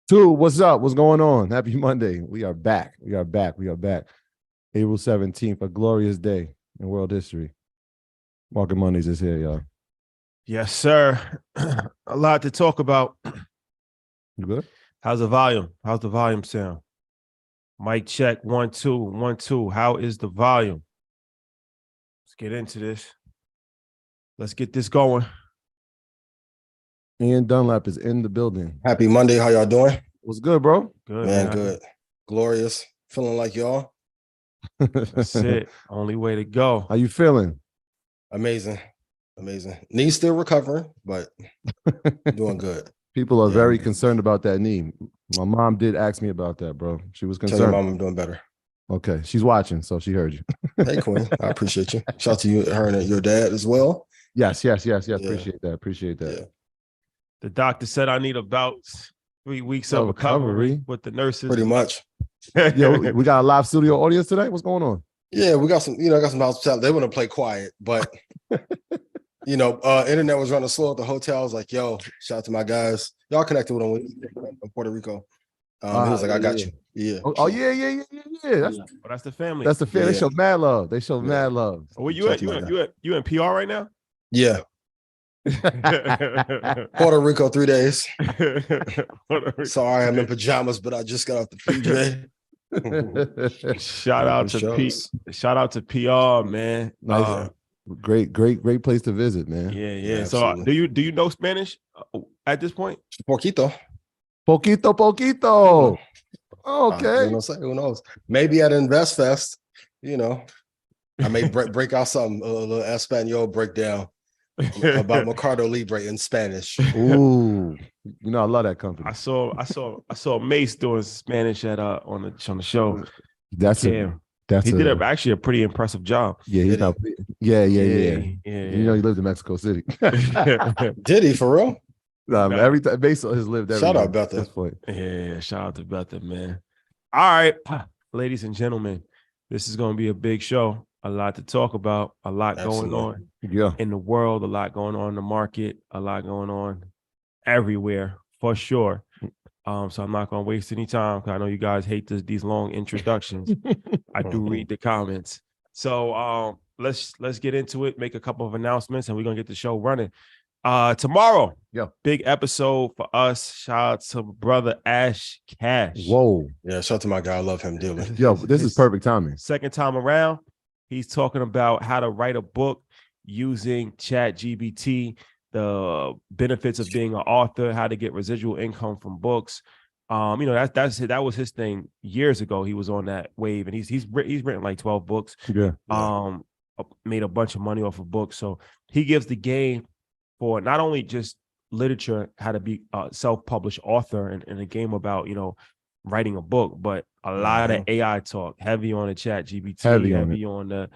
Two, what's up? What's going on? Happy Monday. We are back. We are back. We are back. April 17th, a glorious day in world history. Market Mondays is here, y'all. Yes, sir. A lot to talk about. You good? How's the volume? How's the volume sound? Mic check, 1, 2, 1, 2. How is the volume? Let's get into this. Let's get this going. Ian Dunlap is in the building. Happy Monday. How y'all doing? What's good, bro? Good, Man, good. Glorious. Feeling like y'all? That's it. Only way to go. How you feeling? Amazing. Amazing. Knee still recovering, but doing good. People are very concerned about that knee. My mom did ask me about that, bro. She was concerned. Tell your mom I'm doing better. Okay. She's watching, so she heard you. Hey, Queen. I appreciate you. Shout out to you, her and your dad as well. Yes. Appreciate that. Yeah. The doctor said I need about 3 weeks of recovery with the nurses. Pretty much. Yeah, we got a live studio audience today. What's going on? Yeah, we got some, I got some hospitality. They want to play quiet, but internet was running slow at the hotel. I was like, yo, shout out to my guys. Y'all connected with them in Puerto Rico. He was like, I got you. Yeah. Yeah. That's the family. That's the family. They show mad love. Mad love. Well, you in PR right now? Yeah. Puerto Rico 3 days. Sorry, I'm in pajamas, but I just got off the PJ. Shout out to PR, man. Nice. Great place to visit, man. Yeah. So do you know Spanish at this point? Poquito. Okay. Who knows? Maybe at Invest Fest, I may break out something, a little Espanol breakdown about Mercado Libre in Spanish. Ooh, I love that company. I saw Mace doing Spanish on the show. He did actually a pretty impressive job. Yeah, yeah. He lived in Mexico City. Did he for real? Every time Mace has lived everywhere. Shout out Betha. Yeah, shout out to Betha, man. All right, ladies and gentlemen, this is going to be a big show. A lot to talk about, a lot going on in the world, a lot going on in the market, a lot going on everywhere for sure. So I'm not going to waste any time because I know you guys hate these long introductions. I do read the comments. So let's get into it, make a couple of announcements, and we're going to get the show running. Tomorrow, big episode for us. Shout out to brother Ash Cash. Whoa. Yeah, shout out to my guy. I love him dearly. Yo, this is perfect timing. Second time around. He's talking about how to write a book using ChatGPT, the benefits of being an author, how to get residual income from books. That was his thing years ago. He was on that wave, and he's written like 12 books. Yeah. Made a bunch of money off of books. So he gives the game for not only just literature, how to be a self-published author, and a game about writing a book, but a lot of AI talk, heavy on the ChatGPT, heavy on the,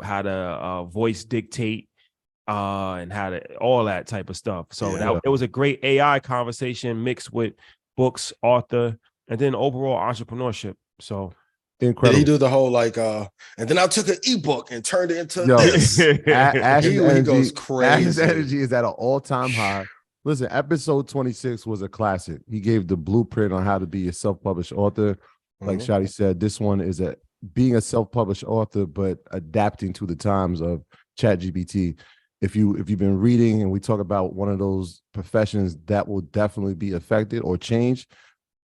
how to voice dictate and how to all that type of stuff. So it was a great AI conversation mixed with books, author, and then overall entrepreneurship. So incredible. Did he do the whole and then I took an ebook and turned it into this? Ash's he goes crazy. Ash's energy is at an all-time high. Listen, episode 26 was a classic. He gave the blueprint on how to be a self-published author. Like Shadi said, this one is being a self-published author, but adapting to the times of ChatGPT. If you've been reading and we talk about one of those professions that will definitely be affected or changed,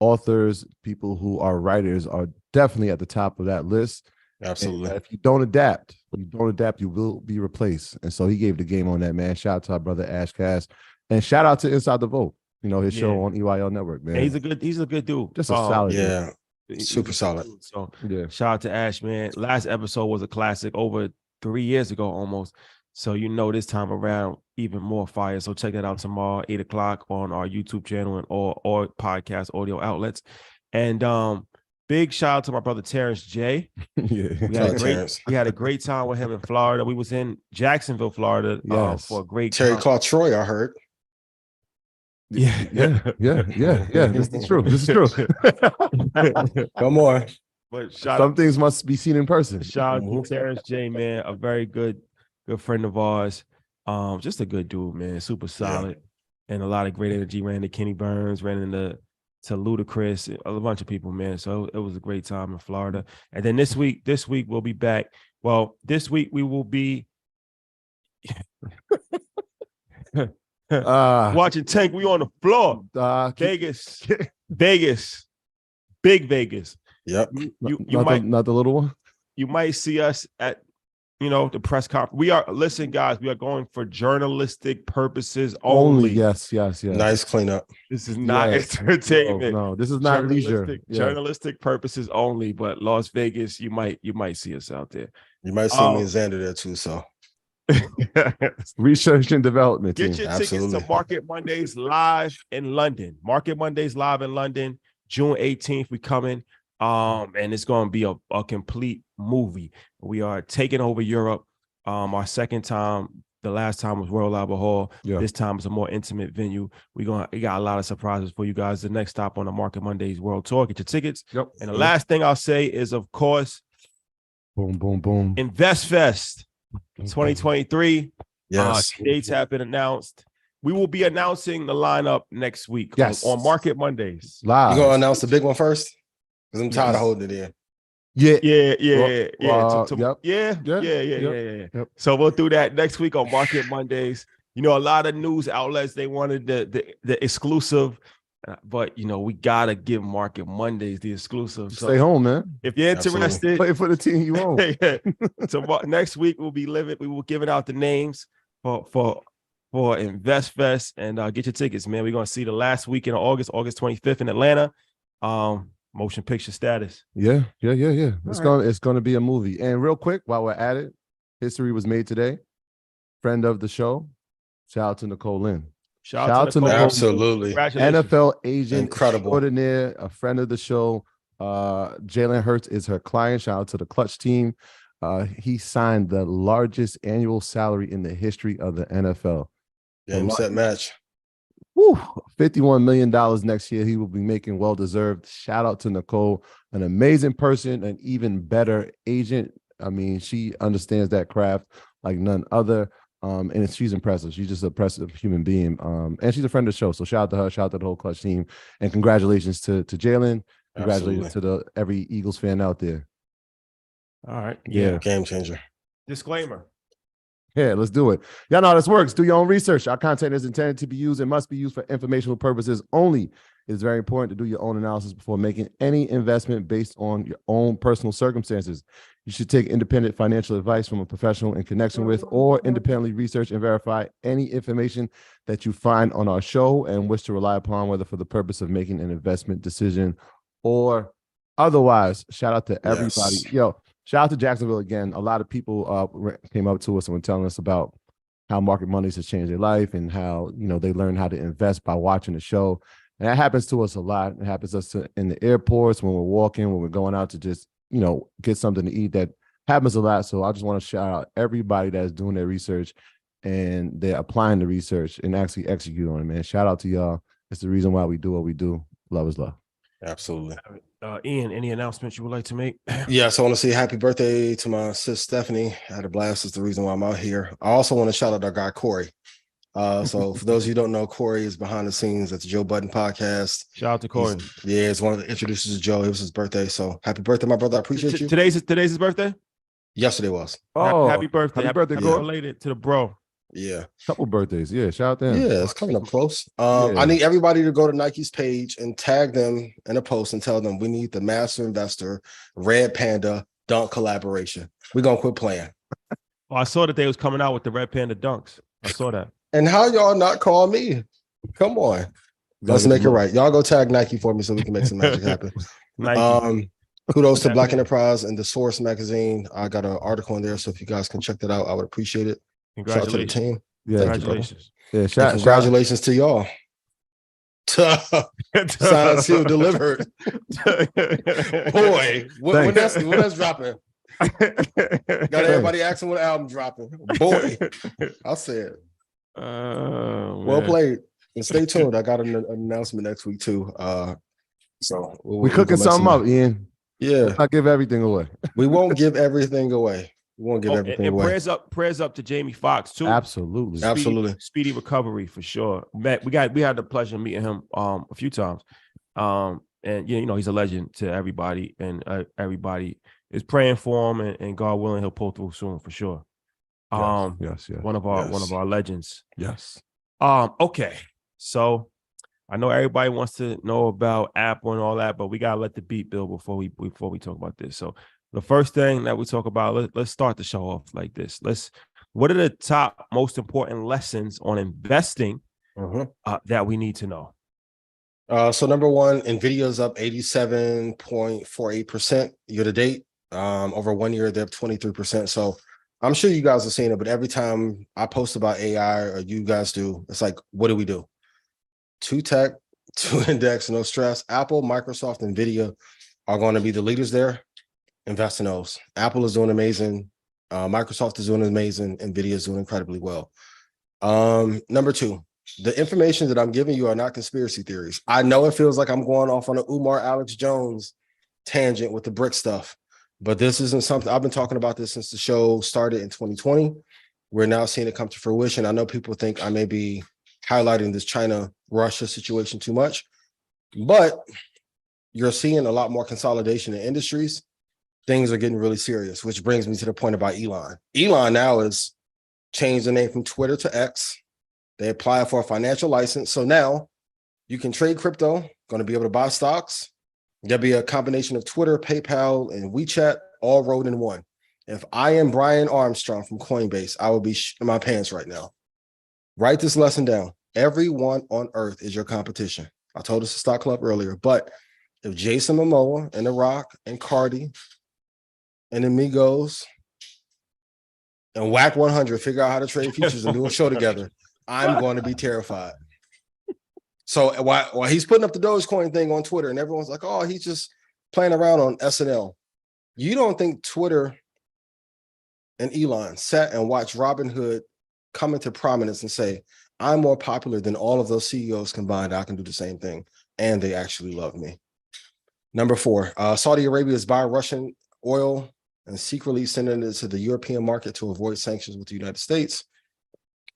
authors, people who are writers are definitely at the top of that list. Absolutely. And if you don't adapt, you will be replaced. And so he gave the game on that, man. Shout out to our brother Ash Cass. And shout out to Inside the Vote, his show on EYL Network, man. And he's a good dude. Just a solid dude. Super solid. So shout out to Ash, man. Last episode was a classic over 3 years ago almost. So this time around even more fire. So check that out tomorrow, 8:00 on our YouTube channel and all podcast audio outlets. And big shout out to my brother Terrence J. We had a great time with him in Florida. We was in Jacksonville, Florida for a great Terry caught Troy, I heard. Yeah. This is true. Come on. But some things must be seen in person. Shout out to Terrence J, man, a very good friend of ours. Just a good dude, man. Super solid, and a lot of great energy. Ran into Kenny Burns, ran into to Ludacris, a bunch of people, man. So it was a great time in Florida. And then this week we'll be back. Well, this week we will be watching Tank. We on the floor. Vegas, big Vegas. Yep. Not the little one. You might see us at, the press conference. Listen, guys, we are going for journalistic purposes only. Yes. Nice cleanup. This is not entertainment. No, this is not leisure. Journalistic purposes only, but Las Vegas, you might see us out there. You might see me and Xander there too, so. Research and development team. Get your tickets to Market Mondays live in London. Market Mondays live in London, June 18th. We coming. And it's going to be a complete movie. We are taking over Europe. Our second time. The last time was Royal Albert Hall. Yeah. This time is a more intimate venue. We got a lot of surprises for you guys. The next stop on the Market Mondays World Tour. Get your tickets. Yep. And the last thing I'll say is, of course, boom. Invest Fest 2023. Yes. Dates have been announced. We will be announcing the lineup next week on Market Mondays. Live. You gonna announce the big one first? Because I'm tired of holding it in. Yeah. So we'll do that next week on Market Mondays. A lot of news outlets, they wanted the exclusive, but we gotta give Market Mondays the exclusive. So stay home, man. If you're interested, play for the team you own. So next week we will give it out the names for Invest Fest, and get your tickets, man. We're gonna see the last weekend of August 25th in Atlanta. Motion picture status. Yeah. It's gonna be a movie. And real quick, while we're at it, history was made today. Friend of the show, shout out to Nicole Lynn. Shout out to Nicole. Absolutely. NFL agent, incredible, extraordinaire, a friend of the show. Jalen Hurts is her client. Shout out to the Clutch team. He signed the largest annual salary in the history of the NFL. Game set match. $51 million next year. He will be making well-deserved. Shout out to Nicole, an amazing person, an even better agent. I mean, she understands that craft like none other. And she's impressive. She's just an impressive human being. And she's a friend of the show. So shout out to her, shout out to the whole Clutch team. And congratulations to Jalen. Congratulations to every Eagles fan out there. All right. Yeah. Game changer. Disclaimer. Yeah, let's do it. Y'all know how this works. Do your own research. Our content is intended to be used and must be used for informational purposes only. It is very important to do your own analysis before making any investment based on your own personal circumstances. You should take independent financial advice from a professional in connection with, or independently research and verify any information that you find on our show and wish to rely upon, whether for the purpose of making an investment decision or otherwise. Shout out to everybody. Yes. Shout out to Jacksonville again. A lot of people came up to us and were telling us about how Market Mondays has changed their life and how, they learn how to invest by watching the show. And that happens to us a lot. It happens to us in the airports, when we're walking, when we're going out to just, get something to eat. That happens a lot. So I just want to shout out everybody that's doing their research and they're applying the research and actually execute on it, man. Shout out to y'all. It's the reason why we do what we do. Love is love. Absolutely. Ian, any announcements you would like to make? Yes, I want to say happy birthday to my sis Stephanie. I had a blast. It's the reason why I'm out here. I also want to shout out our guy Corey. So for those of you who don't know, Corey is behind the scenes at the Joe Budden podcast. Shout out to Corey. It's one of the introducers to Joe. It was his birthday. So happy birthday, my brother. I appreciate you. Today's his birthday? Yesterday was. Oh, happy birthday. Happy birthday, Corey. Related to the bro. Yeah. Couple birthdays. Yeah. Shout out to him. Yeah, it's coming up close. I need everybody to go to Nike's page and tag them in a post and tell them we need the Master Investor Red Panda dunk collaboration. We're gonna quit playing. Oh, I saw that they was coming out with the Red Panda dunks. I saw that. And how y'all not call me? Come on. Let's make it right. Y'all go tag Nike for me so we can make some magic happen. Kudos to Black Enterprise and The Source magazine. I got an article in there, so if you guys can check that out, I would appreciate it. Shout out to the team. Yeah, congratulations. Congratulations to y'all. Signed, sealed, delivered. Boy, when that's dropping. Got everybody asking when the album dropping. Boy, I said. Well played. And stay tuned. I got an announcement next week too. So we're cooking something up, Ian. Yeah. Let's not give everything away. We won't give everything away. We won't give everything away. Prayers up to Jamie Foxx too. Absolutely. Speedy recovery for sure. We had the pleasure of meeting him a few times. And you know, he's a legend to everybody, and everybody is praying for him, and God willing, he'll pull through soon for sure. Yes. One of our legends. Yes. Okay. So I know everybody wants to know about Apple and all that, but we gotta let the beat build before we talk about this. So the first thing that we talk about, let's start the show off like this. What are the top most important lessons on investing that we need to know? So number one, Nvidia's up 87.48% year to date. Over 1 year, they're up 23%. So I'm sure you guys are seeing it, but every time I post about AI or you guys do, it's like, what do we do? 2 tech, 2 index, no stress. Apple, Microsoft, Nvidia are going to be the leaders there. Invest in those. Apple is doing amazing. Microsoft is doing amazing. Nvidia is doing incredibly well. Number 2, the information that I'm giving you are not conspiracy theories. I know it feels like I'm going off on an Umar Alex Jones tangent with the brick stuff, but this isn't something I've been talking about this since the show started in 2020. We're now seeing it come to fruition. I know people think I may be highlighting this China-Russia situation too much, but you're seeing a lot more consolidation in industries. Things are getting really serious, which brings me to the point about Elon. Elon now has changed the name from Twitter to X. They apply for a financial license. So now you can trade crypto, going to be able to buy stocks. There'll be a combination of Twitter, PayPal, and WeChat all rolled in one. If I am Brian Armstrong from Coinbase, I would be in my pants right now. Write this lesson down. Everyone on earth is your competition. I told us to Stock Club earlier, but if Jason Momoa and The Rock and Cardi and Amigos and Whack 100 figure out how to trade futures and do a show together, I'm going to be terrified. So while he's putting up the Dogecoin thing on Twitter and everyone's like, oh, he's just playing around on SNL. You don't think Twitter and Elon sat and watched Robinhood come into prominence and say, I'm more popular than all of those CEOs combined. I can do the same thing. And they actually love me. Number 4, Saudi Arabia is buying Russian oil and secretly sending it to the European market to avoid sanctions with the United States.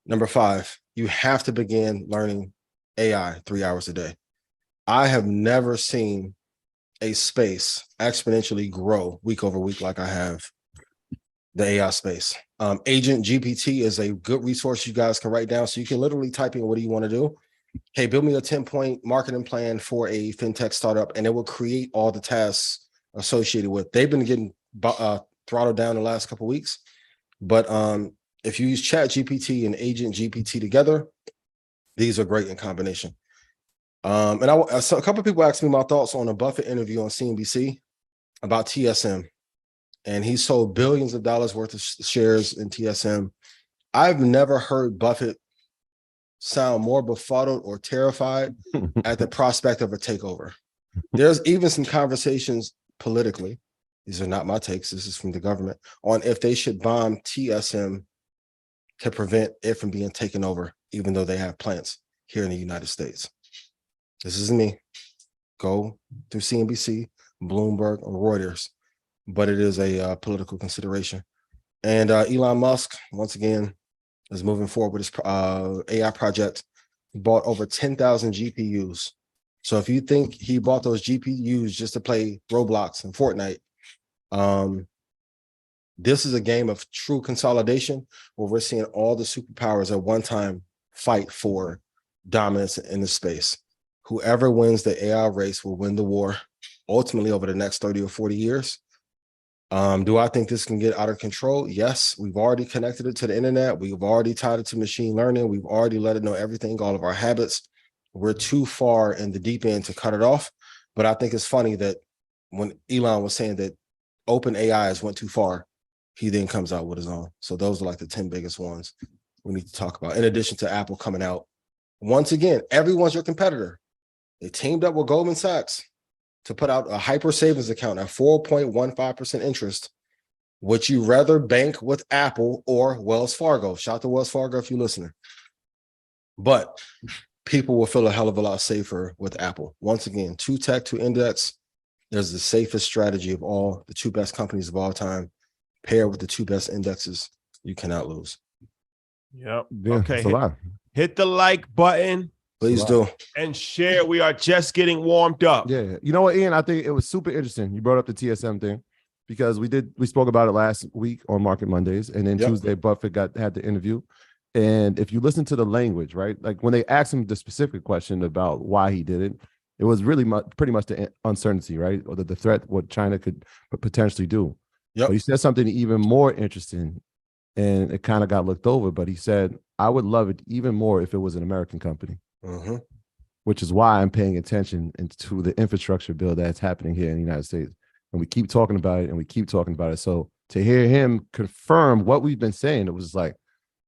Number 5, you have to begin learning AI 3 hours a day. I have never seen a space exponentially grow week over week like I have the AI space. Agent GPT is a good resource you guys can write down. So you can literally type in, what do you want to do? Hey, build me a 10-point marketing plan for a fintech startup, and it will create all the tasks associated with. They've been getting throttled down the last couple of weeks. But if you use Chat GPT and Agent GPT together, these are great in combination. And a couple of people asked me my thoughts on a Buffett interview on CNBC about TSM. And he sold billions of dollars worth of shares in TSM. I've never heard Buffett sound more befuddled or terrified at the prospect of a takeover. There's even some conversations politically, these are not my takes, this is from the government, on if they should bomb TSM to prevent it from being taken over, even though they have plants here in the United States. This isn't me. Go through CNBC, Bloomberg, or Reuters, but it is a political consideration. And Elon Musk, once again, is moving forward with his AI project. He bought over 10,000 GPUs. So if you think he bought those GPUs just to play Roblox and Fortnite, this is a game of true consolidation where we're seeing all the superpowers at one time fight for dominance in the space. Whoever wins the AI race will win the war ultimately over the next 30 or 40 years. Do I think this can get out of control? Yes, we've already connected it to the internet. We've already tied it to machine learning. We've already let it know everything, all of our habits. We're too far in the deep end to cut it off. But I think it's funny that when Elon was saying that OpenAI has went too far, he then comes out with his own. So those are like the 10 biggest ones we need to talk about. In addition to Apple coming out. Once again, everyone's your competitor. They teamed up with Goldman Sachs to put out a hyper savings account at 4.15% interest. Would you rather bank with Apple or Wells Fargo? Shout out to Wells Fargo if you're listening. But people will feel a hell of a lot safer with Apple. Once again, 2 tech, 2 index. There's the safest strategy of all, the 2 best companies of all time, paired with the 2 best indexes. You cannot lose. Yep. Yeah, okay. it's a lot. Hit the like button. Please do. And share. We are just getting warmed up. Yeah. You know what, Ian? I think it was super interesting. You brought up the TSM thing because we spoke about it last week on Market Mondays. And then Tuesday, Buffett had the interview. And if you listen to the language, right? Like when they asked him the specific question about why he did it, it was really pretty much the uncertainty, right? Or the threat, what China could potentially do. But he said something even more interesting, and it kind of got looked over. But he said, I would love it even more if it was an American company, which is why I'm paying attention to the infrastructure bill that's happening here in the United States. And we keep talking about it and we keep talking about it. So to hear him confirm what we've been saying, it was like,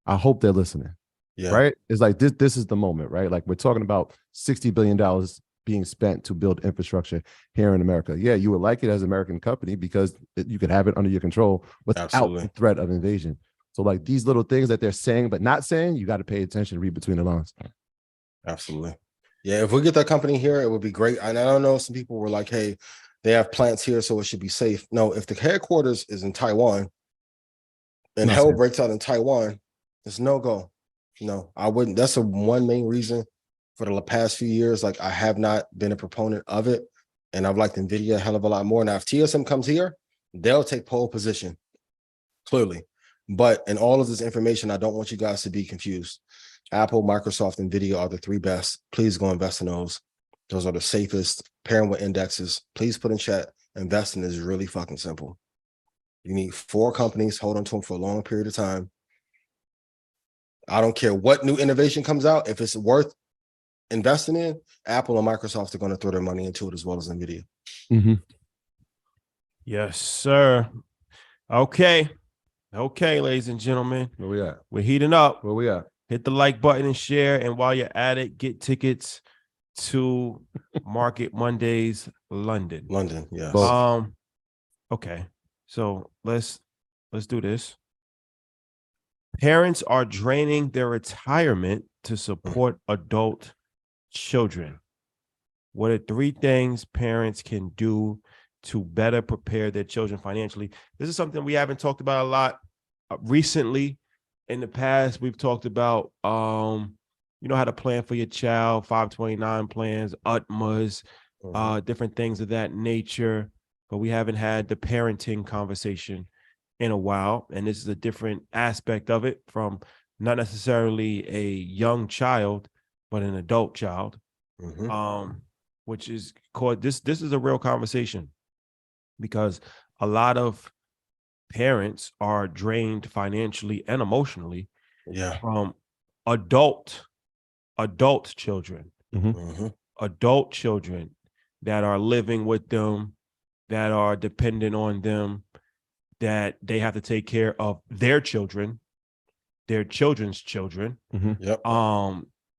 I hope they're listening. Yeah. Right. It's like this is the moment, right? Like we're talking about $60 billion being spent to build infrastructure here in America. Yeah, you would like it as an American company because you could have it under your control without the threat of invasion. So like these little things that they're saying but not saying, you got to pay attention, read between the lines. Absolutely. Yeah, if we get that company here, it would be great. And I don't know, some people were like, hey, they have plants here, so it should be safe. No, if the headquarters is in Taiwan and hell breaks out in Taiwan, it's no go. No, I wouldn't. That's one main reason for the past few years. Like I have not been a proponent of it. And I've liked NVIDIA a hell of a lot more. Now, if TSM comes here, they'll take pole position, clearly. But in all of this information, I don't want you guys to be confused. Apple, Microsoft, NVIDIA are the three best. Please go invest in those. Those are the safest, pairing with indexes. Please put in chat. Investing is really fucking simple. You need 4 companies, hold on to them for a long period of time. I don't care what new innovation comes out. If it's worth investing in, Apple and Microsoft are going to throw their money into it as well as NVIDIA. Yes, sir. Okay, ladies and gentlemen. Where we at? We're heating up. Where we at? Hit the like button and share. And while you're at it, get tickets to Market Mondays, London. London, yes. Okay. So let's do this. Parents are draining their retirement to support adult children. What are 3 things parents can do to better prepare their children financially? This is something we haven't talked about a lot recently. In the past, we've talked about, how to plan for your child, 529 plans, UTMAs, different things of that nature. But we haven't had the parenting conversation in a while. And this is a different aspect of it, from not necessarily a young child, but an adult child, which is called, this is a real conversation, because a lot of parents are drained financially and emotionally from adult children, adult children that are living with them, that are dependent on them, that they have to take care of their children, their children's children.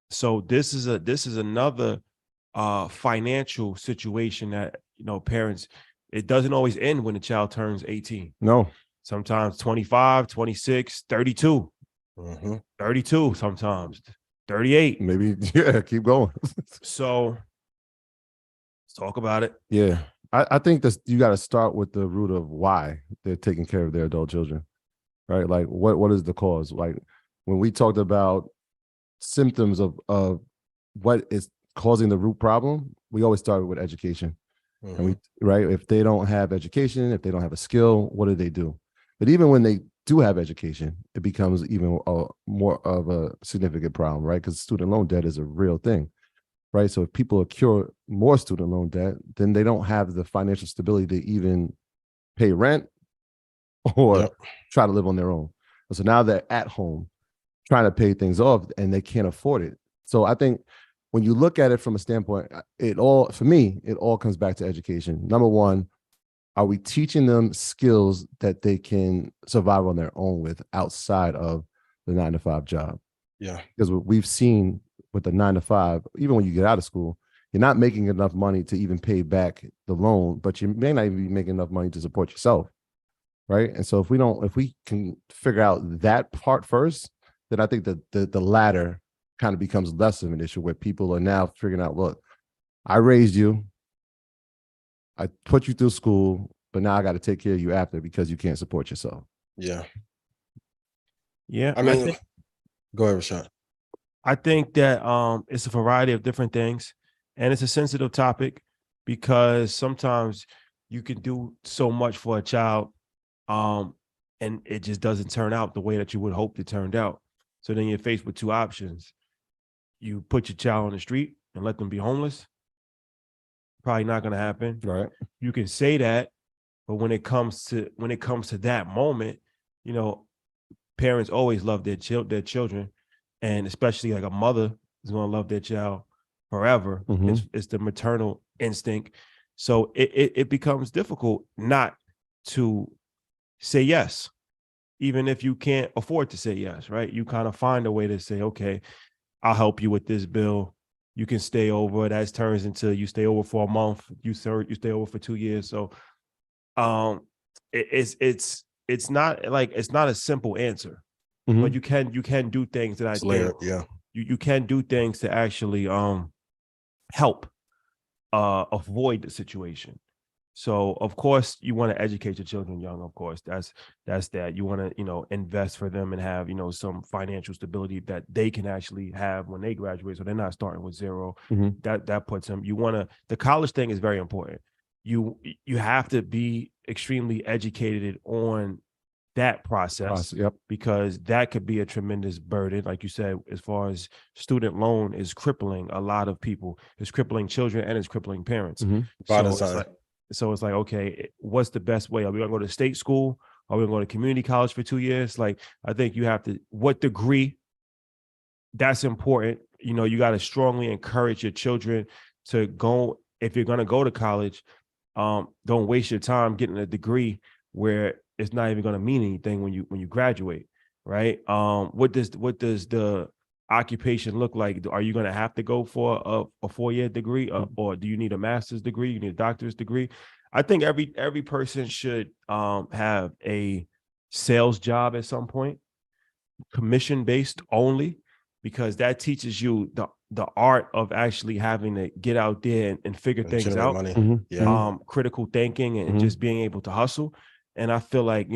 So this is another financial situation that, parents, it doesn't always end when the child turns 18. No. Sometimes 25, 26, 32. 32 sometimes. 38. Maybe, keep going. So let's talk about it. Yeah. I think that you got to start with the root of why they're taking care of their adult children, right? Like what is the cause? Like when we talked about symptoms of what is causing the root problem, we always started with education. And if they don't have education, if they don't have a skill, what do? But even when they do have education, it becomes even more of a significant problem, right? Because student loan debt is a real thing, right? So if people accrue more student loan debt, then they don't have the financial stability to even pay rent or try to live on their own. So now they're at home trying to pay things off and they can't afford it. So I think when you look at it from a standpoint, it all comes back to education. Number one, are we teaching them skills that they can survive on their own with outside of the 9-to-5 job? Yeah. Because what we've seen with the 9-to-5, even when you get out of school, you're not making enough money to even pay back the loan, but you may not even be making enough money to support yourself, right? And so if we can figure out that part first, then I think that the latter kind of becomes less of an issue, where people are now figuring out, look, I raised you, I put you through school, but now I got to take care of you after because you can't support yourself. Yeah. Yeah. I mean, go ahead, Rashad. I think that it's a variety of different things, and it's a sensitive topic because sometimes you can do so much for a child, and it just doesn't turn out the way that you would hope it turned out. So then you're faced with two options. You put your child on the street and let them be homeless. Probably not going to happen. Right. You can say that, but when it comes to that moment, you know, parents always love their children, and especially like a mother is going to love their child forever. It's the maternal instinct. So it becomes difficult not to say yes, even if you can't afford to say yes, right? You kind of find a way to say, okay, I'll help you with this bill. You can stay over. That turns into you stay over for a month. You stay over for 2 years. So, it's not a simple answer, but you can do things that I think you can do things to actually help avoid the situation. So of course you want to educate your children young. Of course, that's that. You want to, invest for them and have, some financial stability that they can actually have when they graduate. So they're not starting with zero. That puts them, the college thing is very important. You have to be extremely educated on that process, because that could be a tremendous burden. Like you said, as far as student loan is crippling a lot of people, it's crippling children and it's crippling parents. So it's like, okay, what's the best way? Are we going to go to state school? Are we going to go to community college for 2 years? Like, I think you have to, what degree? That's important. You got to strongly encourage your children to go. If you're going to go to college, don't waste your time getting a degree where it's not even going to mean anything when you graduate, right? What does the occupation look like? Are you going to have to go for a 4-year degree, or do you need a master's degree? You need a doctorate degree? I think every person should have a sales job at some point, commission based only, because that teaches you the art of actually having to get out there and figure things out. Critical thinking and just being able to hustle. And I feel like,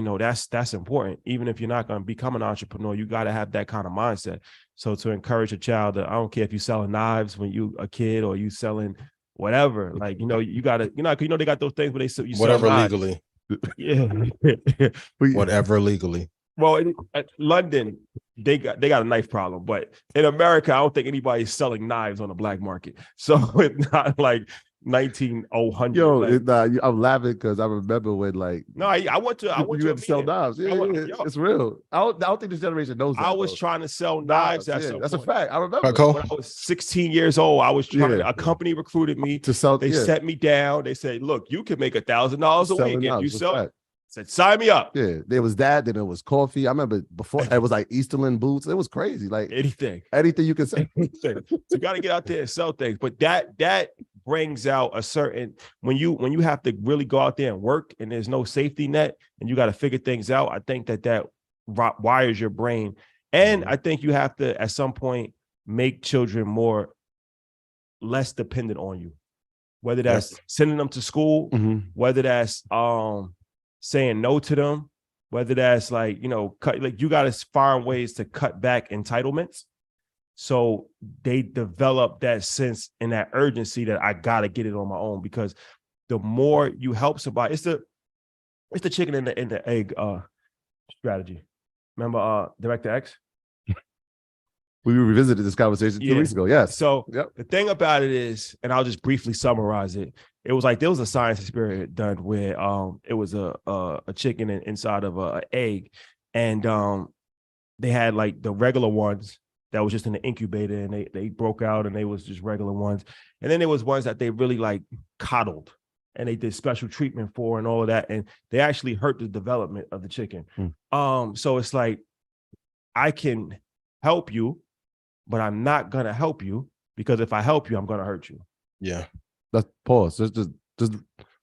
that's important. Even if you're not going to become an entrepreneur, you got to have that kind of mindset. So to encourage a child, I don't care if you're selling knives when you a kid or you selling whatever, like, you got to, they got those things where you whatever sell legally. Yeah. Whatever legally. Well, at London, they got a knife problem, but in America, I don't think anybody's selling knives on the black market. So it's not like 1900. Yo, I'm laughing because I remember when I went to you had to sell knives. It's real. I don't think this generation knows that. I was trying to sell knives. That's a fact. I remember when I was 16 years old. I was trying. A company recruited me to sell. They set me down. They said, "Look, you can make $1,000 a week if you sell." I said, "Sign me up." Yeah, there was that. Then it was coffee. I remember before it was like Easterland boots. It was crazy. Like anything you can say. So you got to get out there and sell things. But that brings out a certain, when you have to really go out there and work and there's no safety net and you got to figure things out. I think that wires your brain. And I think you have to, at some point, make children less dependent on you, whether that's sending them to school, whether that's saying no to them, whether that's you got to find ways to cut back entitlements. So they develop that sense and that urgency that I got to get it on my own, because the more you help somebody, it's the chicken and the egg strategy. Remember Director X? We revisited this conversation 2 weeks ago. Yes. So the thing about it is, and I'll just briefly summarize it. It was like there was a science experiment done where it was a chicken inside of an egg, and they had like the regular ones that was just in the incubator, and they broke out and they was just regular ones. And then there was ones that they really like coddled and they did special treatment for and all of that. And they actually hurt the development of the chicken. So it's like, I can help you, but I'm not going to help you, because if I help you, I'm going to hurt you. Yeah. Let's pause. Just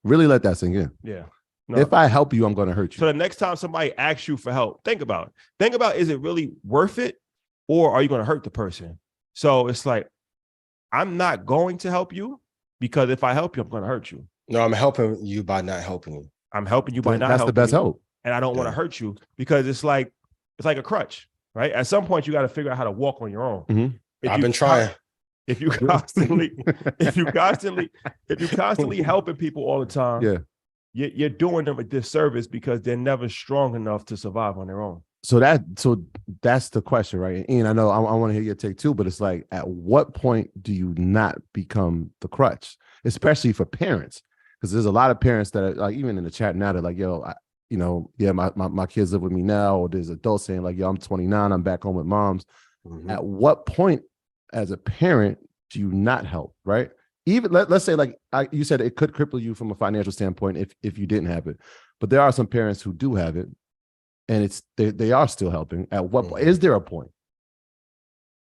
really let that sink in. Yeah. No. If I help you, I'm going to hurt you. So the next time somebody asks you for help, think about it. Is it really worth it? Or are you going to hurt the person? So it's like, I'm not going to help you, because if I help you, I'm going to hurt you. No, I'm helping you by not helping you. I'm helping you by not helping you. That's the best help. And I don't want to hurt you, because it's like a crutch, right? At some point, you got to figure out how to walk on your own. I've been trying. If you constantly helping people all the time, yeah, you're doing them a disservice because they're never strong enough to survive on their own. So that's the question, right? And I know I want to hear your take too, but it's like, at what point do you not become the crutch, especially for parents? Because there's a lot of parents that are like, even in the chat now, they're like, yo, my kids live with me now, or there's adults saying like, yo, I'm 29, I'm back home with moms. Mm-hmm. At what point as a parent do you not help, right? Even let's say, like you said, it could cripple you from a financial standpoint if you didn't have it, but there are some parents who do have it, and they are still helping. At what point is there a point?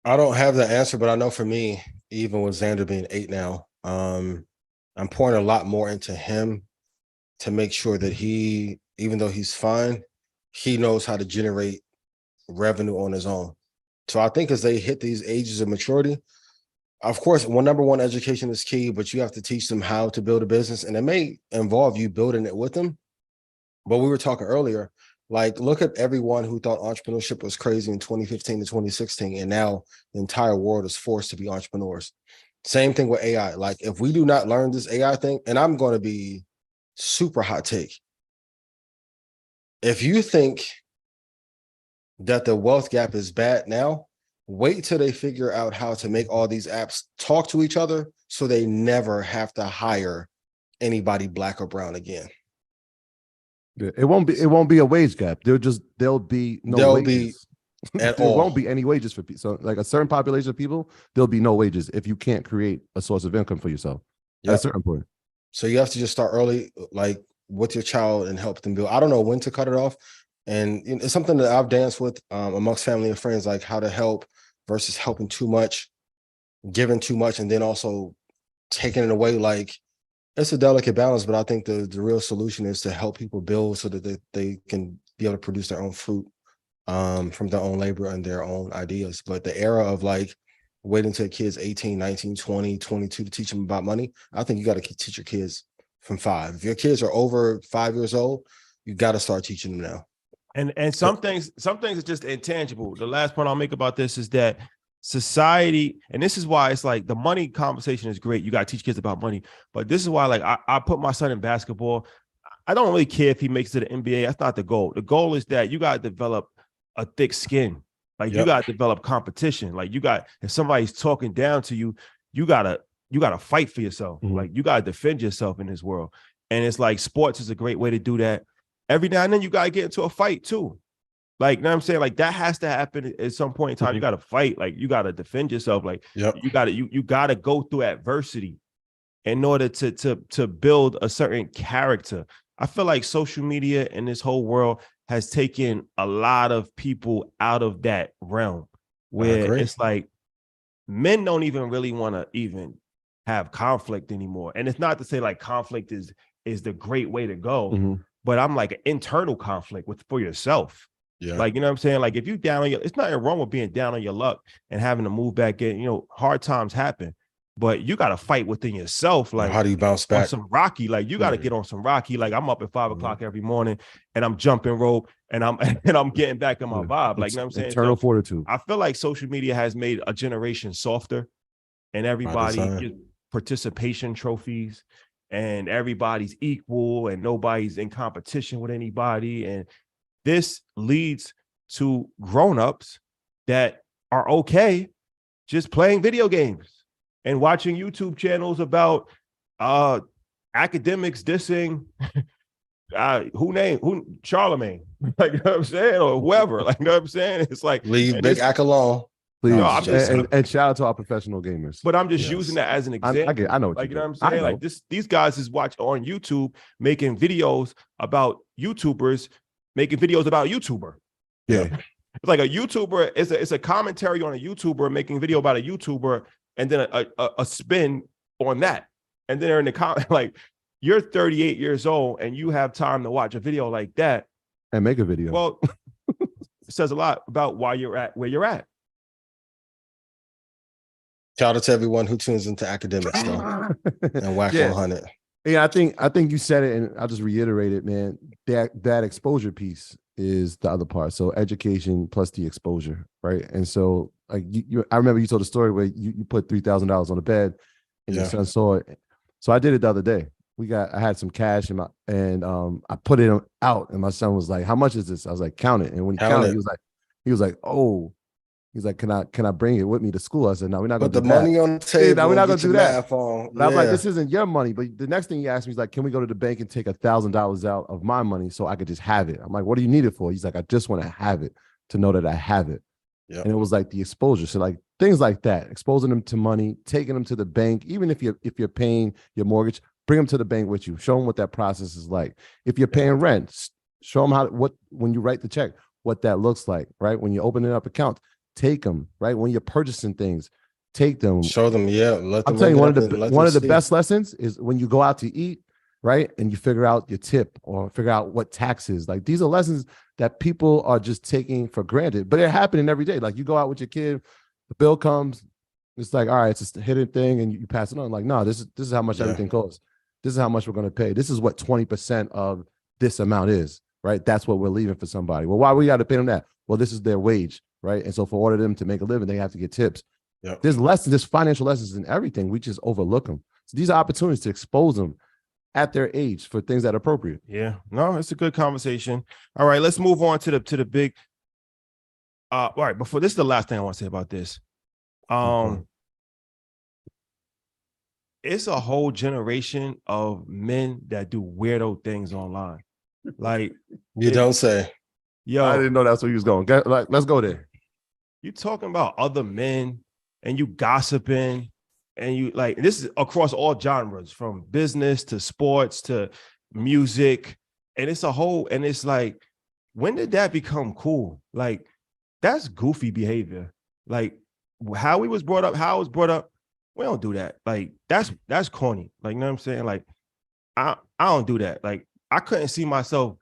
I don't have the answer, but I know for me, even with Xander being 8 now, I'm pouring a lot more into him to make sure that he, even though he's fine, he knows how to generate revenue on his own. So I think as they hit these ages of maturity, of course, number one, education is key, but you have to teach them how to build a business, and it may involve you building it with them. But we were talking earlier, like, look at everyone who thought entrepreneurship was crazy in 2015 to 2016, and now the entire world is forced to be entrepreneurs. Same thing with AI. Like, if we do not learn this AI thing, and I'm going to be super hot take. If you think that the wealth gap is bad now, wait till they figure out how to make all these apps talk to each other so they never have to hire anybody black or brown again. It won't be a wage gap. There'll be no wages. There won't be any wages for people. So like a certain population of people, there'll be no wages if you can't create a source of income for yourself at a certain point. So you have to just start early, like with your child, and help them build. I don't know when to cut it off. And it's something that I've danced with amongst family and friends, like how to help versus helping too much, giving too much, and then also taking it away. Like, it's a delicate balance, but I think the real solution is to help people build so that they can be able to produce their own fruit from their own labor and their own ideas. But the era of like waiting until kids 18, 19, 20, 22 to teach them about money, I think you got to teach your kids from 5. If your kids are over 5 years old, you got to start teaching them now. And some things are just intangible. The last point I'll make about this is that society, and this is why it's like the money conversation is great. You got to teach kids about money, but this is why, like, I put my son in basketball. I don't really care if he makes it to the NBA. That's not the goal. The goal is that you got to develop a thick skin. Like, you got to develop competition. Like, if somebody's talking down to you, you gotta fight for yourself. Mm-hmm. Like, you got to defend yourself in this world. And it's like sports is a great way to do that. Every now and then you got to get into a fight too. Like, you know what I'm saying? Like, that has to happen at some point in time. You got to fight. Like, you got to defend yourself. Like, you got to go through adversity in order to build a certain character. I feel like social media and this whole world has taken a lot of people out of that realm where it's like men don't even really want to even have conflict anymore. And it's not to say like conflict is the great way to go. Mm-hmm. But I'm like an internal conflict for yourself. Yeah. Like, you know what I'm saying? Like, if you down on it's nothing wrong with being down on your luck and having to move back in. You know, hard times happen, but you got to fight within yourself. Like, how do you bounce back? On some Rocky, like you got to get on some Rocky. Like, I'm up at 5 o'clock every morning and I'm jumping rope and I'm getting back in my vibe. Like, you know what I'm saying? Internal fortitude. I feel like social media has made a generation softer, and everybody gets participation trophies. And everybody's equal and nobody's in competition with anybody. And this leads to grown-ups that are okay just playing video games and watching YouTube channels about academics dissing who Charlemagne, like, you know what I'm saying, or whoever, like, you know what I'm saying? It's like, leave Big Ack alone. Please. No, and shout out to our professional gamers. But I'm just using that as an example. I know what you know what I'm saying? Like, these guys is watch on YouTube making videos about YouTubers making videos about a YouTuber. Yeah. It's like a YouTuber, it's a commentary on a YouTuber making a video about a YouTuber, and then a spin on that. And then they're in the comment, like, you're 38 years old and you have time to watch a video like that. And make a video. Well, it says a lot about why you're at where you're at. Shout out to everyone who tunes into academics though, and Whack 100. Yeah, I think you said it, and I'll just reiterate it, man. That exposure piece is the other part. So education plus the exposure, right? And so like I remember you told a story where you put $3,000 on the bed and your son saw it. So I did it the other day. I had some cash and I put it out and my son was like, how much is this? I was like, count it. And when he counted, he was like, oh, he's like, can I bring it with me to school? I said, no, we're not going to do that. Put the money on the table. No, we're not going to do that. But I'm like, this isn't your money. But the next thing he asked me is like, can we go to the bank and take $1,000 out of my money so I could just have it? I'm like, what do you need it for? He's like, I just want to have it to know that I have it. Yep. And it was like the exposure. So like things like that, exposing them to money, taking them to the bank, even if you're paying your mortgage, bring them to the bank with you. Show them what that process is like. If you're paying rent, show them when you write the check, what that looks like, right? When you're opening up accounts, take them, right? When you're purchasing things, take them. Show them, I'm telling you, one of the best lessons is when you go out to eat, right? And you figure out your tip or figure out what taxes. Like these are lessons that people are just taking for granted, but they're happening every day. Like you go out with your kid, the bill comes, it's like, all right, it's just a hidden thing, and you pass it on. Like, no, this is how much everything costs. This is how much we're going to pay. This is what 20% of this amount is, right? That's what we're leaving for somebody. Well, why we got to pay them that? Well, this is their wage, right? And so for order them to make a living, they have to get tips. Yep. There's financial lessons in everything. We just overlook them. So these are opportunities to expose them at their age for things that are appropriate. Yeah, no, it's a good conversation. All right, let's move on to the big. All right, before this is the last thing I want to say about this. It's a whole generation of men that do weirdo things online. Like you don't say. Yo, I didn't know that's where you was going. Let's go there. You talking about other men and you gossiping. And you like, this is across all genres, from business to sports to music. And it's like, when did that become cool? Like, that's goofy behavior. Like how I was brought up, we don't do that. Like, that's corny. Like, you know what I'm saying? Like, I don't do that. Like, I couldn't see myself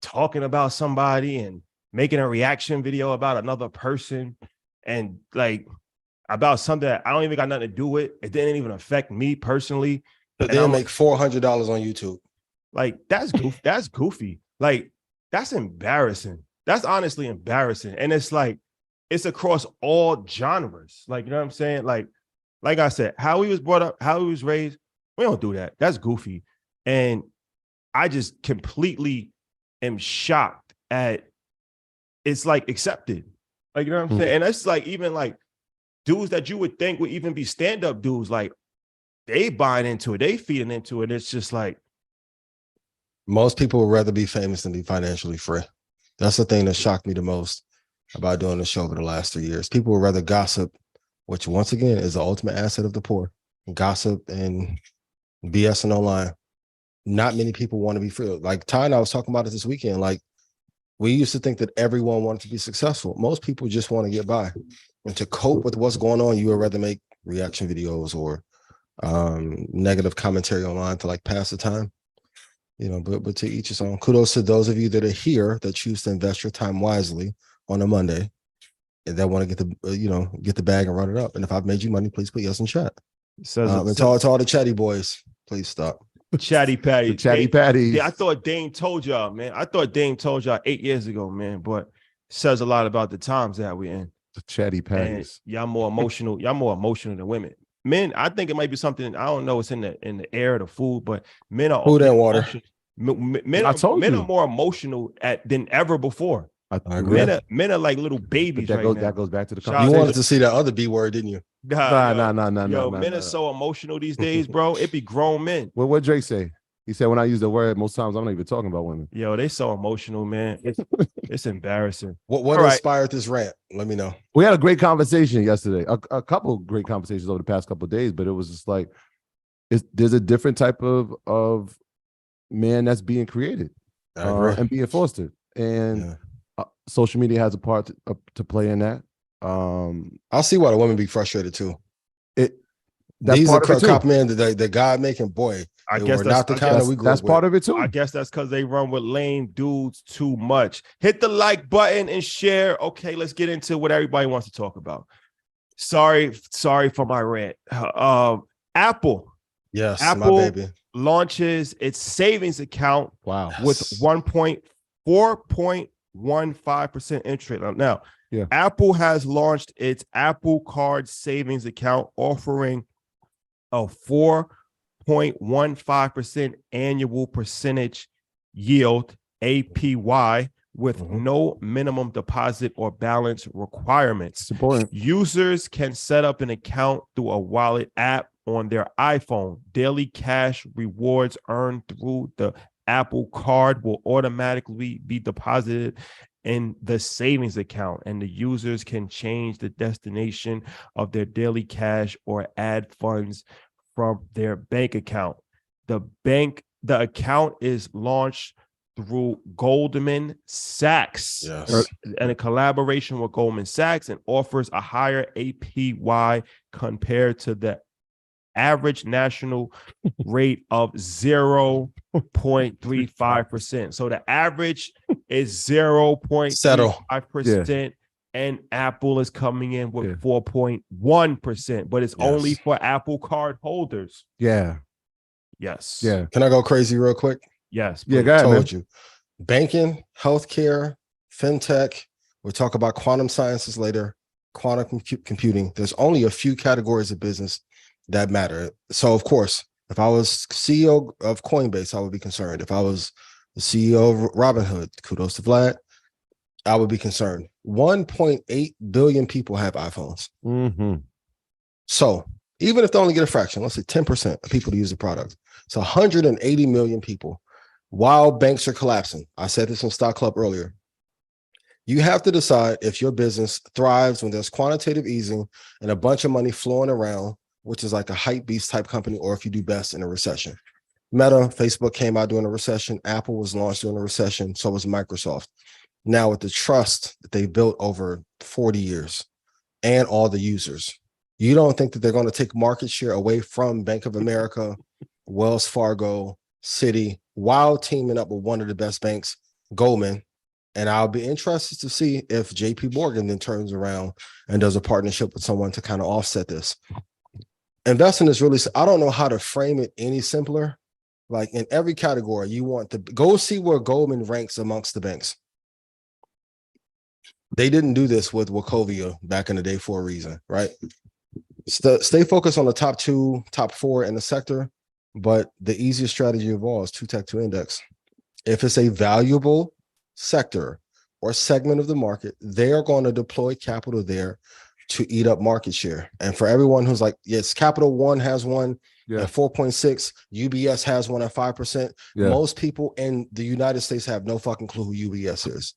talking about somebody and making a reaction video about another person and like, about something that I don't even got nothing to do with. It didn't even affect me personally. But they'll make $400 on YouTube. Like, that's goofy. That's goofy. Like, that's embarrassing. That's honestly embarrassing. And it's like, it's across all genres. Like, you know what I'm saying? Like I said, how he was brought up, how he was raised, we don't do that. That's goofy. And I just completely am shocked at it's like accepted. Like, you know what I'm saying? And it's like, even like, dudes that you would think would even be stand-up dudes, like they buying into it, they feeding into it. It's just like most people would rather be famous than be financially free. That's the thing that shocked me the most about doing the show over the last 3 years. People would rather gossip, which once again is the ultimate asset of the poor. Gossip and BSing online. Not many people want to be free. Like Ty and I was talking about it this weekend. Like we used to think that everyone wanted to be successful. Most people just want to get by. And to cope with what's going on, you would rather make reaction videos or negative commentary online to like pass the time. You know, but to each his own. Kudos to those of you that are here that choose to invest your time wisely on a Monday and that want to get the bag and run it up. And if I've made you money, please put yes in chat. And to all the chatty boys, please stop. Chatty Patty. The Chatty Patty. Yeah, I thought Dame told y'all, man. I thought Dame told y'all 8 years ago, man. But says a lot about the times that we're in. The Chatty Patties. Y'all more emotional. Y'all more emotional than women. Men, I think it might be something. I don't know. It's in the air, the food, but men are food and water. Men are more emotional than ever before. I agree. Men are like little babies. That goes back to the conversation. You wanted to see that other B word, didn't you? No. Men are so emotional these days, bro. It be grown men. Well, what Drake say? He said, when I use the word, most times I'm not even talking about women. Yo, they so emotional, man. It's embarrassing. What inspired this rant? Let me know. We had a great conversation yesterday. A couple great conversations over the past couple of days, but it was just like, there's a different type of man that's being created and being fostered. And social media has a part to play in that. I'll see why the women be frustrated too. These are cop men that God making, boy. I guess that's not the kind that we grew up with. That's part of it too. I guess that's because they run with lame dudes too much. Hit the like button and share. Okay, let's get into what everybody wants to talk about. Sorry for my rant. Apple. Yes, Apple my baby. Launches its savings account with 4.15% interest rate. Now, Yeah. Apple has launched its Apple Card savings account, offering a 4.15% annual percentage yield, APY, with no minimum deposit or balance requirements. It's important. Users can set up an account through a wallet app on their iPhone. Daily cash rewards earned through the Apple Card will automatically be deposited in the savings account, and the users can change the destination of their daily cash or add funds from their bank account. The account is launched through Goldman Sachs, and a collaboration with Goldman Sachs, and offers a higher APY compared to the average national rate of 0.35%. So the average is 0.35%, and Apple is coming in with 4.1%, but it's only for Apple Card holders. Yeah. Yes. Yeah. Can I go crazy real quick? Yes. Yeah, go ahead, Told you. Banking, healthcare, fintech. We'll talk about quantum sciences later, quantum computing. There's only a few categories of business that matter. So, of course, if I was CEO of Coinbase, I would be concerned. If I was the CEO of Robinhood, kudos to Vlad, I would be concerned. 1.8 billion people have iPhones. So even if they only get a fraction, let's say 10% of people to use the product, it's 180 million people. While banks are collapsing, I said this in Stock Club earlier, you have to decide if your business thrives when there's quantitative easing and a bunch of money flowing around, which is like a hype beast type company, or if you do best in a recession. Meta, Facebook came out during a recession. Apple was launched during a recession. So was Microsoft. Now with the trust that they built over 40 years and all the users, you don't think that they're going to take market share away from Bank of America, Wells Fargo, Citi, while teaming up with one of the best banks, Goldman. And I'll be interested to see if JP Morgan then turns around and does a partnership with someone to kind of offset this. Investing is really, I don't know how to frame it any simpler. Like in every category, you want to go see where Goldman ranks amongst the banks. They didn't do this with Wachovia back in the day for a reason, right? Stay focused on the top 2, top 4 in the sector, but the easiest strategy of all is 2 tech 2 index. If it's a valuable sector or segment of the market, they are going to deploy capital there to eat up market share. And for everyone who's like, yes, Capital One has one at 4.6, UBS has one at 5%. Most people in the United States have no fucking clue who UBS is.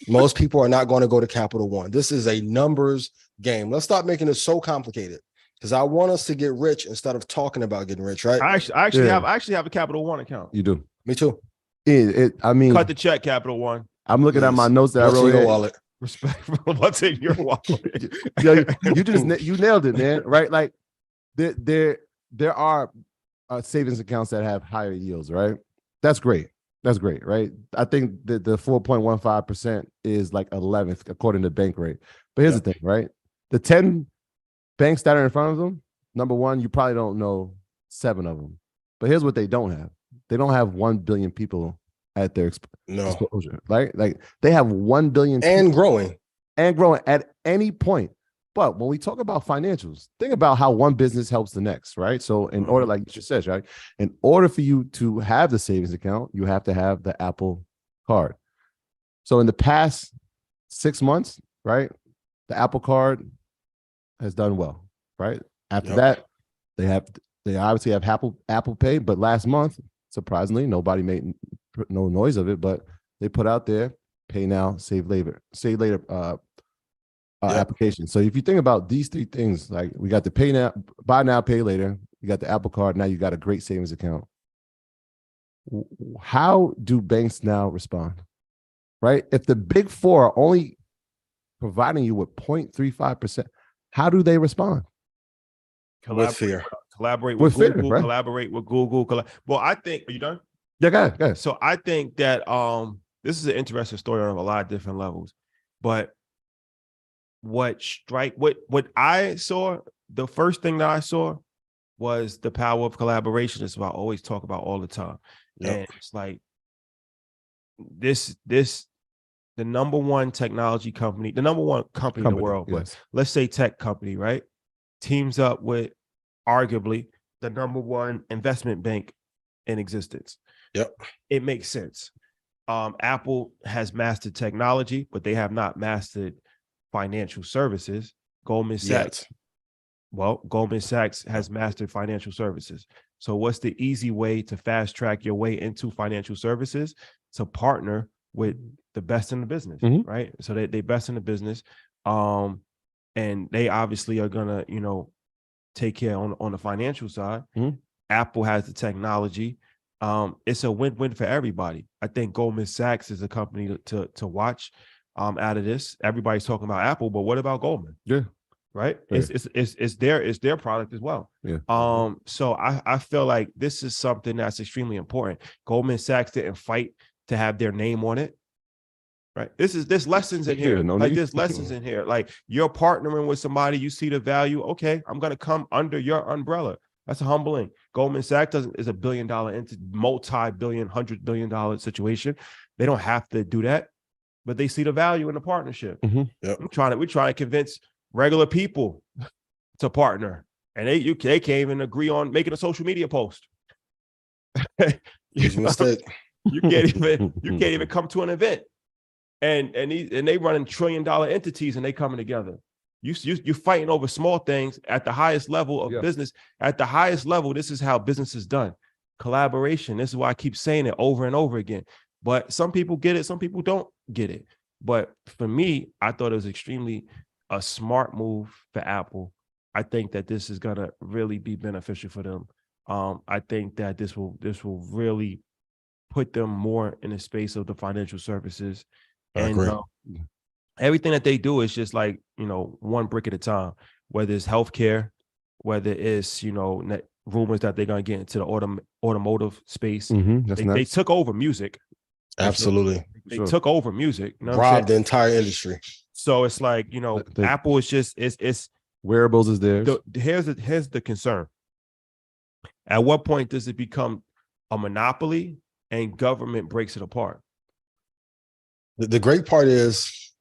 Most people are not going to go to Capital One. This is a numbers game. Let's stop making it so complicated, because I want us to get rich instead of talking about getting rich, right? I actually have a Capital One account. You do? Me too. I mean, cut the check, Capital One. I'm looking at my notes that What's I wrote. in your wallet? Respectful. What's in your wallet? you nailed it, man. Right? Like there are savings accounts that have higher yields, right? That's great. That's great, right? I think that the 4.15% is like 11th according to bank rate. But here's the thing, right? The 10 banks that are in front of them, number one, you probably don't know 7 of them. But here's what they don't have. They don't have 1 billion people at their exposure, right? Like they have 1 billion and growing at any point. But when we talk about financials, think about how one business helps the next, right? So in order, like you just said, right, in order for you to have the savings account, you have to have the Apple Card. So in the past 6 months, right, the Apple Card has done well, right? After that, they obviously have Apple Pay, but last month, surprisingly, nobody made no noise of it, but they put out there, pay now, save later application. So if you think about these 3 things, like we got the pay now, buy now, pay later, you got the Apple Card, now you got a great savings account. How do banks now respond? Right? If the big 4 are only providing you with 0.35%, how do they respond? With fear. Collaborate with fear, Google, right? collaborate with Google. Well, I think, are you done? Yeah, go ahead. So I think that this is an interesting story on a lot of different levels. But what I saw, the first thing that I saw was the power of collaboration. It's what I always talk about all the time. And it's like this the number one technology company, the number one company in the world, yes. but let's say tech company, right? Teams up with arguably the number one investment bank in existence. Yep. It makes sense. Apple has mastered technology, but they have not mastered financial services. Goldman Sachs has mastered financial services. So what's the easy way to fast track your way into financial services? To partner with the best in the business, right? So they best in the business. And they obviously are gonna, take care on the financial side. Apple has the technology. It's a win-win for everybody. I think Goldman Sachs is a company to watch out of this. Everybody's talking about Apple, but what about Goldman? Yeah. Right. Yeah. It's their product as well. Yeah. So I feel like this is something that's extremely important. Goldman Sachs didn't fight to have their name on it. Right. There's lessons in here. There's lessons in here. Like, you're partnering with somebody, you see the value. Okay, I'm gonna come under your umbrella. That's humbling. Goldman Sachs is a $1 billion into multi-billion, $100 billion situation. They don't have to do that, but they see the value in the partnership. Yep. We're trying to convince regular people to partner, and they can't even agree on making a social media post. Huge mistake. You can't even come to an event, and they running $1 trillion entities, and they coming together. You're fighting over small things at the highest level of business. At the highest level, this is how business is done. Collaboration. This is why I keep saying it over and over again. But some people get it, some people don't get it. But for me, I thought it was extremely a smart move for Apple. I think that this is gonna really be beneficial for them. I think that this will really put them more in the space of the financial services. And everything that they do is just like, one brick at a time, whether it's healthcare, whether it's, rumors that they're going to get into the automotive space. They took over music. Absolutely. They took over music. Robbed the entire industry. So it's like, Apple is just, it's wearables is theirs. Here's the concern. At what point does it become a monopoly and government breaks it apart? The great part is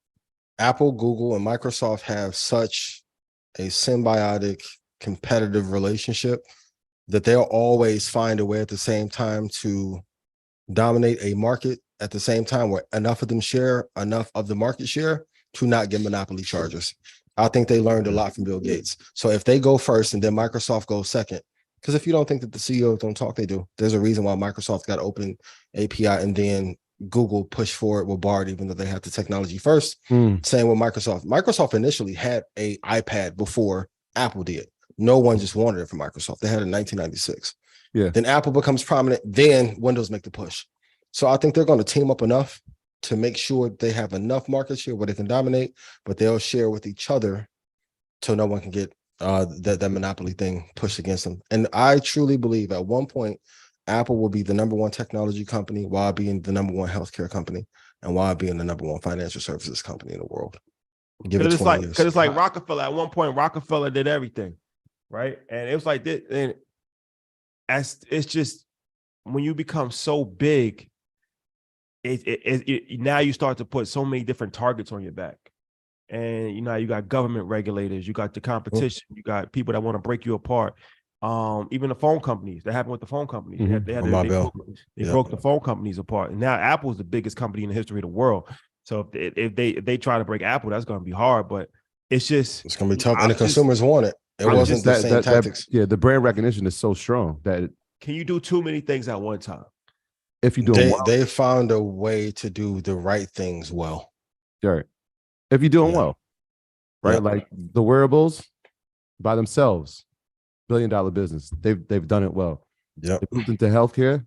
Apple, Google, and Microsoft have such a symbiotic, competitive relationship that they'll always find a way at the same time to dominate a market at the same time, where enough of them share enough of the market share to not get monopoly charges. I think they learned a lot from Bill Gates. So if they go first and then Microsoft goes second, because if you don't think that the CEOs don't talk, they do. There's a reason why Microsoft got open API and then Google pushed forward with Bard, even though they had the technology first. Same with Microsoft. Microsoft initially had an iPad before Apple did. No one just wanted it from Microsoft. They had it in 1996. Yeah. Then Apple becomes prominent. Then Windows make the push. So I think they're going to team up enough to make sure they have enough market share where they can dominate, but they'll share with each other so no one can get that monopoly thing pushed against them. And I truly believe at one point, Apple will be the number one technology company while being the number one healthcare company and while being the number one financial services company in the world. Give it 20 years. Because it's like Rockefeller. At one point, Rockefeller did everything, right? And it was like this. And it's just when you become so big, now you start to put so many different targets on your back. And you got government regulators, you got the competition, you got people that want to break you apart. Even the phone companies. That happened with the phone companies. They broke the phone companies apart. And now Apple is the biggest company in the history of the world. So if they try to break Apple, that's going to be hard. But it's going to be tough, and the consumers want it. It wasn't the same tactics. The brand recognition is so strong that can you do too many things at one time? If you do, they found a way to do the right things well. Right. If you're doing well, right? Like the wearables by themselves. $1 billion business. They've done it well. Yeah. They moved into healthcare.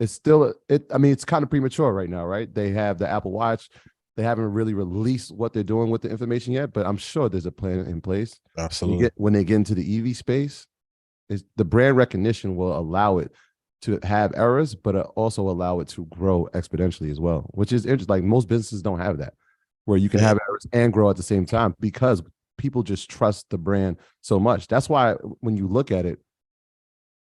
It's still it's kind of premature right now, right? They have the Apple Watch. They haven't really released what they're doing with the information yet, but I'm sure there's a plan in place. Absolutely. When they get into the EV space, the brand recognition will allow it to have errors, but also allow it to grow exponentially as well, which is interesting. Like most businesses don't have that, where you can have errors and grow at the same time because people just trust the brand so much. That's why when you look at it,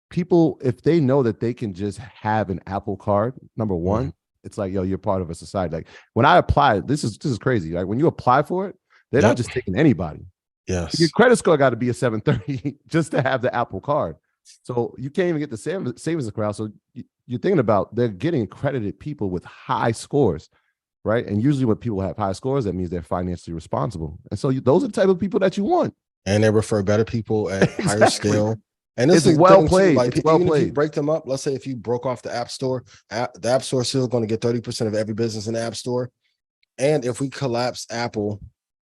people, if they know that they can just have an Apple card, number one, it's like, yo, you're part of a society. Like when I applied, this is crazy. Like when you apply for it, they're not just taking anybody. Yes. Your credit score got to be a 730 just to have the Apple card. So you can't even get the savings account. So you're thinking about they're getting accredited people with high scores, right? And usually when people have high scores, that means they're financially responsible. And so those are the type of people that you want. And they refer better people at higher scale. And this it's is well played. Like, it's well even played. If you break them up, let's say if you broke off the App Store, the App Store is still going to get 30% of every business in the App Store. And if we collapse Apple,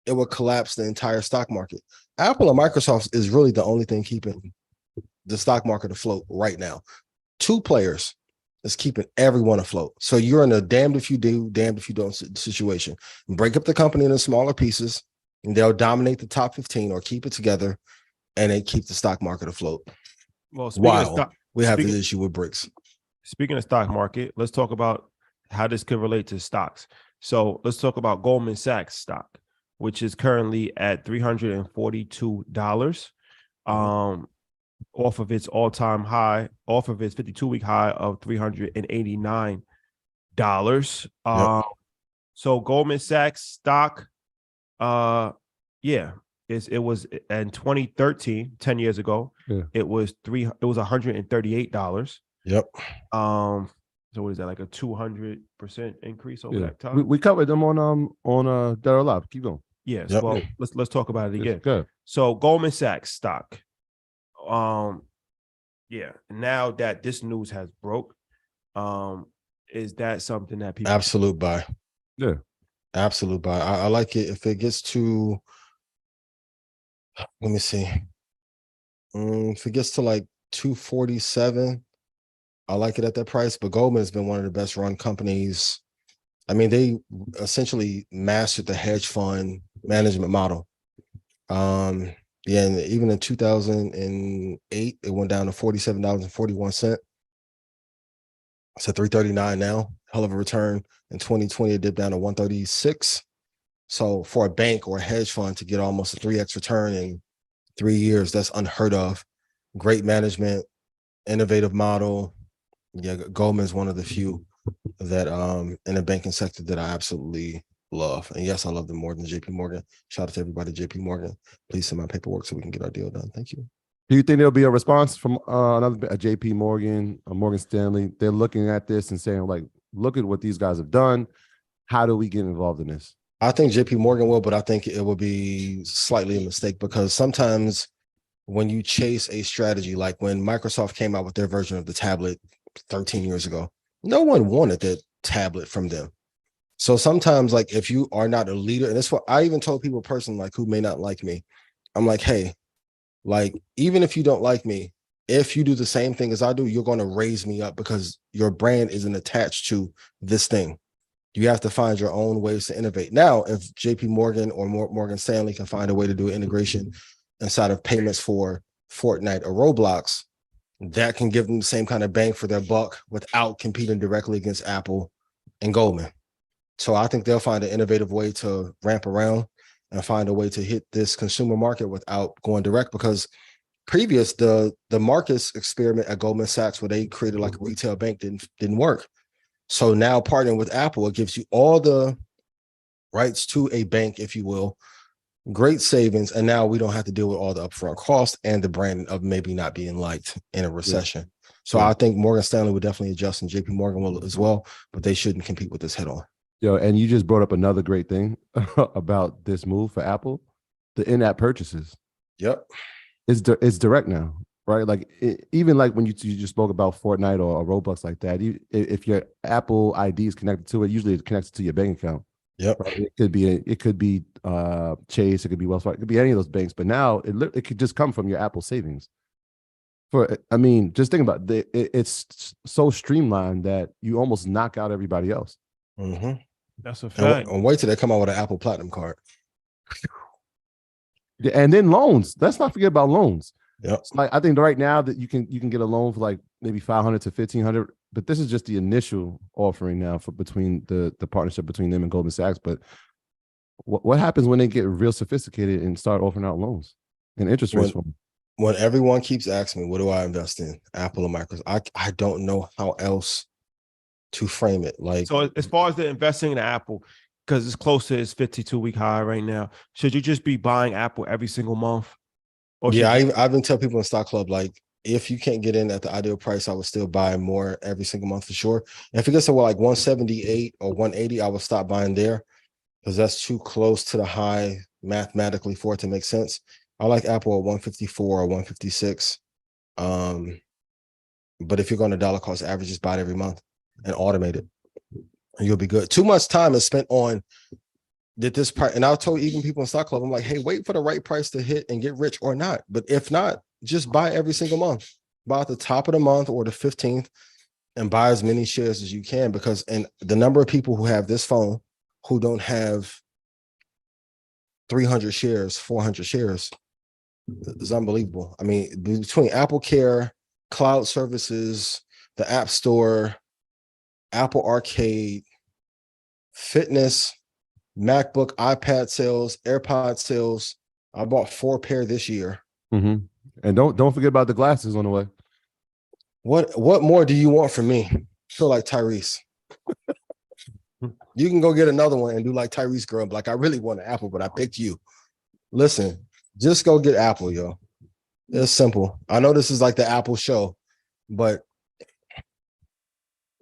it will collapse the entire stock market. Apple and Microsoft is really the only thing keeping the stock market afloat right now. Two players is keeping everyone afloat. So you're in a damned if you do, damned if you don't situation. Break up the company into smaller pieces, and they'll dominate the top 15 or keep it together, and they keep the stock market afloat. Well, we have the issue with bricks. Speaking of stock market, let's talk about how this could relate to stocks. So let's talk about Goldman Sachs stock, which is currently at $342, off of its all-time high, off of its 52-week high of $389. So Goldman Sachs stock, it was in 2013, 10 years ago, it was $138. Yep. So what is that, like a 200% increase over that time? We covered them on Dead or Alive. Keep going. Yes. Yep. Well, let's talk about it again. Good. So Goldman Sachs stock. Now that this news has broke, is that something that people absolute buy? Yeah. Absolute buy. I like it. If it gets to, let me see. If it gets to like 247, I like it at that price. But Goldman has been one of the best run companies. I mean, they essentially mastered the hedge fund management model. And even in 2008, it went down to $47.41. It's at $339 now. Hell of a return. In 2020, it dipped down to $136. So for a bank or a hedge fund to get almost a 3x return in 3 years, that's unheard of. Great management, innovative model. Yeah, Goldman's one of the few that in the banking sector that I absolutely love. And yes, I love them more than JP Morgan. Shout out to everybody at JP Morgan. Please send my paperwork so we can get our deal done. Thank you. Do you think there'll be a response from a JP Morgan, a Morgan Stanley? They're looking at this and saying, like, look at what these guys have done. How do we get involved in this? I think JP Morgan will, but I think it will be slightly a mistake, because sometimes when you chase a strategy, like when Microsoft came out with their version of the tablet 13 years ago, no one wanted that tablet from them. So sometimes, like, if you are not a leader, and that's what I even told people personally, like, who may not like me, I'm like, hey, like, even if you don't like me, if you do the same thing as I do, you're going to raise me up, because your brand isn't attached to this thing. You have to find your own ways to innovate. Now, if JP Morgan or Morgan Stanley can find a way to do integration inside of payments for Fortnite or Roblox, that can give them the same kind of bang for their buck without competing directly against Apple and Goldman. So I think they'll find an innovative way to ramp around and find a way to hit this consumer market without going direct, because previous the Marcus experiment at Goldman Sachs, where they created like a retail bank, didn't work. So now partnering with Apple, it gives you all the rights to a bank, if you will, great savings, and now we don't have to deal with all the upfront costs and the brand of maybe not being liked in a recession. So I think Morgan Stanley would definitely adjust, and JP Morgan will as well, but they shouldn't compete with this head on. Yo, and you just brought up another great thing about this move for Apple, the in-app purchases. Yep. It's direct now, right? Like even like when you just spoke about Fortnite or Roblox like that, if your Apple ID is connected to it, usually it's connected to your bank account. Yep. Right? It could be Chase, it could be Wells Fargo, it could be any of those banks, but now it could just come from your Apple savings. Just think about it. It's so streamlined that you almost knock out everybody else. Mm-hmm. That's a fact. And wait till they come out with an Apple Platinum card. And then loans. Let's not forget about loans. Yep. So like I think right now that you can get a loan for like maybe $500 to $1,500, but this is just the initial offering now for between the partnership between them and Goldman Sachs. But what happens when they get real sophisticated and start offering out loans and interest rates for them? When everyone keeps asking me, what do I invest in? Apple or Microsoft? I don't know how else to frame it. Like, so as far as the investing in Apple, because it's close to its 52-week high right now, should you just be buying Apple every single month? Or yeah, I've been telling people in Stock Club, like, if you can't get in at the ideal price, I would still buy more every single month for sure. And if it gets to like 178 or 180, I would stop buying there because that's too close to the high mathematically for it to make sense. I like Apple at 154 or 156. But if you're going to dollar cost average, just buy it every month and automate it, and you'll be good. Too much time is spent on did this price, and I'll tell even people in Stock Club, I'm like, hey, wait for the right price to hit and get rich or not. But if not, just buy every single month. Buy at the top of the month or the 15th and buy as many shares as you can, because and the number of people who have this phone who don't have 300 shares, 400 shares is unbelievable. I mean, between Apple Care, cloud services, the App Store, Apple Arcade, fitness, MacBook, iPad sales, AirPod sales. I bought 4 pair this year. Mm-hmm. And don't forget about the glasses on the way. What more do you want from me? Feel like Tyrese. You can go get another one and do like Tyrese girl. Like, I really want an Apple, but I picked you. Listen, just go get Apple, yo. It's simple. I know this is like the Apple show, but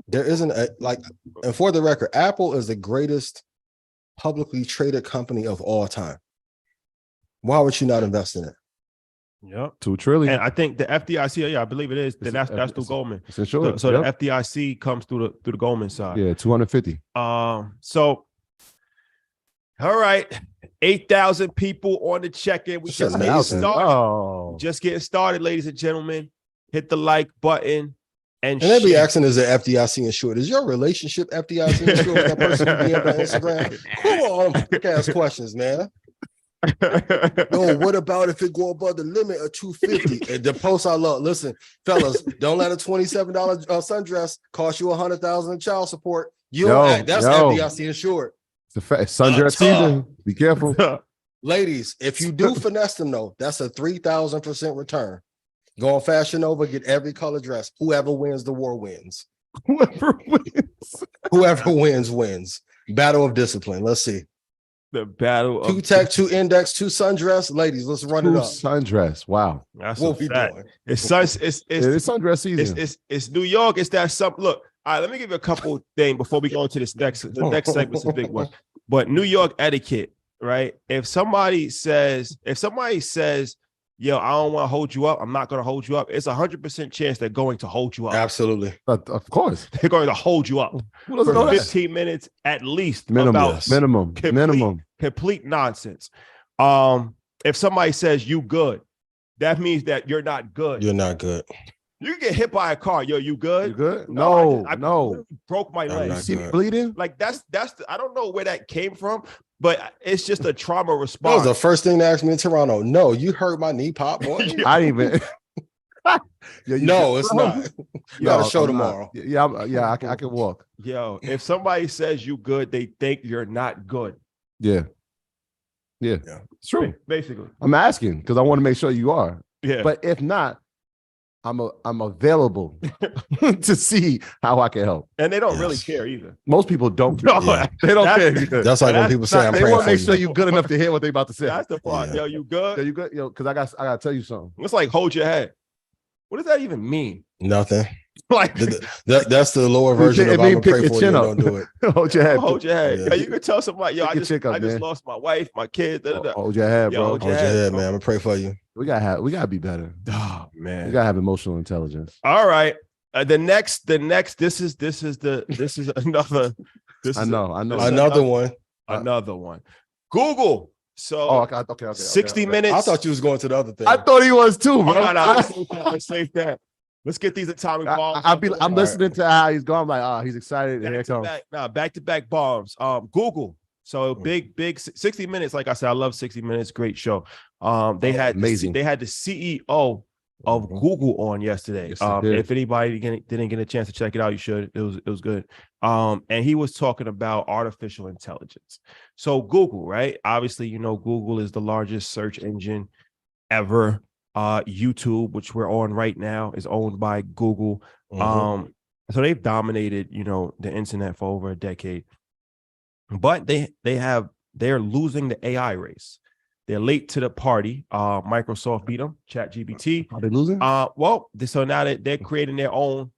there isn't a like, and for the record, Apple is the greatest publicly traded company of all time. Why would you not invest in it? Yep. $2 trillion. And I think the FDIC, yeah, I believe it is. Then that's through Goldman. It's insured. So the FDIC comes through the Goldman side. Yeah, 250. So all right, 8,000 people on the check-in. We just getting started. Oh. Just getting started, ladies and gentlemen. Hit the like button and they be asking, is the FDIC insured? Is your relationship FDIC insured with that person who be on Instagram? Come on, quick ass questions, man. No, what about if it go above the limit of 250? And the post I love. Listen, fellas, don't let a $27 sundress cost you $100,000 in child support. You don't act. That's FDIC insured. It's a fact. Sundress season. Be careful, ladies. If you do finesse them, though, that's a 3,000% return. Go on Fashion Nova, get every color dress. Whoever wins the war wins. Whoever wins wins. Battle of discipline. Let's see. The battle of 2 tech, 2 index, 2 sundress. Ladies, let's run it up. Sundress. Wow. That's what we doing. It's sundress season. It's New York. It's that something. Look, all right, let me give you a couple things before we go into this next. The next segment's a big one. But New York etiquette, right? If somebody says, yo, I don't want to hold you up, I'm not going to hold you up, it's 100% chance they're going to hold you up. Absolutely. Of course. They're going to hold you up for 15 minutes at least. Minimum. Complete nonsense. If somebody says you good, that means that you're not good. You're not good. You get hit by a car. Yo, you good? You good? No, I broke my leg. You see me bleeding? Like that's I don't know where that came from, but it's just a trauma response. That was the first thing they asked me in Toronto. No, you hurt my knee, pop boy. I even. No, it's not. You got a show tomorrow. Yeah, I can walk. Yo, if somebody says you good, they think you're not good. Yeah. It's true. Basically, I'm asking because I want to make sure you are. Yeah, but if not, I'm available to see how I can help. And they don't really care either. Most people don't. No, they don't care. That's like when people say, "I'm praying for you." They want to make sure you're good enough to hear what they about to say. That's the part. Yo, you good? Yo, you good? Yo, because I got to tell you something. It's like hold your head. What does that even mean? Nothing. Like that's the lower version of I'm gonna pray for you. Don't do it. Hold your head. Hold your head. Yeah. You can tell somebody, yo, I just lost my wife, my kids. Hold your head, bro. Hold your head, man. I'm gonna pray for you. We gotta be better. Oh man, we gotta have emotional intelligence. All right. The next. This is another. Another one. Google. So okay. 60 minutes. I thought you was going to the other thing. I thought he was too, bro. Let's save that. Let's get these atomic bombs. I'm listening to how he's going. I'm like, he's excited. Back-to-back bombs. Google. So big 60 minutes. Like I said, I love 60 Minutes. Great show. They had the CEO of Google on yesterday. Yes, if anybody didn't get a chance to check it out, you should. It was good. And he was talking about artificial intelligence. So Google, right? Obviously, Google is the largest search engine ever. YouTube, which we're on right now, is owned by Google. So they've dominated, the internet for over a decade. But they're losing the AI race. They're late to the party. Microsoft beat them, ChatGPT. Are they losing? So now they're creating their own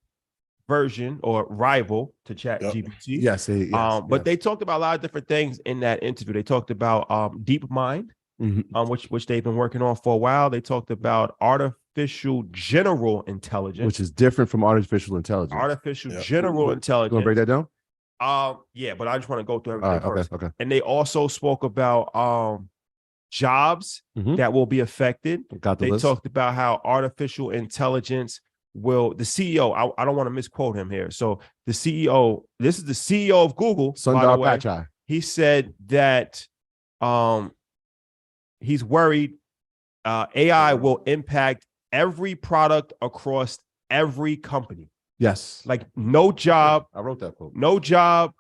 version or rival to ChatGPT. Yes. But they talked about a lot of different things in that interview. They talked about DeepMind, which they've been working on for a while. They talked about artificial general intelligence, which is different from artificial intelligence. Artificial general intelligence. You want to break that down? Yeah, but I just want to go through everything first. Okay. And they also spoke about jobs that will be affected. They talked about how artificial intelligence the CEO, I don't want to misquote him here. So the CEO, this is the CEO of Google, Sundar Pichai. He said that he's worried AI will impact every product across every company. Yes. Like no job. I wrote that quote. No job,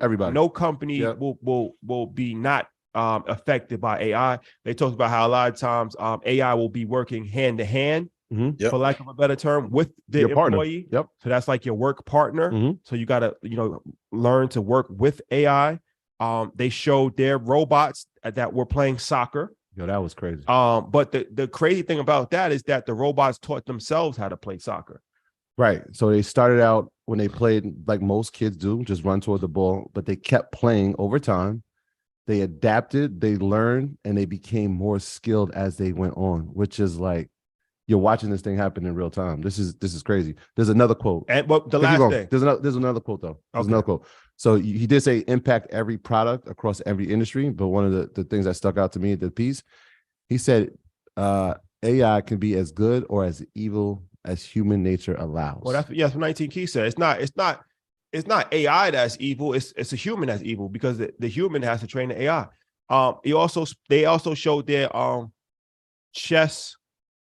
everybody. No company will be not affected by AI. They talked about how a lot of times AI will be working hand to hand, for lack of a better term, with the employee. Yep. So that's like your work partner. So you got to, learn to work with AI. They showed their robots that were playing soccer. Yo, that was crazy. But the crazy thing about that is that the robots taught themselves how to play soccer. Right. So they started out when they played like most kids do, just run toward the ball, but they kept playing over time. They adapted, they learned, and they became more skilled as they went on, which is like you're watching this thing happen in real time. This is crazy. There's another quote. And the last thing. There's another quote though. There's another quote. So he did say impact every product across every industry, but one of the things that stuck out to me in the piece, he said AI can be as good or as evil as human nature allows. Well, that's what 19 Key said. It's not AI that's evil. It's a human that's evil because the human has to train the AI. They also showed their chess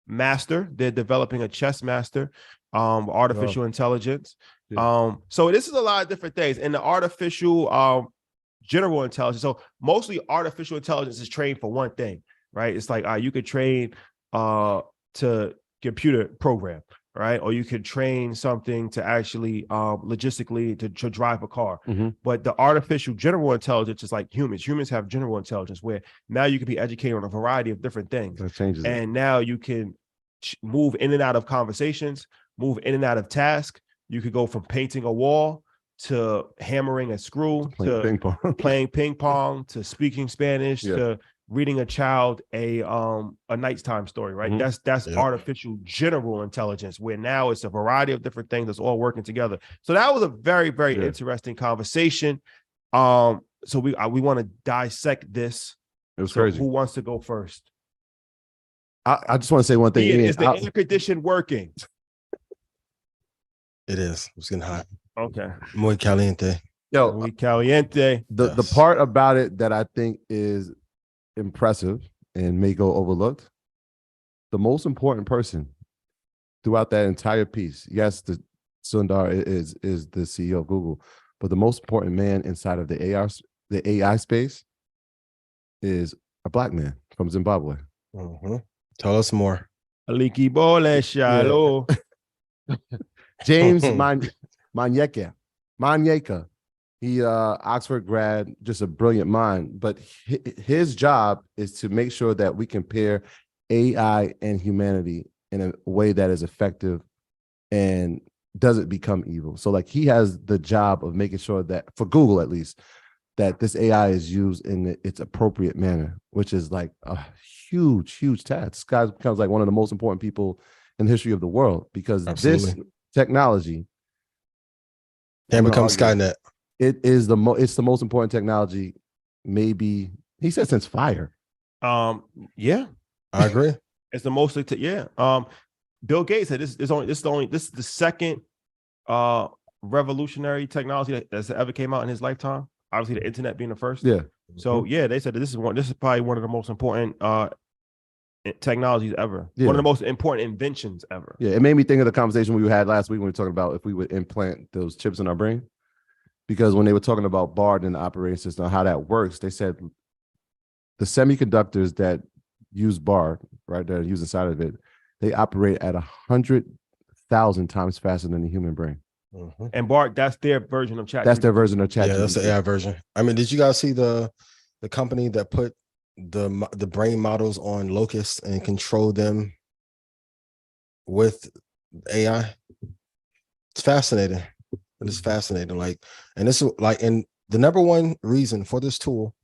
master. They're developing a chess master, artificial intelligence. Yeah. So this is a lot of different things. And the artificial general intelligence. So mostly artificial intelligence is trained for one thing, right? It's like you could train to computer program, right? Or you could train something to actually logistically to drive a car. But the artificial general intelligence is like humans. Humans have general intelligence where now you can be educated on a variety of different things. That changes and now you can move in and out of conversations, move in and out of tasks. You could go from painting a wall to hammering a screw to playing ping pong to speaking Spanish to reading a child a nighttime story, right? That's artificial general intelligence, where now it's a variety of different things that's all working together. So that was a very, very interesting conversation. So we want to dissect this. It was crazy. Who wants to go first? I just want to say one thing. Is the air condition working? It is. It's getting hot. Okay. Muy caliente. Muy caliente. The part about it that I think is impressive and may go overlooked, the most important person throughout that entire piece, yes, the Sundar is the CEO of Google, but the most important man inside of the AI space is a Black man from Zimbabwe. Tell us more. Aliki Bole Shalo. James Manyeka. He Oxford grad, just a brilliant mind, but his job is to make sure that we compare AI and humanity in a way that is effective and doesn't become evil. So like he has the job of making sure that, for Google at least, that this AI is used in its appropriate manner, which is like a huge task. This guy becomes like one of the most important people in the history of the world, because this technology can become Skynet. It's the most important technology, maybe he said, since fire. Yeah, I agree. It's the most. Bill Gates said this is the second revolutionary technology that's ever came out in his lifetime. Obviously, the internet being the first. Yeah. So they said that this is probably one of the most important technologies ever. One of the most important inventions ever. Yeah, it made me think of the conversation we had last week when we were talking about if we would implant those chips in our brain. Because when they were talking about BARD and the operating system, how that works, they said the semiconductors that use BARD, right, that are used inside of it, they operate at 100,000 times faster than the human brain. And Bart, that's their version of chat. That's their version of chat. Yeah, that's the AI version. I mean, did you guys see the company that put the brain models on locusts and control them with AI? It's fascinating. It is fascinating. Like, and this is like, and the number one reason for this tool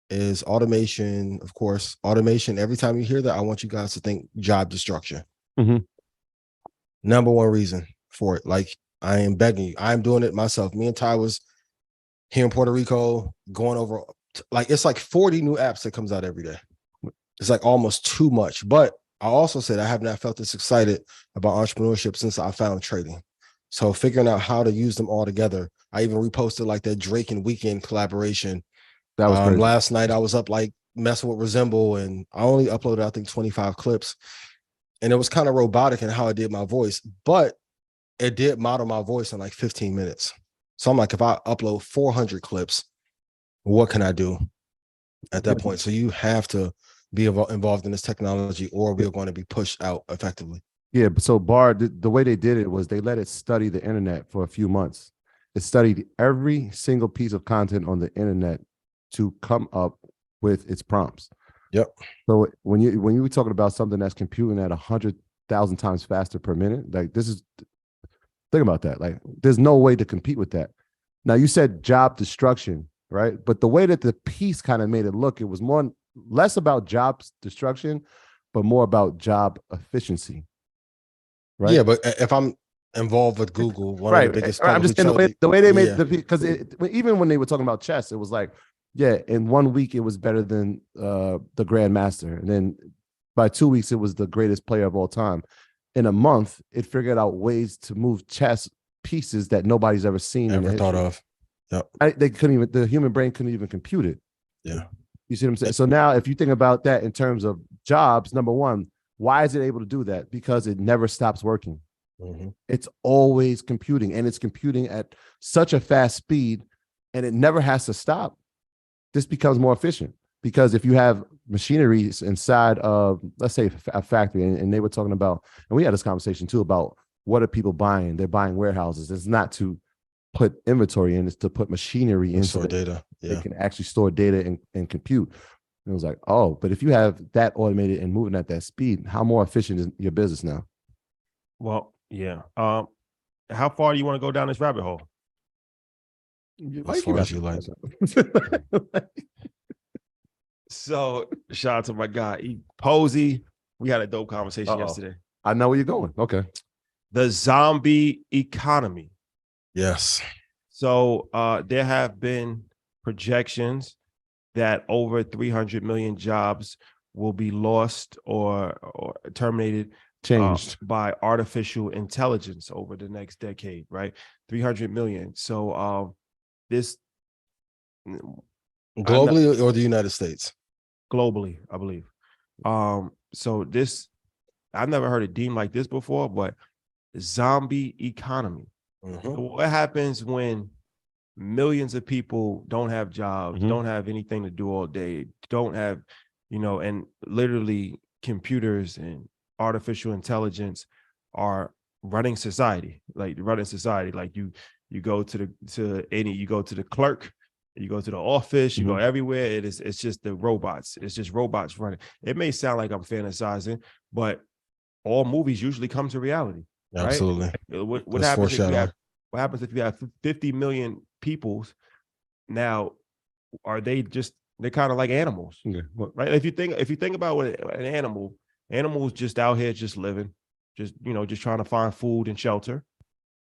is automation. Of course, automation. Every time you hear that, I want you guys to think job destruction. Number one reason for it. Like, I am begging you. I'm doing it myself. Me and Ty was here in Puerto Rico going over, like, it's like 40 new apps that comes out every day. It's like almost too much. But I also said I have not felt this excited about entrepreneurship since I found trading. So figuring out how to use them all together. I even reposted like that Drake and Weekend collaboration. That was crazy. Last night I was up like messing with Resemble, and I only uploaded, I think, 25 clips. And it was kind of robotic in how I did my voice, but it did model my voice in like 15 minutes. So I'm like, if I upload 400 clips, what can I do at that point? So you have to be involved in this technology, or we're going to be pushed out effectively. Yeah. So Bard, the way they did it was they let it study the internet for a few months. It studied every single piece of content on the internet to come up with its prompts. Yep. So when you were talking about something that's computing at 100,000 times faster per minute, like this is, think about that. Like there's no way to compete with that. Now you said job destruction, right? But the way that the piece kind of made it look, it was less about job destruction, but more about job efficiency. Right. Yeah, but if I'm involved with Google, one of the biggest, I'm just saying the way they made because even when they were talking about chess, it was like, yeah, in 1 week it was better than the grandmaster, and then by 2 weeks it was the greatest player of all time. In a month, it figured out ways to move chess pieces that nobody's ever seen, ever thought of. Yep. The human brain couldn't even compute it. Yeah. You see what I'm saying? So now if you think about that in terms of jobs, number one, why is it able to do that? Because it never stops working. It's always computing, and it's computing at such a fast speed, and it never has to stop. This becomes more efficient because if you have machinery inside of, let's say, a factory, and they were talking about, and we had this conversation too about what are people buying? They're buying warehouses. It's not to put inventory in, it's to put machinery in so data. Yeah. They can actually store data and compute. And it was like, oh, but if you have that automated and moving at that speed, how more efficient is your business now? Well, yeah. How far do you want to go down this rabbit hole? As far as you like. So shout out to my guy Posey. We had a dope conversation yesterday. I know where you're going. Okay. The zombie economy. Yes. So there have been projections that over 300 million jobs will be lost or terminated, changed by artificial intelligence over the next decade, right? 300 million. So this globally or the United States? Globally, I believe. So this, I've never heard it deemed like this before, but zombie economy. What happens when millions of people don't have jobs, don't have anything to do all day, don't have, and literally computers and artificial intelligence are running society, like you go to the clerk, you go to the office, you go everywhere. It's just the robots. It's just robots running. It may sound like I'm fantasizing, but all movies usually come to reality. Absolutely. Right? What happens if you have 50 million people? Now, they're kind of like animals, right? If you think about what an animal's just out here, just living, just trying to find food and shelter,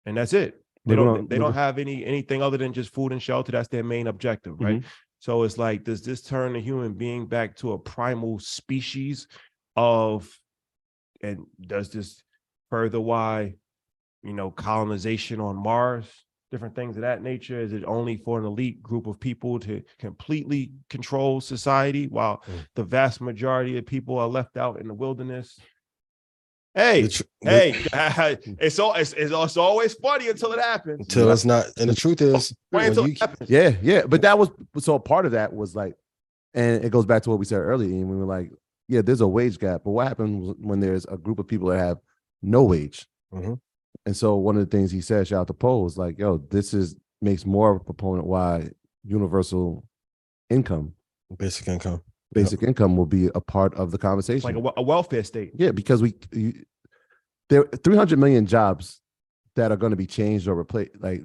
and that's it. They don't have anything other than just food and shelter. That's their main objective, right? So it's like, does this turn a human being back to a primal species and does this further why, colonization on Mars, different things of that nature? Is it only for an elite group of people to completely control society while the vast majority of people are left out in the wilderness? It's always funny until it happens. Until it's not. And the truth is, but that was, so a part of that was like, and it goes back to what we said earlier, and we were like, yeah, there's a wage gap, but what happens when there's a group of people that have no wage? And And so one of the things he said, shout out to Poe, was like, yo, makes more of a proponent why universal income, basic income will be a part of the conversation. Like a welfare state. Yeah, because there are 300 million jobs that are going to be changed or replaced. Like,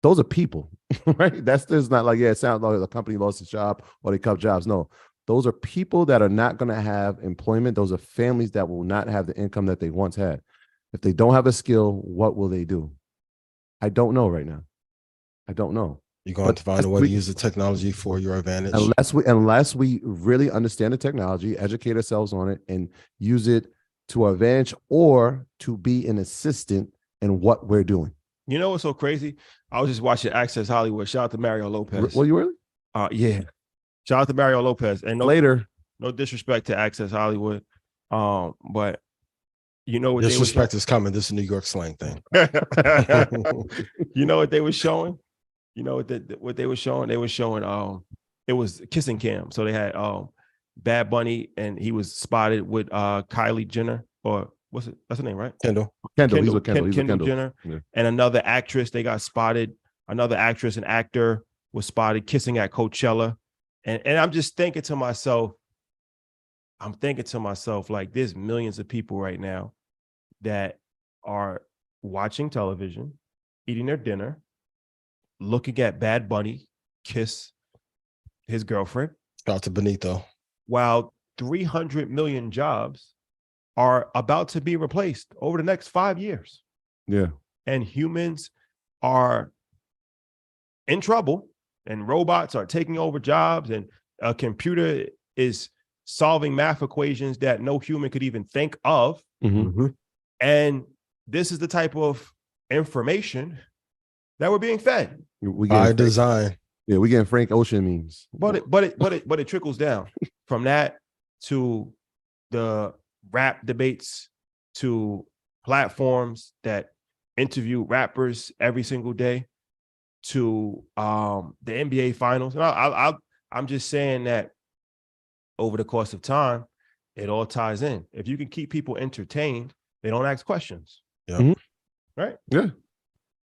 those are people, right? There's not like, yeah, it sounds like a company lost its job or they cut jobs. No, those are people that are not going to have employment. Those are families that will not have the income that they once had. If they don't have a skill, what will they do? I don't know right now. I don't know. You're going to find a way to use the technology for your advantage. Unless we really understand the technology, educate ourselves on it, and use it to our advantage or to be an assistant in what we're doing. You know what's so crazy? I was just watching Access Hollywood. Shout out to Mario Lopez. Were you really? Yeah. Shout out to Mario Lopez. And no disrespect to Access Hollywood. But you know what disrespect is coming. This is a New York slang thing. You know what they were showing? You know what they were showing? They were showing it was kissing cam. So they had Bad Bunny, and he was spotted with Kylie Jenner, or what's it? That's her name, right? Kendall. He's with Kendall. Kendall Jenner. Yeah. And another actress, they got spotted. Another actress and actor was spotted kissing at Coachella. And I'm just thinking to myself, like, there's millions of people right now that are watching television, eating their dinner, looking at Bad Bunny kiss his girlfriend. Shout out to Benito. While 300 million jobs are about to be replaced over the next 5 years. Yeah. And humans are in trouble, and robots are taking over jobs, and a computer is solving math equations that no human could even think of. Mm-hmm. And this is the type of information that we're being fed. By design. Yeah, we getting Frank Ocean memes. But it trickles down from that to the rap debates, to platforms that interview rappers every single day, to the NBA finals. And I'm just saying that over the course of time, it all ties in. If you can keep people entertained, they don't ask questions. Yeah. Mm-hmm. Right? Yeah.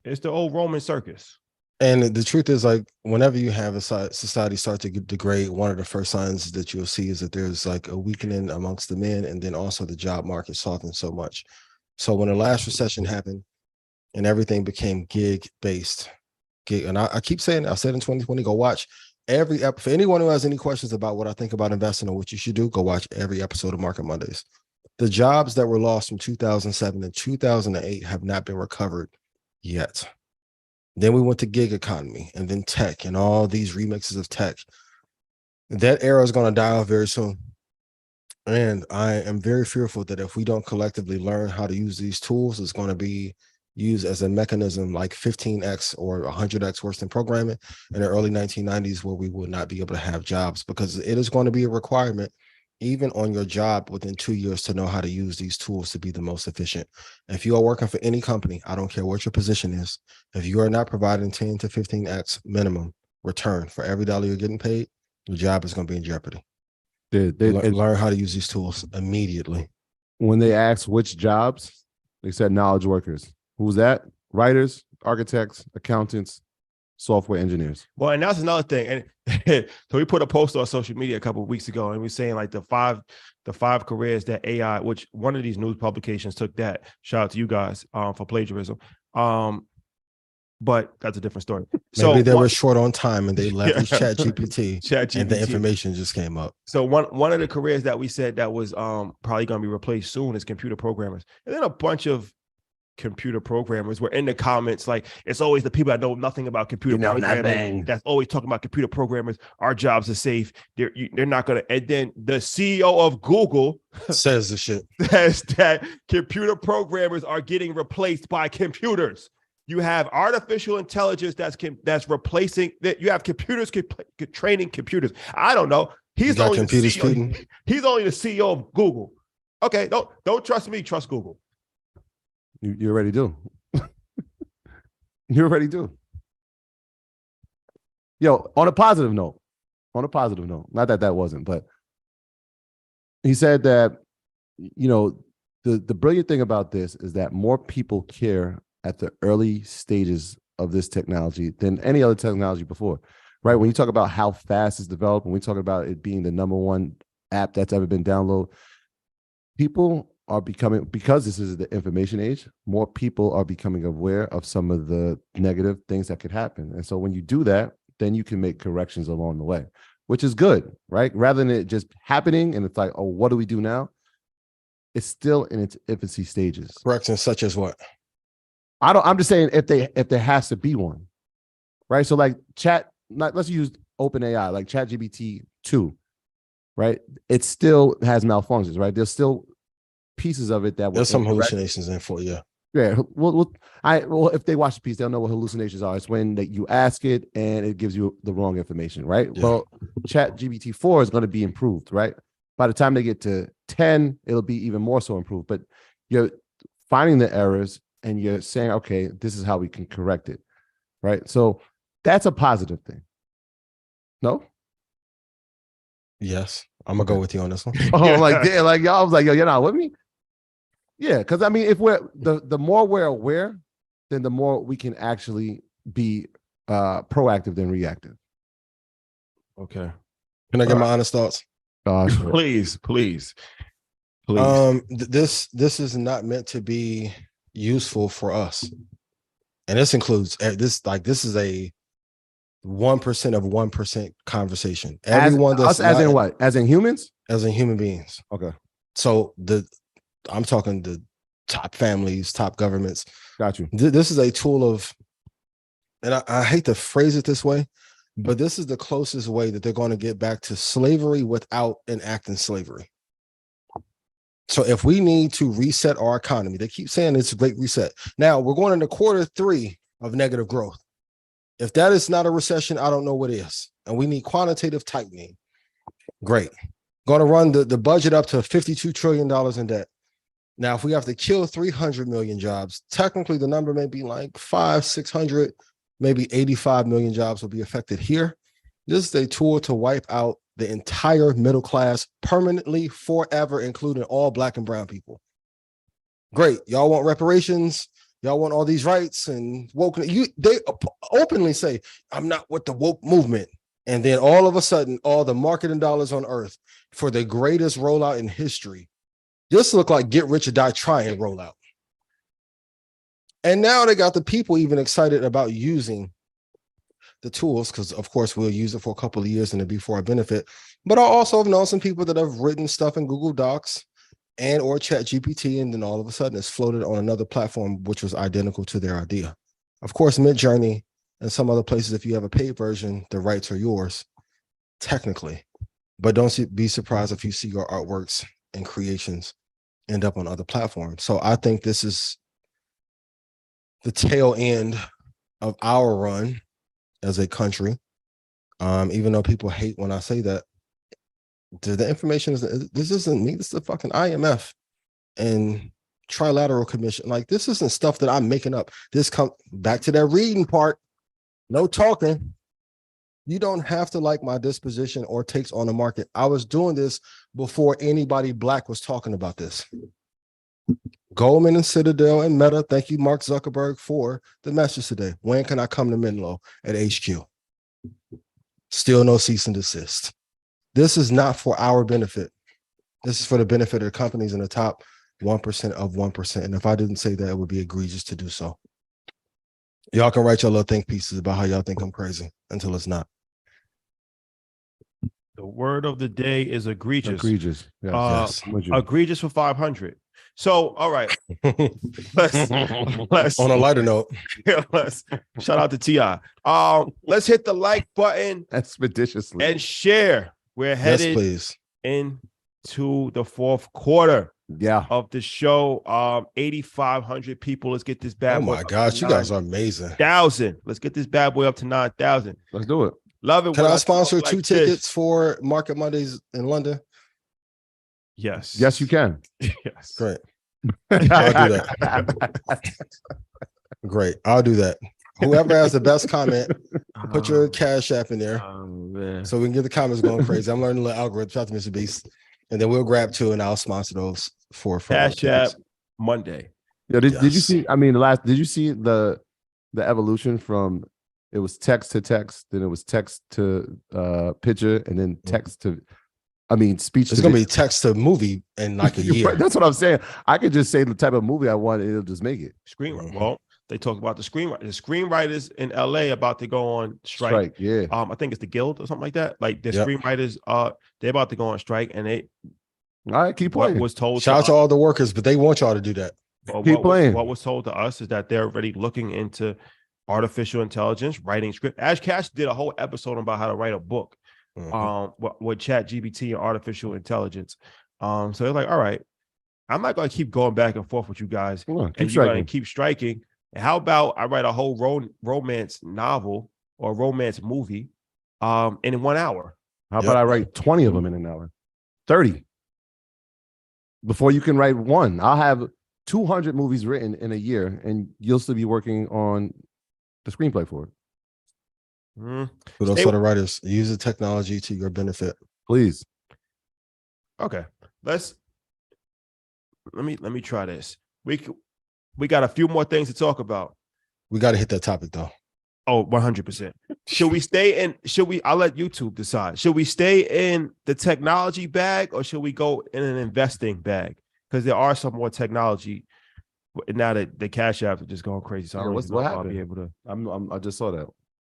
It's the old Roman circus. And the truth is, like, whenever you have a society start to degrade, one of the first signs that you'll see is that there's like a weakening amongst the men, and then also the job market softened so much. So when the last recession happened and everything became gig-based, and I keep saying, I said in 2020, go watch every episode. For anyone who has any questions about what I think about investing or what you should do, go watch every episode of Market Mondays. The jobs that were lost from 2007 and 2008 have not been recovered yet. Then we went to gig economy, and then tech, and all these remixes of tech. That era is going to die off very soon. And I am very fearful that if we don't collectively learn how to use these tools, it's going to be used as a mechanism like 15x or 100x worse than programming in the early 1990s, where we will not be able to have jobs, because it is going to be a requirement even on your job within 2 years to know how to use these tools to be the most efficient. If you are working for any company, I don't care what your position is, if you are not providing 10 to 15x minimum return for every dollar you're getting paid, your job is going to be in jeopardy. Learn how to use these tools immediately. When they asked which jobs, they said knowledge workers. Who's that? Writers, architects, accountants, software engineers. Well, and that's another thing. And so we put a post on social media a couple of weeks ago, and we're saying like the five careers that AI, which one of these news publications took that. Shout out to you guys for plagiarism. But that's a different story. Maybe they were short on time and they leveraged ChatGPT, and the information just came up. So one of the careers that we said that was probably going to be replaced soon is computer programmers. And then a bunch of computer programmers were in the comments like, it's always the people that know nothing about computer programming that's always talking about computer programmers. Our jobs are safe. They're not going to. And then the CEO of Google says the shit says that computer programmers are getting replaced by computers. You have artificial intelligence that's replacing that. You have computers training computers. I don't know. He's only the CEO of Google. Okay, don't trust me. Trust Google. You already do. You already do. Yo, on a positive note, not that wasn't, but he said that, the brilliant thing about this is that more people care at the early stages of this technology than any other technology before, right? When you talk about how fast it's developed, when we talk about it being the #1 app that's ever been downloaded, people are becoming, because this is the information age, more people are becoming aware of some of the negative things that could happen. And so when you do that, then you can make corrections along the way, which is good, right? Rather than it just happening and it's like, oh, what do we do now? It's still in its infancy stages. Corrections such as what? I'm just saying if there has to be one, right? So like let's use OpenAI, like ChatGPT 2, right? It still has malfunctions, right? There's still pieces of it that there's some hallucinations in for you. Yeah. Well, if they watch the piece, they'll know what hallucinations are. It's when that you ask it and it gives you the wrong information, right? Yeah. Well, ChatGPT 4 is going to be improved, right? By the time they get to 10, it'll be even more so improved. But you're finding the errors and you're saying, okay, this is how we can correct it, right? So that's a positive thing. No? Yes. I'm gonna go with you on this one. Oh, like yeah, like y'all was like, yo, you're not with me? Yeah, because I mean, if we're the more we're aware, then the more we can actually be proactive than reactive. Okay. Can I get my honest thoughts? Please. This is not meant to be useful for us, and this includes this. Like, this is a 1% of 1% conversation. Everyone that's as in what? As in humans? As in human beings. Okay. So I'm talking the top families, top governments. Got you. This is a tool of, and I hate to phrase it this way, but this is the closest way that they're going to get back to slavery without enacting slavery. So if we need to reset our economy, they keep saying it's a great reset. Now we're going into Q3 of negative growth. If that is not a recession, I don't know what is. And we need quantitative tightening. Great. Going to run the budget up to $52 trillion in debt. Now, if we have to kill 300 million jobs, technically the number may be like 600, maybe 85 million jobs will be affected here. This is a tool to wipe out the entire middle class permanently, forever, including all Black and brown people. Great. Y'all want reparations? Y'all want all these rights and woke. They openly say, I'm not with the woke movement. And then all of a sudden, all the marketing dollars on earth for the greatest rollout in history. This looked like get rich or die trying rollout. And now they got the people even excited about using the tools, because of course we'll use it for a couple of years and it'll be for our benefit. But I also have known some people that have written stuff in Google Docs and or ChatGPT, and then all of a sudden it's floated on another platform which was identical to their idea. Of course, Midjourney and some other places, if you have a paid version, the rights are yours, technically. But don't be surprised if you see your artworks and creations end up on other platforms. So I think this is the tail end of our run as a country. Even though people hate when I say that, the information is, this isn't me, this is the fucking IMF and Trilateral Commission. Like, this isn't stuff that I'm making up. This comes back to that reading part. No talking. You don't have to like my disposition or takes on the market. I was doing this before anybody Black was talking about this. Goldman and Citadel and Meta, thank you, Mark Zuckerberg, for the message today. When can I come to Menlo at HQ? Still no cease and desist. This is not for our benefit. This is for the benefit of the companies in the top 1% of 1%. And if I didn't say that, it would be egregious to do so. Y'all can write your little think pieces about how y'all think I'm crazy until it's not. The word of the day is egregious. Egregious. Yes. Egregious for 500. So, all right. let's on a lighter note. Let's shout out to T.I. Let's hit the like button expeditiously and share. We're headed into the fourth quarter of the show. 8,500 people. Let's get this bad boy. Oh my gosh, you guys are amazing. 1,000. Let's get this bad boy up to 9,000. Let's do it. Love it. Can I sponsor two tickets for Market Mondays in London? Yes. Yes, you can. Yes. Great. I'll do that. Great. I'll do that. Whoever has the best comment, put your Cash App in there so we can get the comments going crazy. I'm learning a little algorithm. Shout out to Mr. Beast. And then we'll grab two and I'll sponsor those for Cash App Monday. Yeah, did you see? I mean, did you see the evolution from it was text to text, then it was text to picture, and then text to, I mean, speech. It's gonna be text to movie in like a year. That's what I'm saying. I could just say the type of movie I want, and it'll just make it. Well, they talk about the screenwriters in LA about to go on strike. Yeah. I think it's the Guild or something like that. Like the screenwriters, they're about to go on strike, and they. All right, keep playing. What was told. Shout out to all the workers, but they want y'all to do that. Keep playing. What was told to us is that they're already looking into artificial intelligence, writing script. Ash Cash did a whole episode about how to write a book, with ChatGPT and artificial intelligence. So they're like, all right, I'm not going to keep going back and forth with you guys, and you're going to keep striking. How about I write a whole romance novel or romance movie, in 1 hour? How about I write 20 of them in an hour, 30? Before you can write one, I'll have 200 movies written in a year, and you'll still be working on the screenplay for it. For those sort of writers, use the technology to your benefit, please. Okay, let me try this. We got a few more things to talk about. We got to hit that topic though. Oh, 100%. Should we stay in? I'll let YouTube decide. Should we stay in the technology bag, or should we go in an investing bag? Because there are some more technology now that the Cash App is just going crazy. So I don't know if I'll be able to. I just saw that.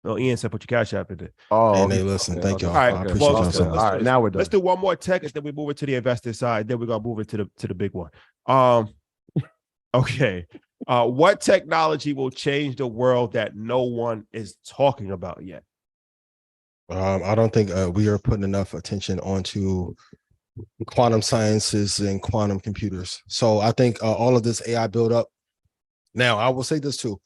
No, Ian said put your Cash App in it. Oh, and they listen. Thank y'all. All right, I appreciate y'all. All right, now we're done. Let's do one more tech, and then we move it to the investor side. Then we're gonna move it to the big one. Okay. What technology will change the world that no one is talking about yet? I don't think we are putting enough attention onto quantum sciences and quantum computers. So I think all of this AI build up. Now, I will say this too.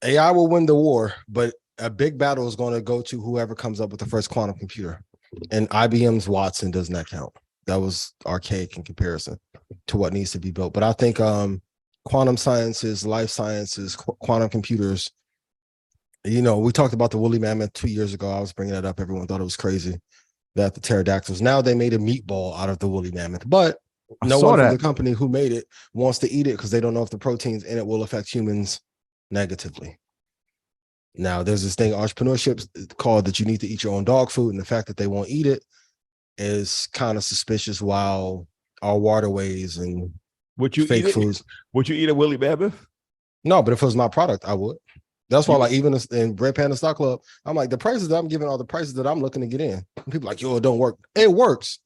AI will win the war, but a big battle is going to go to whoever comes up with the first quantum computer. And IBM's Watson does not count. That was archaic in comparison to what needs to be built. But I think quantum sciences, life sciences, quantum computers, you know, we talked about the woolly mammoth 2 years ago. I was bringing that up. Everyone thought it was crazy that the pterodactyls. Now they made a meatball out of the woolly mammoth, but no one from the company who made it wants to eat it because they don't know if the proteins in it will affect humans negatively. Now, there's this thing, entrepreneurship, called that you need to eat your own dog food, and the fact that they won't eat it is kind of suspicious. While our waterways and fake foods. Would you eat a woolly mammoth? No, but if it was my product, I would. That's why, like, even in Red Panda Stock Club, I'm like, the prices that I'm giving are the prices that I'm looking to get in. And people are like, yo, it don't work. It works.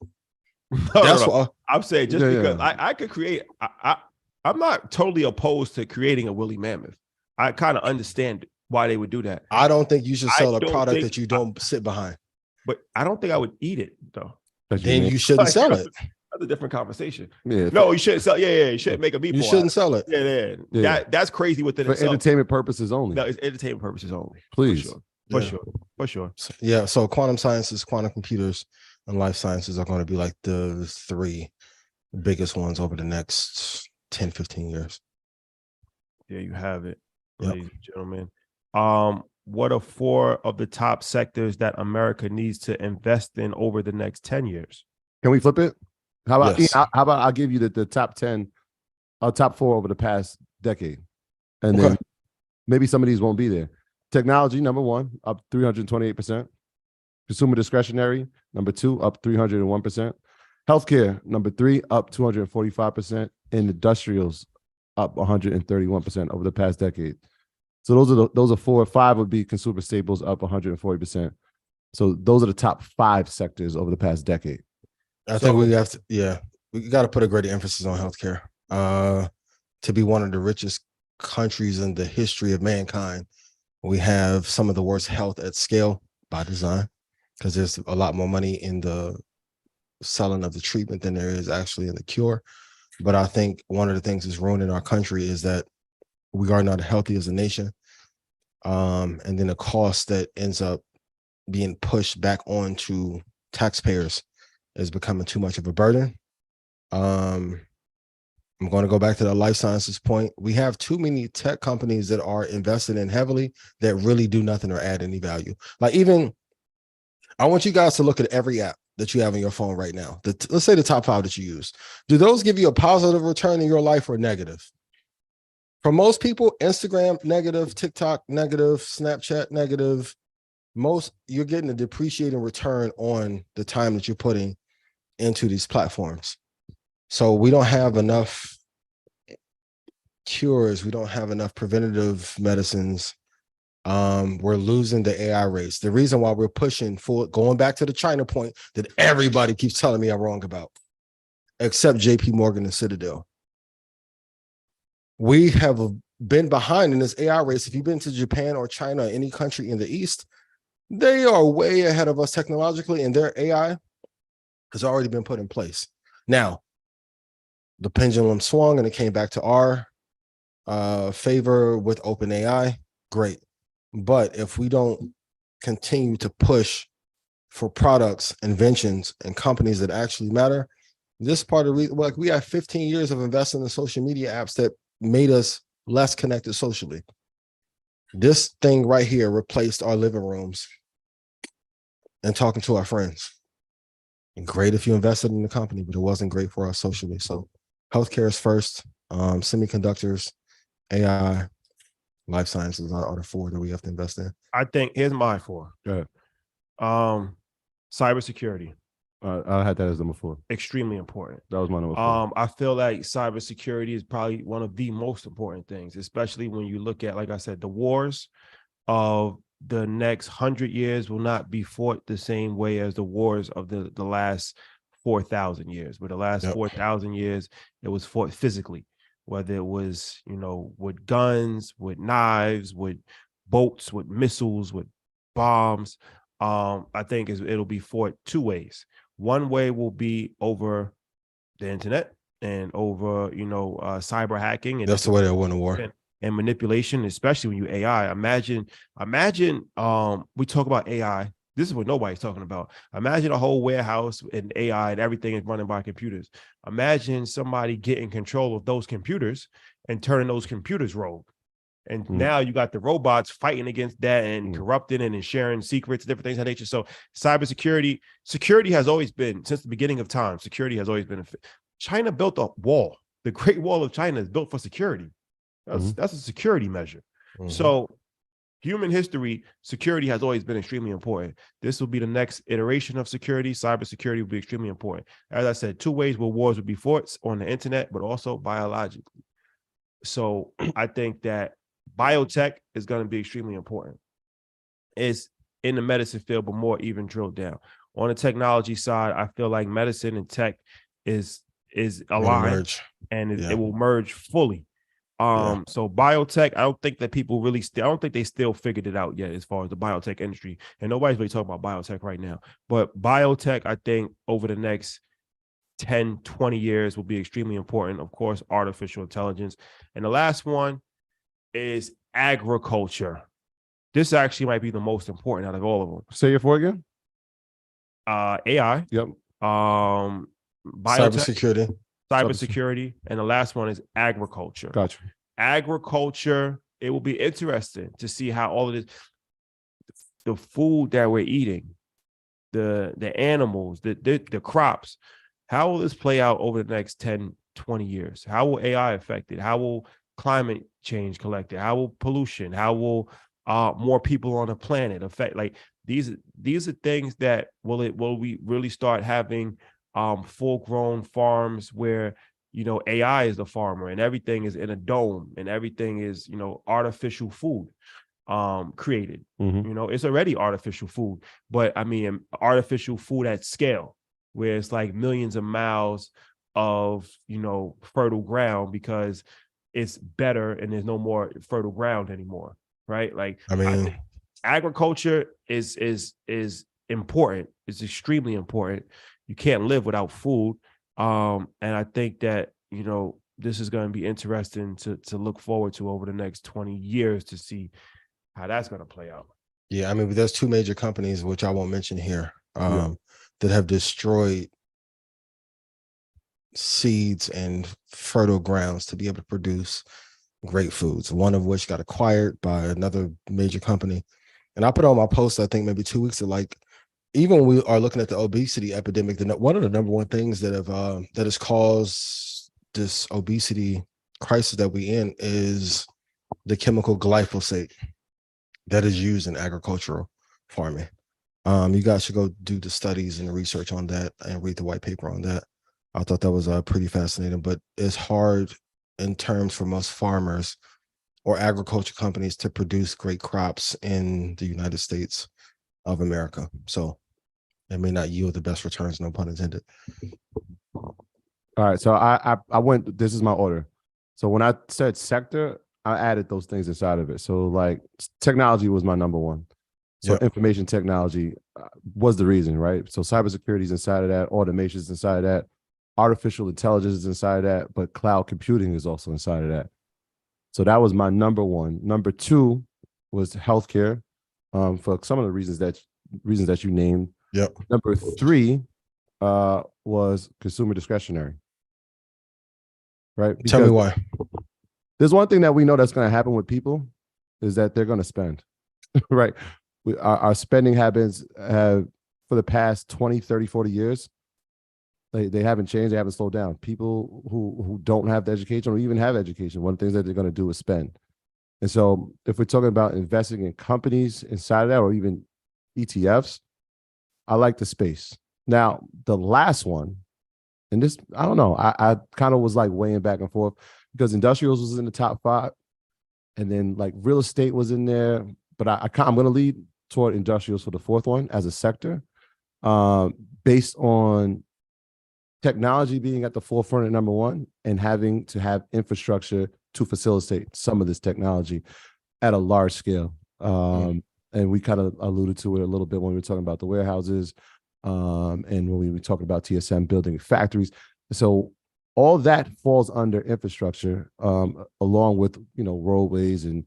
That's why I'm saying because I could create. I'm not totally opposed to creating a woolly mammoth. I kind of understand why they would do that. I don't think you should sell a product that you don't sit behind. But I don't think I would eat it though. Then you shouldn't sell it. That's a different conversation. Yeah. No, you shouldn't sell. Yeah. You shouldn't make a meatball. You shouldn't sell it. Yeah. That's crazy within itself. For entertainment purposes only. No, it's entertainment purposes only. Please. For sure. Yeah. So quantum sciences, quantum computers, and life sciences are going to be like the three biggest ones over the next 10, 15 years. There you have it, ladies and gentlemen. What are 4 of the top sectors that America needs to invest in over the next 10 years? Can we flip it? How about I'll give you the top 10, top 4 over the past decade. And then maybe some of these won't be there. Technology, number 1, up 328%. Consumer discretionary, number 2, up 301%. Healthcare, number 3, up 245%. And industrials, up 131% over the past decade. So those are 4. 5 would be consumer staples, up 140%. So those are the top 5 sectors over the past decade. I think we have to, we got to put a greater emphasis on healthcare. To be one of the richest countries in the history of mankind, we have some of the worst health at scale by design, because there's a lot more money in the selling of the treatment than there is actually in the cure. But I think one of the things that's ruining our country is that we are not healthy as a nation. And then the cost that ends up being pushed back onto taxpayers is becoming too much of a burden. I'm going to go back to the life sciences point. We have too many tech companies that are invested in heavily that really do nothing or add any value. Like, even I want you guys to look at every app. that you have on your phone right now, let's say the top 5 that you use, do those give you a positive return in your life or negative? For most people, Instagram, negative, TikTok, negative, Snapchat, negative. You're getting a depreciating return on the time that you're putting into these platforms. So we don't have enough cures. We don't have enough preventative medicines. We're losing the AI race. The reason why we're pushing for, going back to the China point that everybody keeps telling me I'm wrong about, except JP Morgan and Citadel. We have been behind in this AI race. If you've been to Japan or China or any country in the East, they are way ahead of us technologically, and their AI has already been put in place. Now, the pendulum swung and it came back to our favor with OpenAI. Great. But if we don't continue to push for products, inventions, and companies that actually matter, this part of like we have 15 years of investing in social media apps that made us less connected socially. This thing right here replaced our living rooms and talking to our friends. And great if you invested in the company, but it wasn't great for us socially. So healthcare is first, semiconductors, AI, life sciences are the 4 that we have to invest in. I think here's my 4. Go ahead. Cybersecurity. I had that as number 4. Extremely important. That was my number 4. I feel like cybersecurity is probably one of the most important things, especially when you look at, like I said, the wars of the next 100 years will not be fought the same way as the wars of the last 4,000 years. But the last 4,000 years, it was fought physically, whether it was, with guns, with knives, with boats, with missiles, with bombs. I think it'll be fought 2 ways. One way will be over the internet and over, cyber hacking. And that's the way they'll win a war. And manipulation, especially when you AI. Imagine, we talk about AI. This is what nobody's talking about. Imagine a whole warehouse and AI and everything is running by computers. Imagine somebody getting control of those computers and turning those computers rogue. And now you got the robots fighting against that and corrupting and sharing secrets, different things of that nature. So security has always been, since the beginning of time, security has always been. China built a wall. The Great Wall of China is built for security. That's a security measure. So human history, security has always been extremely important. This will be the next iteration of security. Cybersecurity will be extremely important. As I said, 2 ways where wars would be fought: on the internet, but also biologically. So I think that biotech is going to be extremely important. It's in the medicine field, but more even drilled down. On the technology side, I feel like medicine and tech is aligned, and it will merge fully. So biotech, I don't think that people really I don't think they still figured it out yet as far as the biotech industry, and nobody's really talking about biotech right now. But biotech, I think over the next 10, 20 years will be extremely important. Of course, artificial intelligence. And the last one is agriculture. This actually might be the most important out of all of them. Say your 4 again. AI. Yep. Biotech, cybersecurity, and the last one is agriculture. Gotcha. Agriculture, it will be interesting to see how all of this, the food that we're eating, the animals, the crops, how will this play out over the next 10, 20 years? How will AI affect it? How will climate change collect it? How will pollution? How will more people on the planet affect? Like these are things that will we really start having full-grown farms where AI is the farmer and everything is in a dome and everything is artificial food created. It's already artificial food, but I mean artificial food at scale, where it's like millions of miles of fertile ground because it's better and there's no more fertile ground anymore, right? Like I think agriculture is important. It's extremely important. You can't live without food. And I think that, this is going to be interesting to look forward to over the next 20 years to see how that's going to play out. Yeah, I mean, there's 2 major companies, which I won't mention here, that have destroyed seeds and fertile grounds to be able to produce great foods, one of which got acquired by another major company. And I put on my post, I think maybe 2 weeks ago, like, even when we are looking at the obesity epidemic, one of the number one things that has caused this obesity crisis that we in is the chemical glyphosate that is used in agricultural farming. You guys should go do the studies and the research on that and read the white paper on that. I thought that was pretty fascinating, but it's hard in terms for most farmers or agriculture companies to produce great crops in the United States of America. So it may not yield the best returns, no pun intended. All right. So I went, this is my order. So when I said sector, I added those things inside of it. So like technology was my number one. So information technology was the reason, right? So cybersecurity is inside of that, automation is inside of that, artificial intelligence is inside of that, but cloud computing is also inside of that. So that was my number one. Number two was healthcare, for some of the reasons that you named. Yep. Number three was consumer discretionary. Right? Because tell me why. There's one thing that we know that's going to happen with people is that they're going to spend, right? Our spending habits have, for the past 20, 30, 40 years, they haven't changed. They haven't slowed down. People who don't have the education or even have education, one of the things that they're going to do is spend. And so if we're talking about investing in companies inside of that or even ETFs, I like the space. Now, the last one, and this, I don't know, I kind of was like weighing back and forth because industrials was in the top 5 and then like real estate was in there, but I'm going to lead toward industrials for the 4th one as a sector, based on technology being at the forefront at number 1 and having to have infrastructure to facilitate some of this technology at a large scale. And we kind of alluded to it a little bit when we were talking about the warehouses, and when we were talking about TSM building factories. So all that falls under infrastructure, along with, roadways and,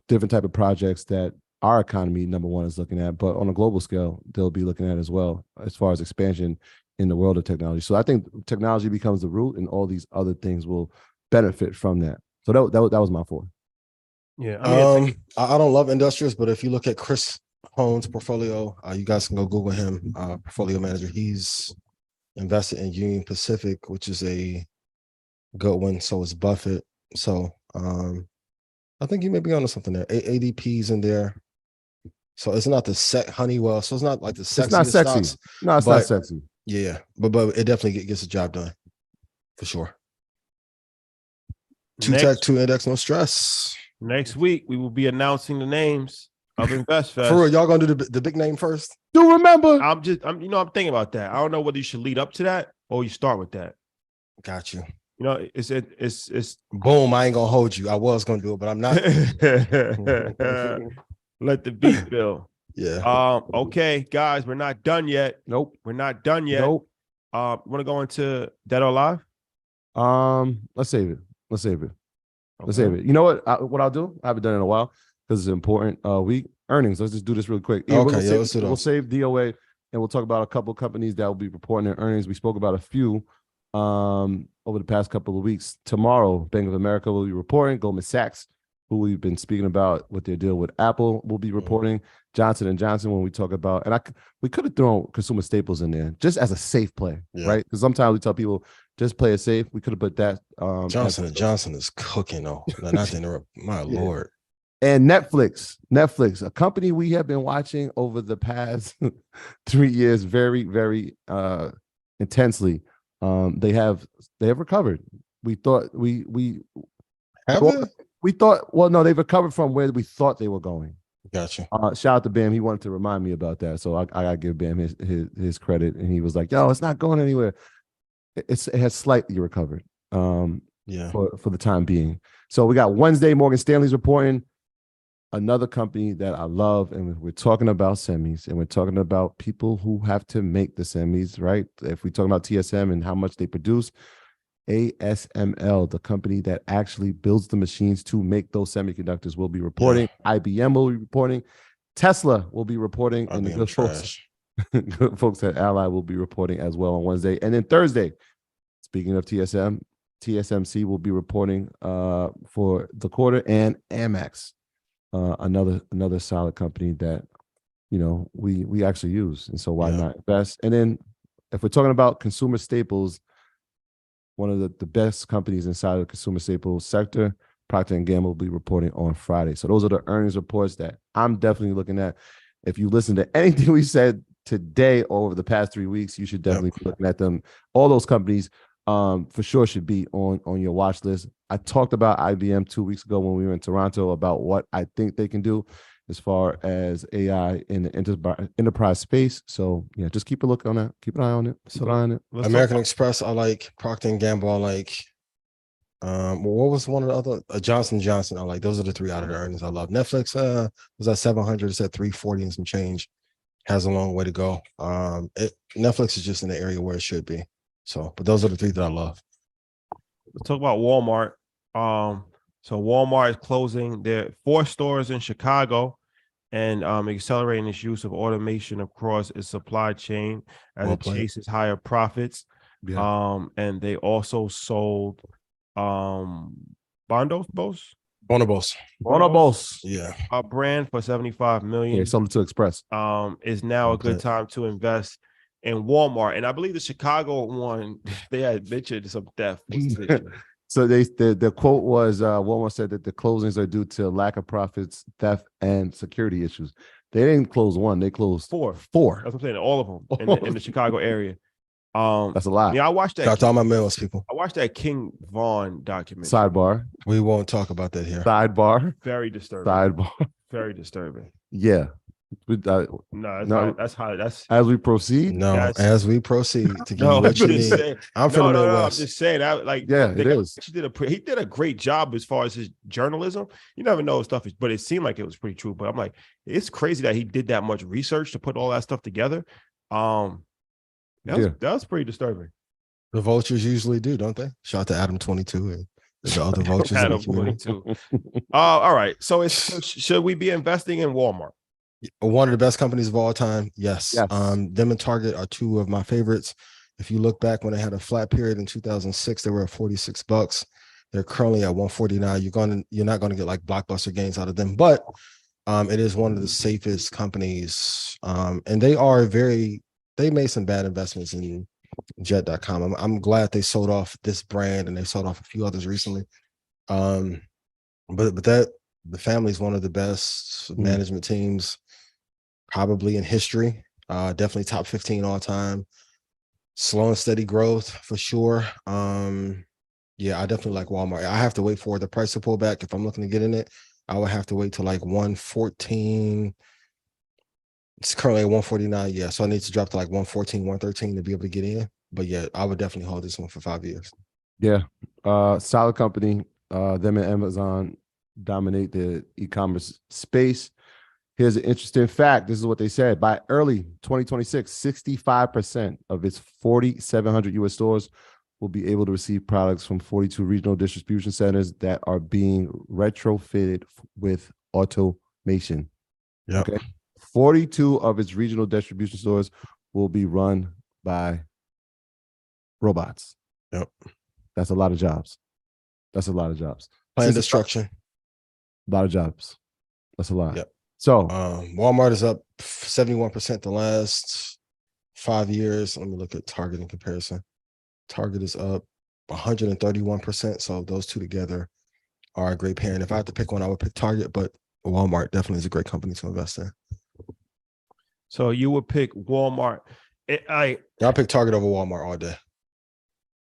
different type of projects that our economy, number 1, is looking at, but on a global scale, they'll be looking at as well, as far as expansion in the world of technology. So I think technology becomes the root and all these other things will benefit from that. So that was my 4. Yeah. I don't love industrials, but if you look at Chris Hohn's portfolio, you guys can go Google him, portfolio manager. He's invested in Union Pacific, which is a good one. So is Buffett. So I think you may be onto something there. ADP's in there. So it's not the Honeywell. So it's not like the sexiest It's not sexy. stocks, No, it's not sexy. Yeah, but it definitely gets the job done for sure. 2 tech, 2 index, no stress. Next week we will be announcing the names of InvestFest. For real, y'all gonna do the big name first? Do remember? I'm thinking about that. I don't know whether you should lead up to that or you start with that. Got you. It's boom. I ain't gonna hold you. I was gonna do it, but I'm not. Let the beat build. Yeah. Okay, guys, we're not done yet. Nope. We're not done yet. Nope. Want to go into Dead or Alive? Let's save it. Let's save it. Okay. Let's save it. You know what I'll do? I haven't done it in a while because it's important. Week earnings. Let's just do this really quick. Okay, we'll save DOA and we'll talk about a couple of companies that will be reporting their earnings. We spoke about a few over the past couple of weeks. Tomorrow, Bank of America will be reporting. Goldman Sachs, who we've been speaking about with their deal with Apple, will be reporting. Johnson & Johnson, when we talk about, and we could have thrown consumer staples in there just as a safe play, right? Because sometimes we tell people just play it safe. We could have put that. Johnson & Johnson is cooking, though. Not to interrupt. My Lord. And Netflix, a company we have been watching over the past 3 years very, very intensely. They have recovered. We thought they've recovered from where we thought they were going. Gotcha. Shout out to Bam. He wanted to remind me about that, so I gotta give Bam his credit. And he was like, "Yo, it's not going anywhere. It has slightly recovered. For the time being." So we got Wednesday. Morgan Stanley's reporting. Another company that I love, and we're talking about semis, and we're talking about people who have to make the semis, right? If we talk about TSM and how much they produce, ASML, the company that actually builds the machines to make those semiconductors, will be reporting. IBM will be reporting. Tesla will be reporting, and the good folks at Ally will be reporting as well on Wednesday. And then Thursday, speaking of TSMC will be reporting for the quarter, and Amex, another solid company that we actually use. And so why not invest? And then if we're talking about consumer staples, one of the best companies inside of the consumer staples sector, Procter & Gamble, will be reporting on Friday. So those are the earnings reports that I'm definitely looking at. If you listen to anything we said today or over the past 3 weeks, you should definitely be looking at them. All those companies for sure should be on your watch list. I talked about IBM 2 weeks ago when we were in Toronto about what I think they can do as far as AI in the enterprise space. So yeah, just keep a look on that. Keep an eye on it. Keep an eye on it. American Express, I like. Procter and Gamble, I like. What was one of the other? Johnson Johnson, I like. Those are the 3 out of the earnings I love. Netflix was at 700. It's at 340 and some change. Has a long way to go. Netflix is just in the area where it should be. So, but those are the 3 that I love. Let's talk about Walmart. So Walmart is closing their 4 stores in Chicago and accelerating its use of automation across its supply chain as it chases higher profits. Yeah. And they also sold Bonobos. Yeah. A brand for $75 million. Yeah, sold it to Express. Is now a good time to invest in Walmart. And I believe the Chicago one, they had mentioned some theft. So the quote was Walmart said that the closings are due to lack of profits, theft, and security issues. They didn't close 1, they closed 4. That's what I'm saying. All of them in the Chicago area. That's a lot. Yeah, I watched that. Shout out to all my Mills people. I watched that King Vaughn documentary. Sidebar. We won't talk about that here. Sidebar. Very disturbing. Sidebar. Very disturbing. Yeah. That's how. As we proceed. As we proceed to give you what you need. I'm from the Midwest. I'm just saying that, like, it is. He did a great job as far as his journalism. You never know stuff, but it seemed like it was pretty true. But I'm like, it's crazy that he did that much research to put all that stuff together. That was pretty disturbing. The vultures usually do, don't they? Shout out to Adam 22 and the other vultures. Adam 22. All right. So should we be investing in Walmart? One of the best companies of all time. Yes. Them and Target are 2 of my favorites. If you look back when they had a flat period in 2006, they were at $46. They're currently at $149. You're not going to get like blockbuster gains out of them, but it is one of the safest companies. And they made some bad investments in Jet.com. I'm glad they sold off this brand and they sold off a few others recently. But the family is one of the best management teams probably in history. Definitely top 15 all time. Slow and steady growth for sure. Yeah, I definitely like Walmart. I have to wait for the price to pull back. If I'm looking to get in it, I would have to wait till like 114. It's currently at 149. Yeah, so I need to drop to like 114, 113 to be able to get in. But yeah, I would definitely hold this one for 5 years. Yeah, solid company. Them and Amazon dominate the e-commerce space. Here's an interesting fact. This is what they said. By early 2026, 65% of its 4,700 U.S. stores will be able to receive products from 42 regional distribution centers that are being retrofitted with automation. Yeah. Okay. 42 of its regional distribution stores will be run by robots. Yep. That's a lot of jobs. Planned destruction. A lot of jobs. That's a lot. Yep. So Walmart is up 71% the last 5 years. Let me look at Target in comparison. Target is up 131%. So those 2 together are a great pair. And if I had to pick one, I would pick Target, but Walmart definitely is a great company to invest in. So you would pick Walmart. I'll pick Target over Walmart all day.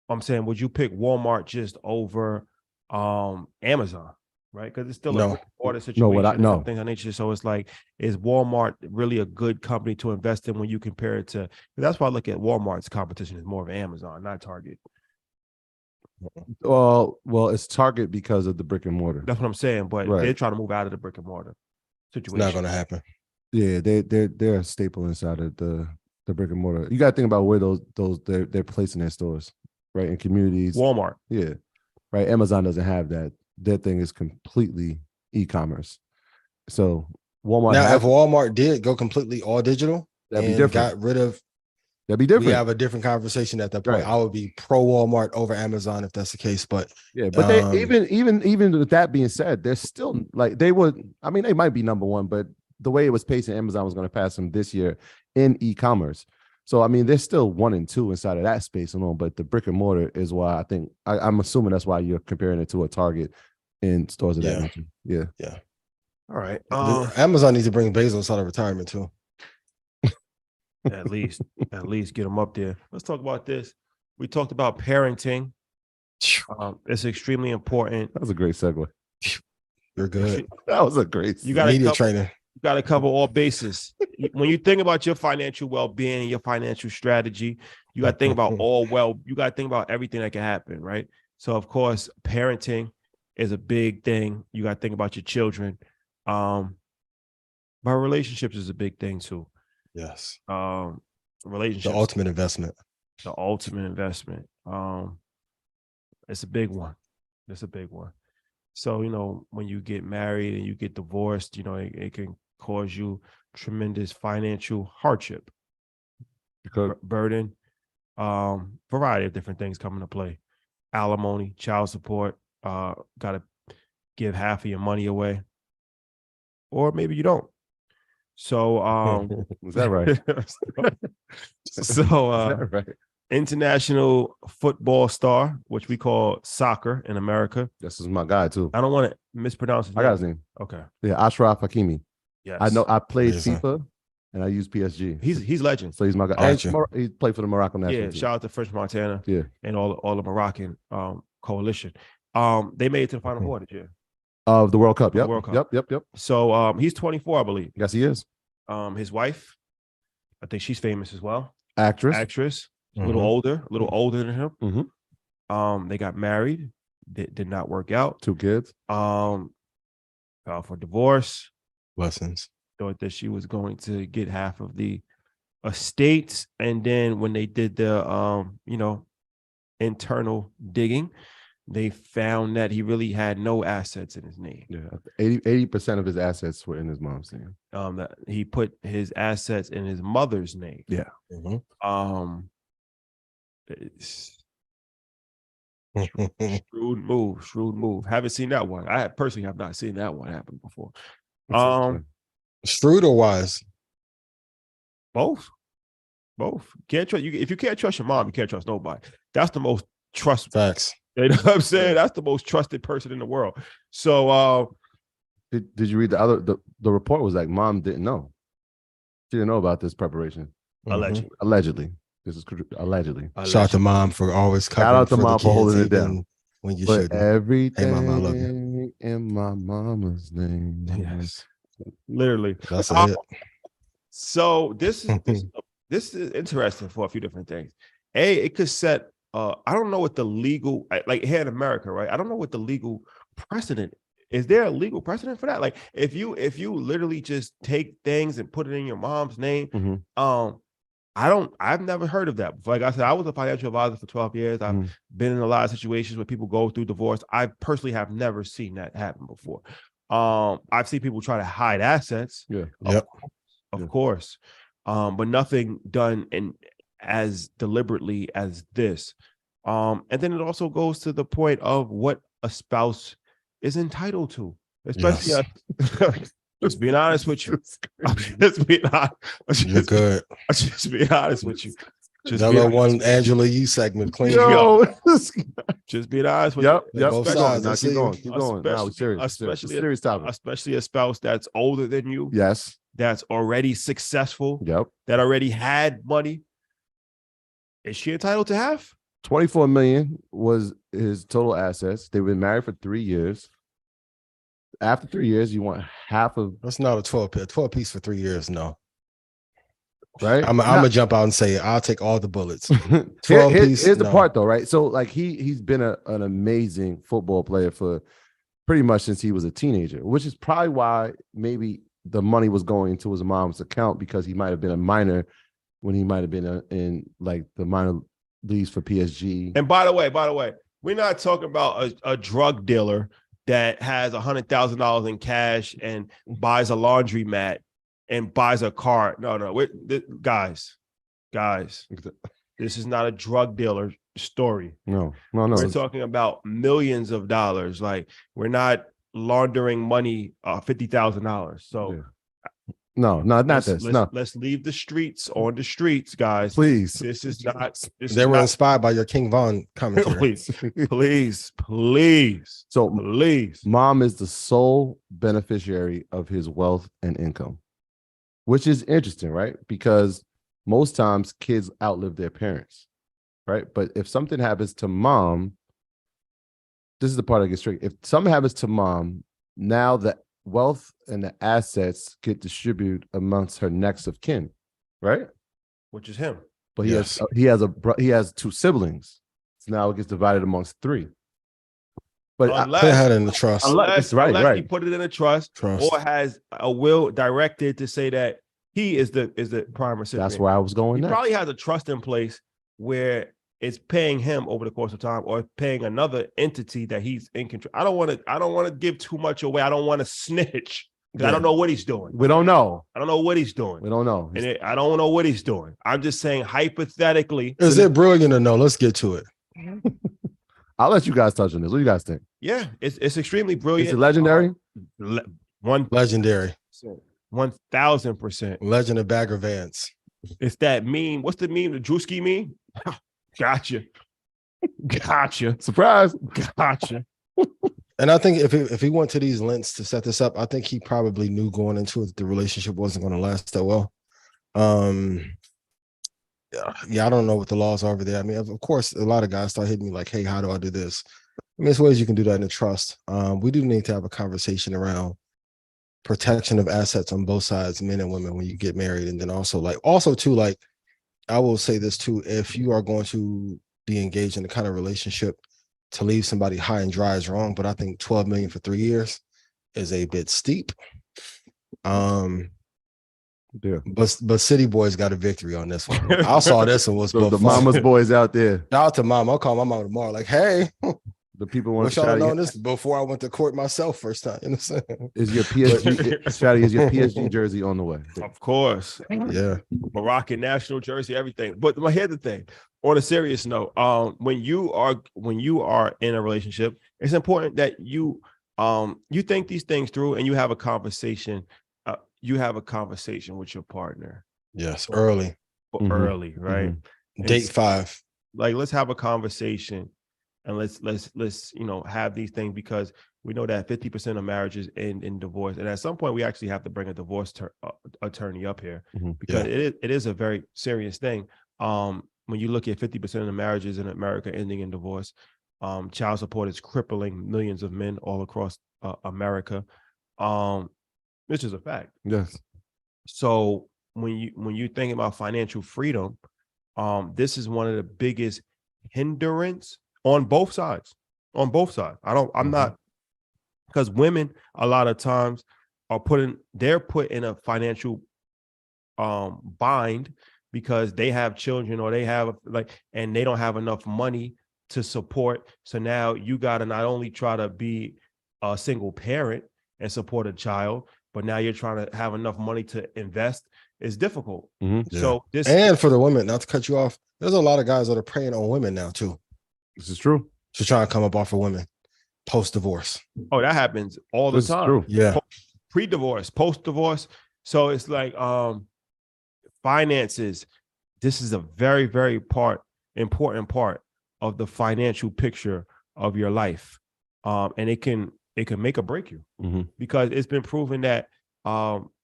I'm saying, would you pick Walmart just over Amazon? Right, because it's still a order situation. No. Things of nature. So it's like, is Walmart really a good company to invest in when you compare it to? That's why I look at Walmart's competition is more of Amazon, not Target. Well, it's Target because of the brick and mortar. That's what I'm saying. But they're trying to move out of the brick and mortar situation. It's not going to happen. Yeah, they're a staple inside of the brick and mortar. You got to think about where they're placing their stores, right? In communities. Walmart. Yeah, right. Amazon doesn't have that. Their thing is completely e-commerce. So Walmart. Now, if Walmart did go completely all digital that'd be different. Got rid of, that'd be different. We have a different conversation at that point. Right. I would be pro Walmart over Amazon if that's the case. But but they even with that being said, they're still like they would. I mean, they might be number one, but the way it was pacing, Amazon was going to pass them this year in e-commerce. So I mean, they're still 1 and 2 inside of that space alone. But the brick and mortar is why I think I'm assuming that's why you're comparing it to a Target in stores of that nature. Yeah. Yeah. All right. Amazon needs to bring Bezos out of retirement too. At least get them up there. Let's talk about this. We talked about parenting. It's extremely important. That was a great segue. You're good. That was a great. You got media trainer. You got to cover all bases. When you think about your financial well-being and your financial strategy, you got to think about you got to think about everything that can happen, right? So of course, parenting is a big thing. You got to think about your children. But relationships is a big thing too. Yes. Relationships. The ultimate investment. The ultimate investment. It's a big one. It's a big one. So, you know, when you get married and you get divorced, you know, it can cause you tremendous financial hardship, burden, variety of different things come into play. Alimony, child support, got to give half of your money away, or maybe you don't. So, is that right? So, is that right? International football star, which we call soccer in America. This is my guy too. I don't want to mispronounce his name. I got his name. Okay. Yeah, Ashraf Hakimi. Yes. I know. I played FIFA and I used PSG. He's legend. So he's my guy. He played for the Moroccan national team. Shout out to French Montana. Yeah. And all the Moroccan coalition. They made it to the Final Four this year. Of the World Cup. Yep. World Cup. Yep. So he's 24, I believe. Yes, he is. His wife, I think she's famous as well. Actress. A little older than him. Mm-hmm. They got married. Did not work out. 2 kids. Filed for divorce. Blessings. Thought that she was going to get half of the estates, and then when they did the internal digging, they found that he really had no assets in his name. Yeah, 80% of his assets were in his mom's name. That he put his assets in his mother's name. Yeah. Mm-hmm. Shrewd move. Haven't seen that one. I personally have not seen that one happen before. Shrewd or wise? Both. Can't trust you. If you can't trust your mom, you can't trust nobody. That's the most trust. Facts. You know what I'm saying? That's the most trusted person in the world. So did you read the report was like mom didn't know. She didn't know about this preparation. Allegedly. This is allegedly. Shout out to mom for always covering. Shout out to mom for holding it down when you should. Everything hey, mama, I love you. In my mama's name. Yes, literally. That's it. So this is interesting for a few different things. It could set. I don't know what the legal like here in America, right? I don't know what the legal precedent is. There a legal precedent for that? Like if you literally just take things and put it in your mom's name, I've never heard of that before. Like I said, I was a financial advisor for 12 years. I've been in a lot of situations where people go through divorce. I personally have never seen that happen before. I've seen people try to hide assets. Yeah. Of course. But nothing done as deliberately as this. And then it also goes to the point of what a spouse is entitled to, especially just being honest with you. Just being honest. You're good. Just being honest with you. Just that little one Angela Yee segment clean. Just being honest with you. Yep. Both sides. Keep going. Now we're serious. Serious topic. Especially a spouse that's older than you. Yes. That's already successful. Yep. That already had money. Is she entitled to half? 24 million was his total assets. They've been married for 3 years. After 3 years, you want half of. That's not a 12 piece for 3 years. No. Right. I'm gonna jump out and say I'll take all the bullets. 12 piece. Here's the part though, right? So like he's been an amazing football player for pretty much since he was a teenager, which is probably why maybe the money was going into his mom's account, because he might have been a minor when he might have been in like the minor leagues for PSG. And by the way, we're not talking about a drug dealer that has $100,000 in cash and buys a laundromat and buys a car. No, guys, this is not a drug dealer story. No. We're talking about millions of dollars. Like we're not laundering money, $50,000. So No, not this. Let's leave the streets on the streets, guys. Please. This is not. They were inspired by your King Von commentary. please. So please. Mom is the sole beneficiary of his wealth and income, which is interesting, right? Because most times kids outlive their parents, right? But if something happens to mom, this is the part I get straight. If something happens to mom, now the wealth and the assets get distributed amongst her next of kin, right? Which is him. But he has two siblings. So now it gets divided amongst three. But unless, put it in the trust. Unless he put it in a trust or has a will directed to say that he is the prime recipient. That's where I was going. He probably has a trust in place where it's paying him over the course of time or paying another entity that he's in control. I don't want to give too much away. I don't want to snitch. Yeah. I don't know what he's doing. We don't know. I don't know what he's doing. We don't know. I don't know what he's doing. I'm just saying hypothetically. Is it brilliant or no? Let's get to it. I'll let you guys touch on this. What do you guys think? Yeah, it's extremely brilliant. Is it legendary? Legendary. 1000%. Legend of Bagger Vance. It's that meme. What's the meme? The Drewski meme? Gotcha. Surprise. Gotcha. And I think if he went to these lengths to set this up, I think he probably knew going into it that the relationship wasn't going to last that well. Yeah, I don't know what the laws are over there. I mean, of course, a lot of guys start hitting me like, hey, how do I do this? I mean, there's ways you can do that in a trust. We do need to have a conversation around protection of assets on both sides, men and women, when you get married. And then also too, I will say this too, if you are going to be engaged in the kind of relationship, to leave somebody high and dry is wrong, but I think 12 million for 3 years is a bit steep. Yeah. But City Boys got a victory on this one. I saw this one was the mama's boys out there. Shout out to mom. I'll call my mom tomorrow. Like, hey, the people want to know this before I went to court myself first time. You know what I'm saying? Is your PSG Shotty, is your PSG jersey on the way? Of course. Yeah. Moroccan national jersey, everything. But here's the thing. On a serious note, when you are in a relationship, it's important that you think these things through and you have a conversation. You have a conversation with your partner. Yes, early, right? Mm-hmm. Date 5. Like, let's have a conversation, and let's have these things, because we know that 50% of marriages end in divorce, and at some point we actually have to bring a divorce attorney up here, because it is a very serious thing. When you look at 50% of the marriages in America ending in divorce, child support is crippling millions of men all across America. Which is a fact. Yes. So when you think about financial freedom, this is one of the biggest hindrance on both sides. I'm not, because women a lot of times they're put in a financial bind because they have children or they have and they don't have enough money to support. So now you got to not only try to be a single parent and support a child, but now you're trying to have enough money to invest. It's difficult. Mm-hmm. Yeah. So and for the women, not to cut you off, there's a lot of guys that are preying on women now too. This is true. To try and come up off of women post-divorce. Oh, that happens all the time. True. Yeah. Pre-divorce, post-divorce. So it's like finances. This is a very, very important part of the financial picture of your life. And it can make or break you, because it's been proven that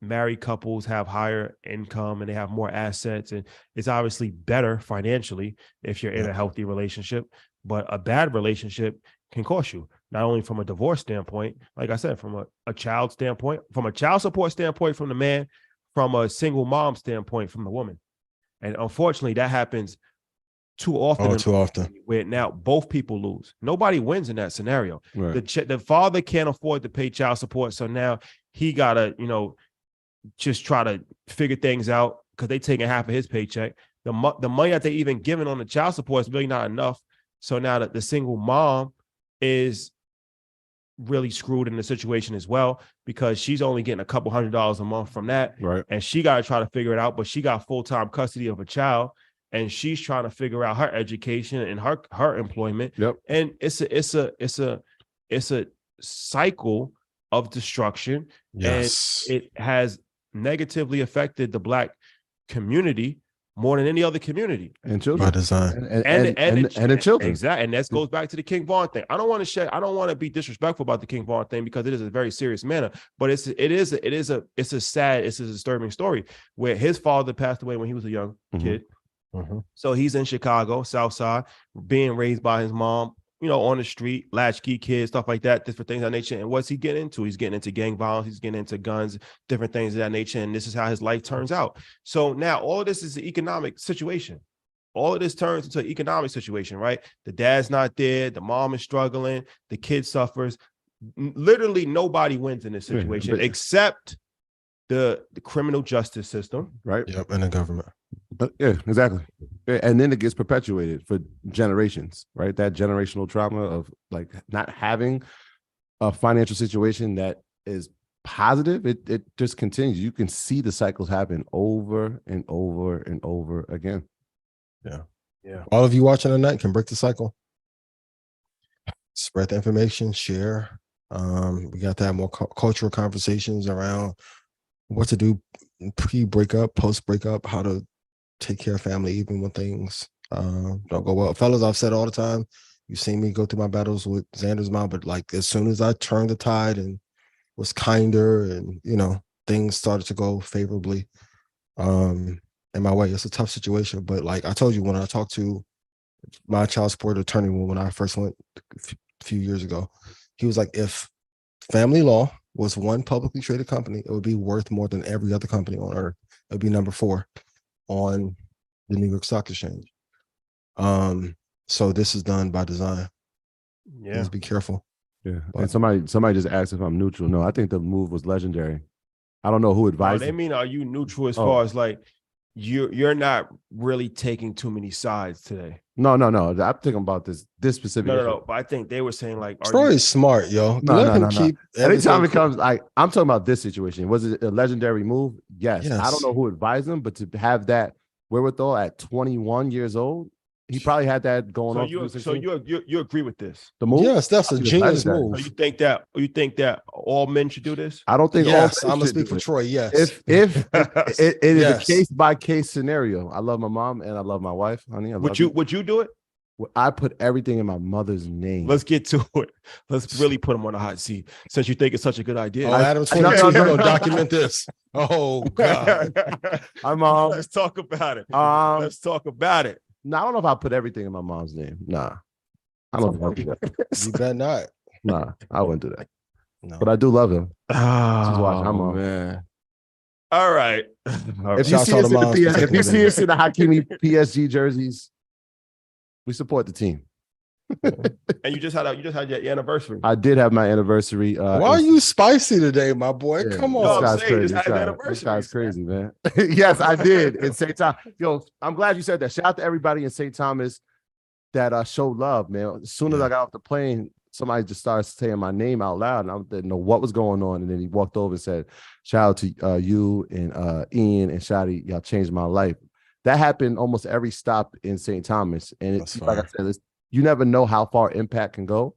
married couples have higher income and they have more assets, and it's obviously better financially if you're in a healthy relationship. But a bad relationship can cost you, not only from a divorce standpoint, like I said, from a child standpoint, from a child support standpoint from the man, from a single mom standpoint from the woman. And unfortunately, that happens too often. Where now both people lose. Nobody wins in that scenario. Right. The father can't afford to pay child support, so now he gotta just try to figure things out, because they taking half of his paycheck. The money that they even giving on the child support is really not enough. So now that the single mom is really screwed in the situation as well, because she's only getting a couple $100s a month from that, right? And she got to try to figure it out. But she got full-time custody of a child, and she's trying to figure out her education and her employment. Yep. And it's a cycle of destruction. Yes. And it has negatively affected the Black community more than any other community and children by design and the children. Exactly. And that goes back to the King Von thing. I don't want to be disrespectful about the King Von thing because it is a very serious manner, but it's a disturbing story where his father passed away when he was a young kid. So he's in Chicago, South Side, being raised by his mom, on the street, latchkey kids, stuff like that, different things of that nature. And what's he getting into? He's getting into gang violence. He's getting into guns, different things of that nature. And this is how his life turns out. So now all of this is an economic situation. All of this turns into an economic situation, right? The dad's not there. The mom is struggling. The kid suffers. Literally nobody wins in this situation except the criminal justice system. Right. Yep. And the government. Yeah, exactly. And then it gets perpetuated for generations, right? That generational trauma of like not having a financial situation that is positive, it just continues. You can see the cycles happen over and over and over again. Yeah. All of you watching tonight can break the cycle. Spread the information, share. We got to have more cultural conversations around what to do pre-breakup, post-breakup, how to take care of family even when things don't go well. Fellas, I've said all the time, you've seen me go through my battles with Xander's mom, but like as soon as I turned the tide and was kinder and things started to go favorably in my way. It's a tough situation, but like I told you, when I talked to my child support attorney when I first went a few years ago, he was like, if family law was one publicly traded company, it would be worth more than every other company on earth. It would be number 4 on the New York Stock Exchange. So this is done by design. Yeah. Please be careful. Yeah. And somebody just asked if I'm neutral. No, I think the move was legendary. I don't know who advised. They mean, are you neutral as far as like you're not really taking too many sides today? No. I'm thinking about this specific. No. But I think they were saying like, Troy's smart, yo. No. Anytime it comes, like I'm talking about this situation. Was it a legendary move? Yes. I don't know who advised him, but to have that wherewithal at 21 years old, he probably had that going on. So you agree with this? The move? Yes, that's a genius move. So you think that all men should do this? I don't think. Yes, I'm gonna speak for Troy. Yes. If it is a case by case scenario. I love my mom and I love my wife, honey. Would you do it? I put everything in my mother's name. Let's get to it. Let's really put him on the hot seat since you think it's such a good idea. Oh, Adam 22, you're gonna document this. Oh God. Hi, Mom. Let's talk about it. Let's talk about it. No, I don't know if I put everything in my mom's name. Nah. I don't think I'll do that. You better not. Nah, I wouldn't do that. No. But I do love him. Oh, watching. I'm on. Man. All right. If you see us in the Hakimi PSG jerseys, we support the team. And you just had your anniversary. I did have my anniversary. Why are you spicy today, my boy? Yeah, come on. This guy's crazy, man. Yes, I did in St. Thomas. Yo, I'm glad you said that. Shout out to everybody in St. Thomas that showed love, man. As soon as I got off the plane, somebody just started saying my name out loud, and I didn't know what was going on. And then he walked over and said, "Shout out to you and Ian and Shadi. Y'all changed my life." That happened almost every stop in St. Thomas, and it's like I said, you never know how far impact can go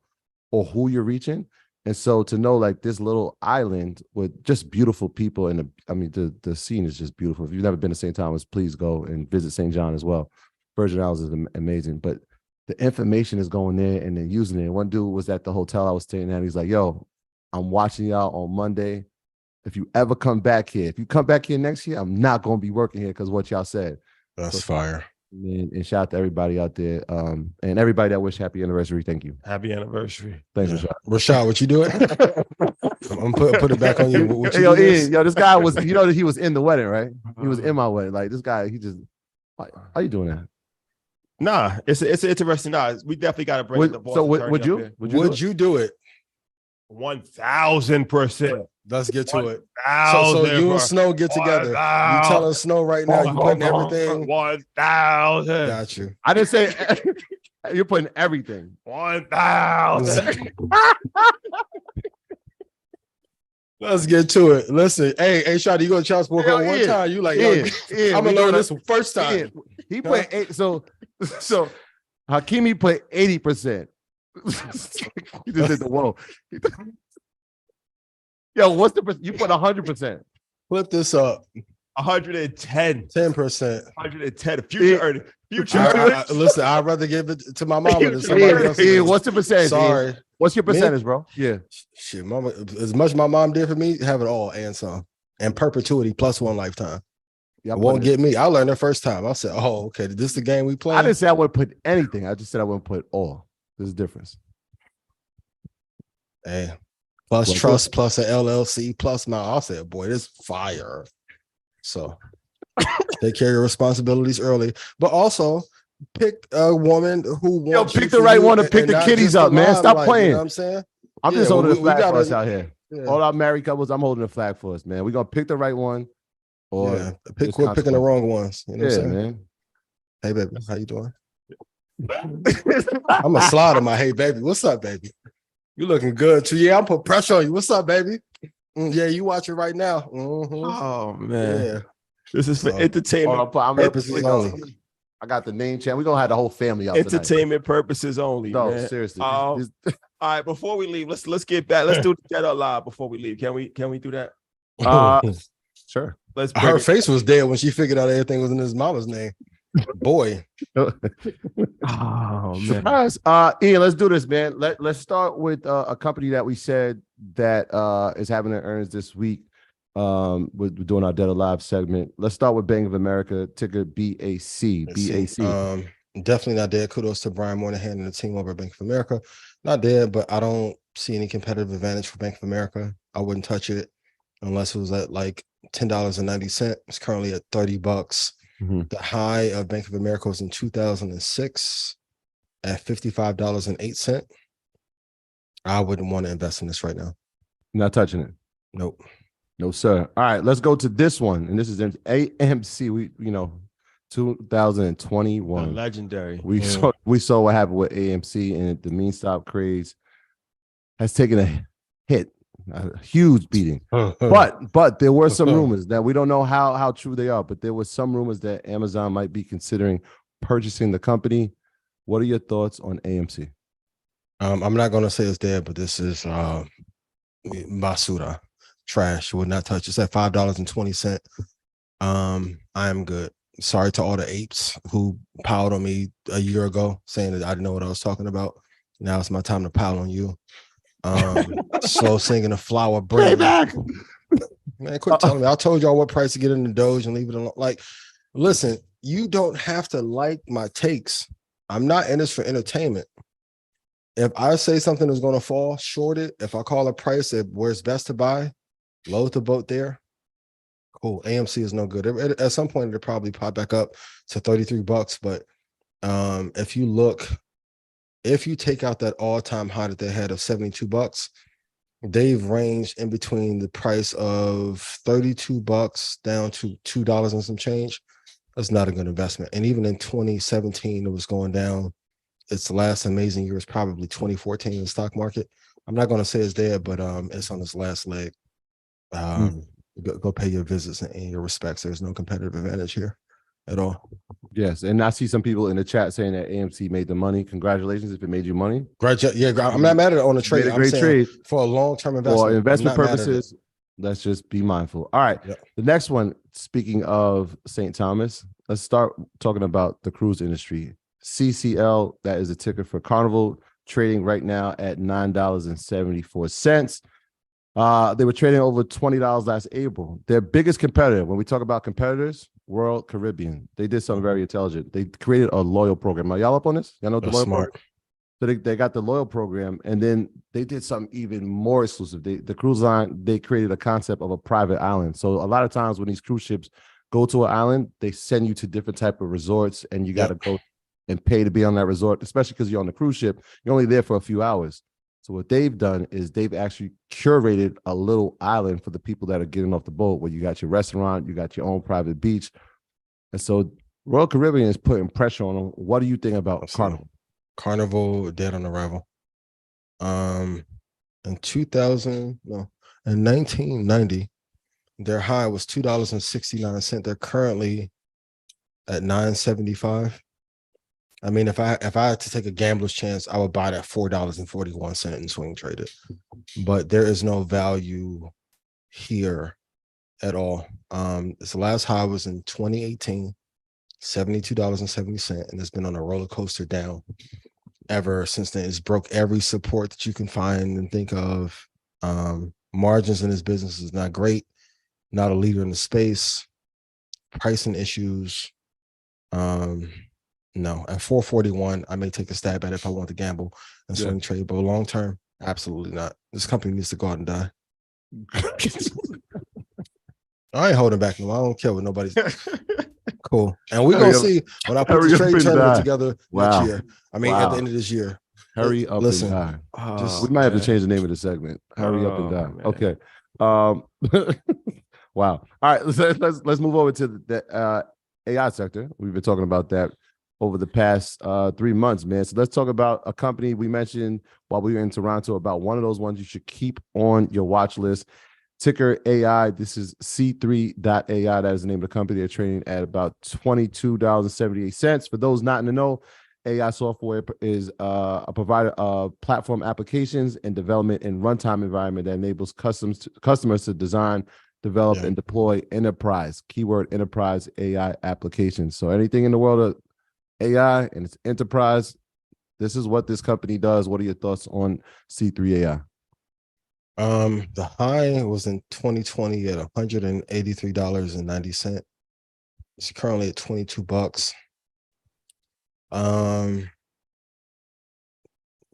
or who you're reaching. And so to know like this little island with just beautiful people, and the scene is just beautiful. If you've never been to St. Thomas, please go and visit St. John as well. Virgin Islands is amazing, but the information is going there and then using it. One dude was at the hotel I was staying at. He's like, "Yo, I'm watching y'all on Monday. If you ever come back here, if you come back here next year, I'm not going to be working here because what y'all said." That's fire. And shout out to everybody out there, and everybody that wish happy anniversary. Thank you. Happy anniversary. Thanks, Rashad. Rashad, what you doing? I'm put it back on you. What you Ian, this guy was, that he was in the wedding, right? He was in my wedding. Like this guy, he just, how you doing that? Nah, it's interesting. Nah, we definitely got to bring the boss. So would you do it? 1000%. Let's get to it. So you and Snow get together. You telling Snow right now, you putting everything. 1000. Got you. I didn't say you're putting everything. 1000. Let's get to it. Listen, hey, Shadi, you go to child support one time. You like, I'm gonna learn this first time. He put 8. So Hakimi put 80%. He just did the whoa. Yo, what's the you put 100%? Flip this up. 110. 10%. 110. Future earning. Listen, I'd rather give it to my mama than somebody else. What's the percentage? Sorry. What's your percentage, bro? Yeah. Shit, mama, as much my mom did for me, have it all and some. And perpetuity plus one lifetime. It won't get me. I learned the first time. I said, oh, okay, this is the game we play. I didn't say I wouldn't put anything. I just said I wouldn't put all. There's a difference. Hey, plus trust, plus an LLC, plus I said, boy, this fire. So take care of your responsibilities early, but also pick a woman who wants pick the right one to pick the kiddies up, man. Stop playing. You know what I'm saying? I'm just holding the flag for us out here. Yeah. All our married couples, I'm holding the flag for us, man. We're gonna pick the right one. Or quit picking the wrong ones. You know what I'm saying? Man. Hey baby, how you doing? I'm a slide on my hey baby. What's up, baby? You looking good too. Yeah, I'm put pressure on you. What's up, baby? Yeah, you watch it right now. Mm-hmm. Oh man. Yeah. This is for entertainment purposes only. I got the name chant. We're gonna have the whole family out entertainment purposes only. No, man. seriously. All right, before we leave, let's get back. Let's do the Dead or Alive before we leave. Can we do that? Sure. Her face was dead when she figured out everything was in his mama's name. Boy. Oh man. Surprise. Ian, let's do this, man. Let's start with a company that we said that is having their earnings this week. We're doing our Dead or Alive segment. Let's start with Bank of America, ticker BAC. BAC. Definitely not dead. Kudos to Brian Moynihan and the team over at Bank of America. Not dead, but I don't see any competitive advantage for Bank of America. I wouldn't touch it unless it was at like $10.90. It's currently at $30. Mm-hmm. The high of Bank of America was in 2006 at $55.08. I wouldn't want to invest in this right now. Not touching it. Nope. No, sir. All right, let's go to this one. And this is AMC. 2021. Legendary. We saw what happened with AMC, and the meme stock craze has taken a hit, a huge beating. But there were some rumors that we don't know how true they are, but there were some rumors that Amazon might be considering purchasing the company. What are your thoughts on AMC? I'm not going to say it's dead, but this is basura, trash. Would not touch. It's at $5.20. I am good. Sorry to all the apes who piled on me a year ago saying that I didn't know what I was talking about. Now it's my time to pile on you. Slow singing a flower bring back. Man, quit telling me. I told y'all what price to get in the Doge and leave it alone. Like, listen, you don't have to like my takes. I'm not in this for entertainment. If I say something is going to fall, short it. If I call a price where it's best to buy, load the boat there. Cool. AMC is no good. At some point, it'll probably pop back up to $33. But if you take out that all-time high that they had of $72, they've ranged in between the price of $32 down to $2 and some change. That's not a good investment. And even in 2017, it was going down. Its last amazing year was probably 2014 in the stock market. I'm not going to say it's dead, but it's on its last leg. Go pay your visits and your respects. There's no competitive advantage here at all. Yes, and I see some people in the chat saying that AMC made the money. Congratulations if it made you money. Great, yeah, I'm not mad at it on the trade. I'm great trade for a long-term investment. For investment purposes, let's just be mindful. All right, The next one, speaking of St. Thomas, let's start talking about the cruise industry. CCL, that is a ticker for Carnival, trading right now at $9.74. They were trading over $20 last April. Their biggest competitor, when we talk about competitors, Royal Caribbean. They did something very intelligent. They created a loyal program. Are y'all up on this? Y'all know what the loyal program? So they got the loyal program, and then they did something even more exclusive. The cruise line, they created a concept of a private island. So a lot of times when these cruise ships go to an island, they send you to different type of resorts, and you got to go and pay to be on that resort, especially because you're on the cruise ship. You're only there for a few hours. So what they've done is they've actually curated a little island for the people that are getting off the boat, where you got your restaurant, you got your own private beach. And so Royal Caribbean is putting pressure on them. What do you think about Carnival? Carnival, dead on arrival. In 1990, their high was $2.69. They're currently at $9.75. I mean, if I had to take a gambler's chance, I would buy it at $4.41 and swing trade it. But there is no value here at all. Its last high was in 2018, $72.70, and it's been on a roller coaster down ever since then. It's broke every support that you can find and think of. Margins in this business is not great, not a leader in the space, pricing issues. No, at 441, I may take a stab at it if I want to gamble and swing trade, but long term, absolutely not. This company needs to go out and die. I ain't holding back no. I don't care what nobody's cool. And we're gonna see when I put the trade tournament together next year. I mean, at the end of this year. Hurry up and die. We might have to change the name of the segment. Hurry up and die. Man. Okay. Wow. All right. Let's move over to the AI sector. We've been talking about that over the past 3 months, man. So let's talk about a company we mentioned while we were in Toronto, about one of those ones you should keep on your watch list. Ticker AI. This is C3.ai. That is the name of the company. They're trading at about $22.78. For those not in the know, AI software is a provider of platform applications and development and runtime environment that enables customers to design, develop, and deploy enterprise, keyword enterprise AI applications. So anything in the world of AI and its enterprise, this is what this company does. What are your thoughts on C3 AI? The high was in 2020 at $183.90. It's currently at $22.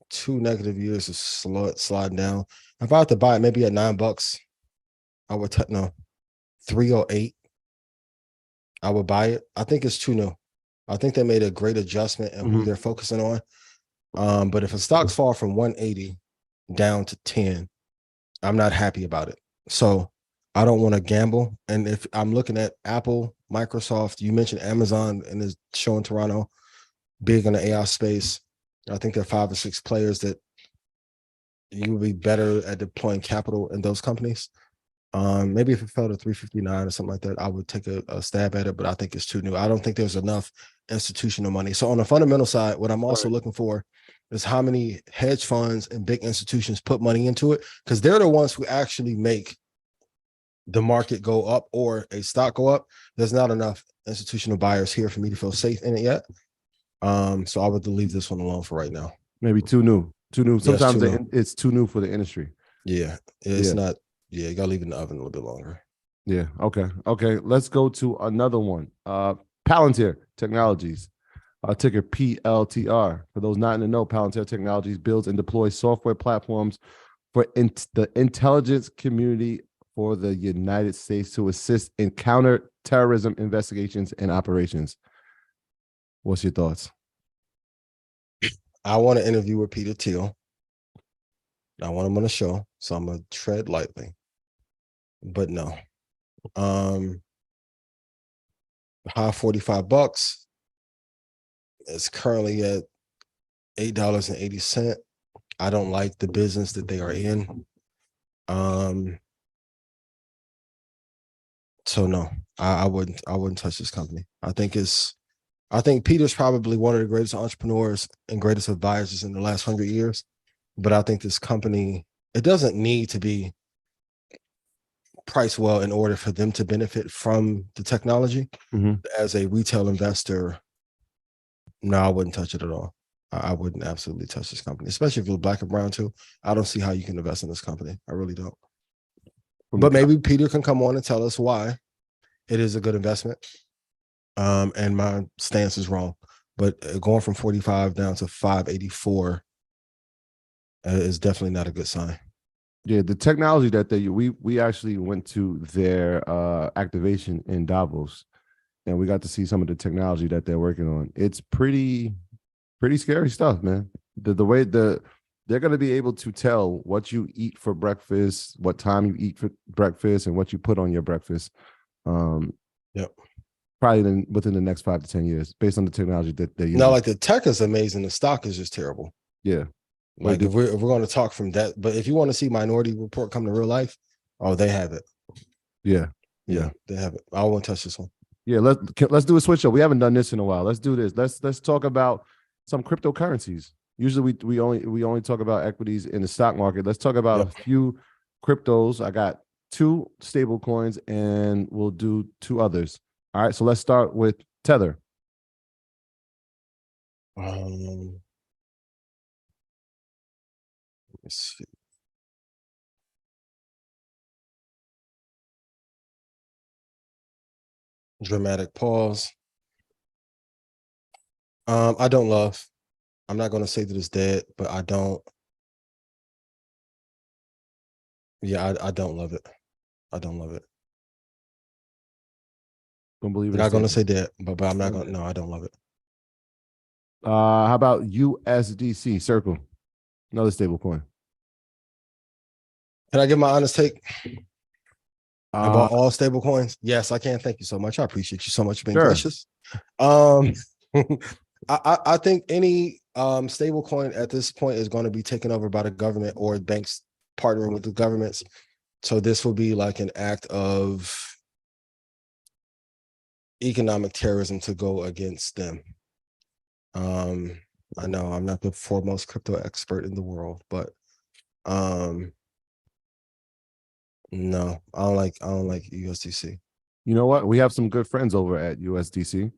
2 negative years of sliding down. If I had to buy it maybe at $9, I would 308. I would buy it. I think it's too new. I think they made a great adjustment in who they're focusing on. But if a stock's fall from 180 down to 10, I'm not happy about it. So I don't want to gamble. And if I'm looking at Apple, Microsoft, you mentioned Amazon in this show in Toronto, big in the AI space. I think there are 5 or 6 players that you would be better at deploying capital in those companies. Maybe if it fell to 359 or something like that, I would take a stab at it, but I think it's too new. I don't think there's enough institutional money. So on the fundamental side, what I'm also looking for is how many hedge funds and big institutions put money into it, because they're the ones who actually make the market go up or a stock go up. There's not enough institutional buyers here for me to feel safe in it yet. So I would leave this one alone for right now. Maybe too new. Sometimes it's too new for the industry. Yeah, it's not. Yeah, you gotta leave it in the oven a little bit longer. Yeah. Okay. Let's go to another one. Palantir Technologies, ticker PLTR. For those not in the know, Palantir Technologies builds and deploys software platforms for the intelligence community for the United States to assist in counter-terrorism investigations and operations. What's your thoughts? I want to interview with Peter Thiel. I want him on the show, so I'm gonna tread lightly. But no. High $45. It's currently at $8.80. I don't like the business that they are in. So no, I wouldn't touch this company. I think Peter's probably one of the greatest entrepreneurs and greatest advisors in the last 100 years. But I think this company, it doesn't need to be priced well in order for them to benefit from the technology. As a retail investor, no, I wouldn't touch it at all. I wouldn't absolutely touch this company, especially if you're black and brown too. I don't see how you can invest in this company. I really don't. But maybe Peter can come on and tell us why it is a good investment. And my stance is wrong. But going from 45 down to 584 is definitely not a good sign. Yeah, the technology that we actually went to their activation in Davos, and we got to see some of the technology that they're working on. It's pretty scary stuff, man. The way they're going to be able to tell what you eat for breakfast, what time you eat for breakfast, and what you put on your breakfast. Yep. Probably within the next 5 to 10 years, based on the technology that they use. No, like the tech is amazing. The stock is just terrible. Yeah. Like if we're going to talk from that, but if you want to see Minority Report come to real life, they have it. Yeah, they have it. I won't touch this one. Yeah, let's do a switch up. We haven't done this in a while. Let's do this. Let's talk about some cryptocurrencies. Usually we only talk about equities in the stock market. Let's talk about a few cryptos. I got 2 stable coins, and we'll do 2 others. All right, so let's start with Tether. Let's see. Dramatic pause. I don't love. I'm not going to say that it's dead, but I don't. Yeah, I don't love it. I don't love it. Don't believe I'm it. not going to say dead, but I'm not going to. No, I don't love it. How about USDC Circle? Another stable coin. Can I give my honest take about all stable coins? Yes, I can. Thank you so much. I appreciate you so much for being gracious. I think any stable coin at this point is going to be taken over by the government or banks partnering with the governments. So this will be like an act of economic terrorism to go against them. I know I'm not the foremost crypto expert in the world, but no, I don't like USDC. You know what? We have some good friends over at USDC,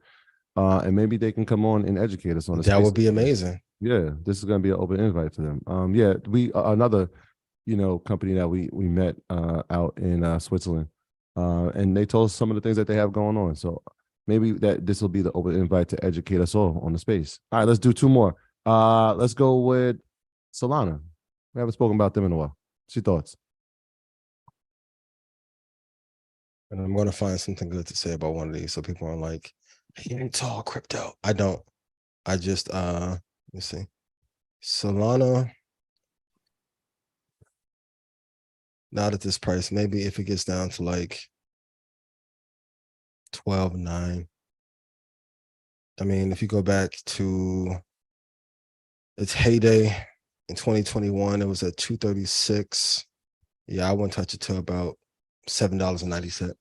and maybe they can come on and educate us on That would be amazing. Yeah, this is going to be an open invite for them. Yeah, we another, company that we met out in Switzerland, and they told us some of the things that they have going on. So maybe that this will be the open invite to educate us all on the space. All right, let's do 2 more. Let's go with Solana. We haven't spoken about them in a while. What's your thoughts? And I'm going to find something good to say about one of these so people aren't like, he ain't all crypto. I don't. I just, let me see. Solana, not at this price. Maybe if it gets down to like 12.9. I mean, if you go back to its heyday in 2021, it was at 236. Yeah, I wouldn't touch it till about $7.90.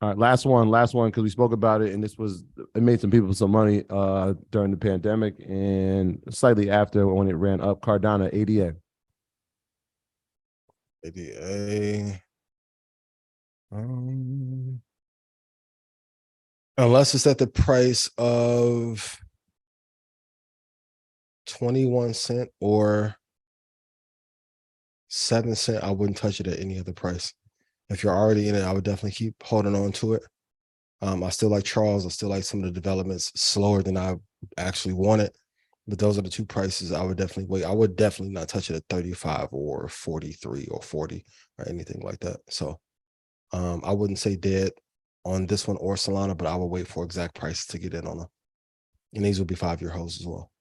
All right, last one, because we spoke about it, and it made some people some money during the pandemic and slightly after when it ran up. Cardano, ADA. ADA. Unless it's at the price of 21 cents or 7 cents, I wouldn't touch it at any other price. If you're already in it, I would definitely keep holding on to it. I still like Charles. I still like some of the developments slower than I actually wanted. But those are the 2 prices I would definitely wait. I would definitely not touch it at 35 or 43 or 40 or anything like that. So I wouldn't say dead on this one or Solana, but I will wait for exact prices to get in on them. And these will be 5-year holds as well.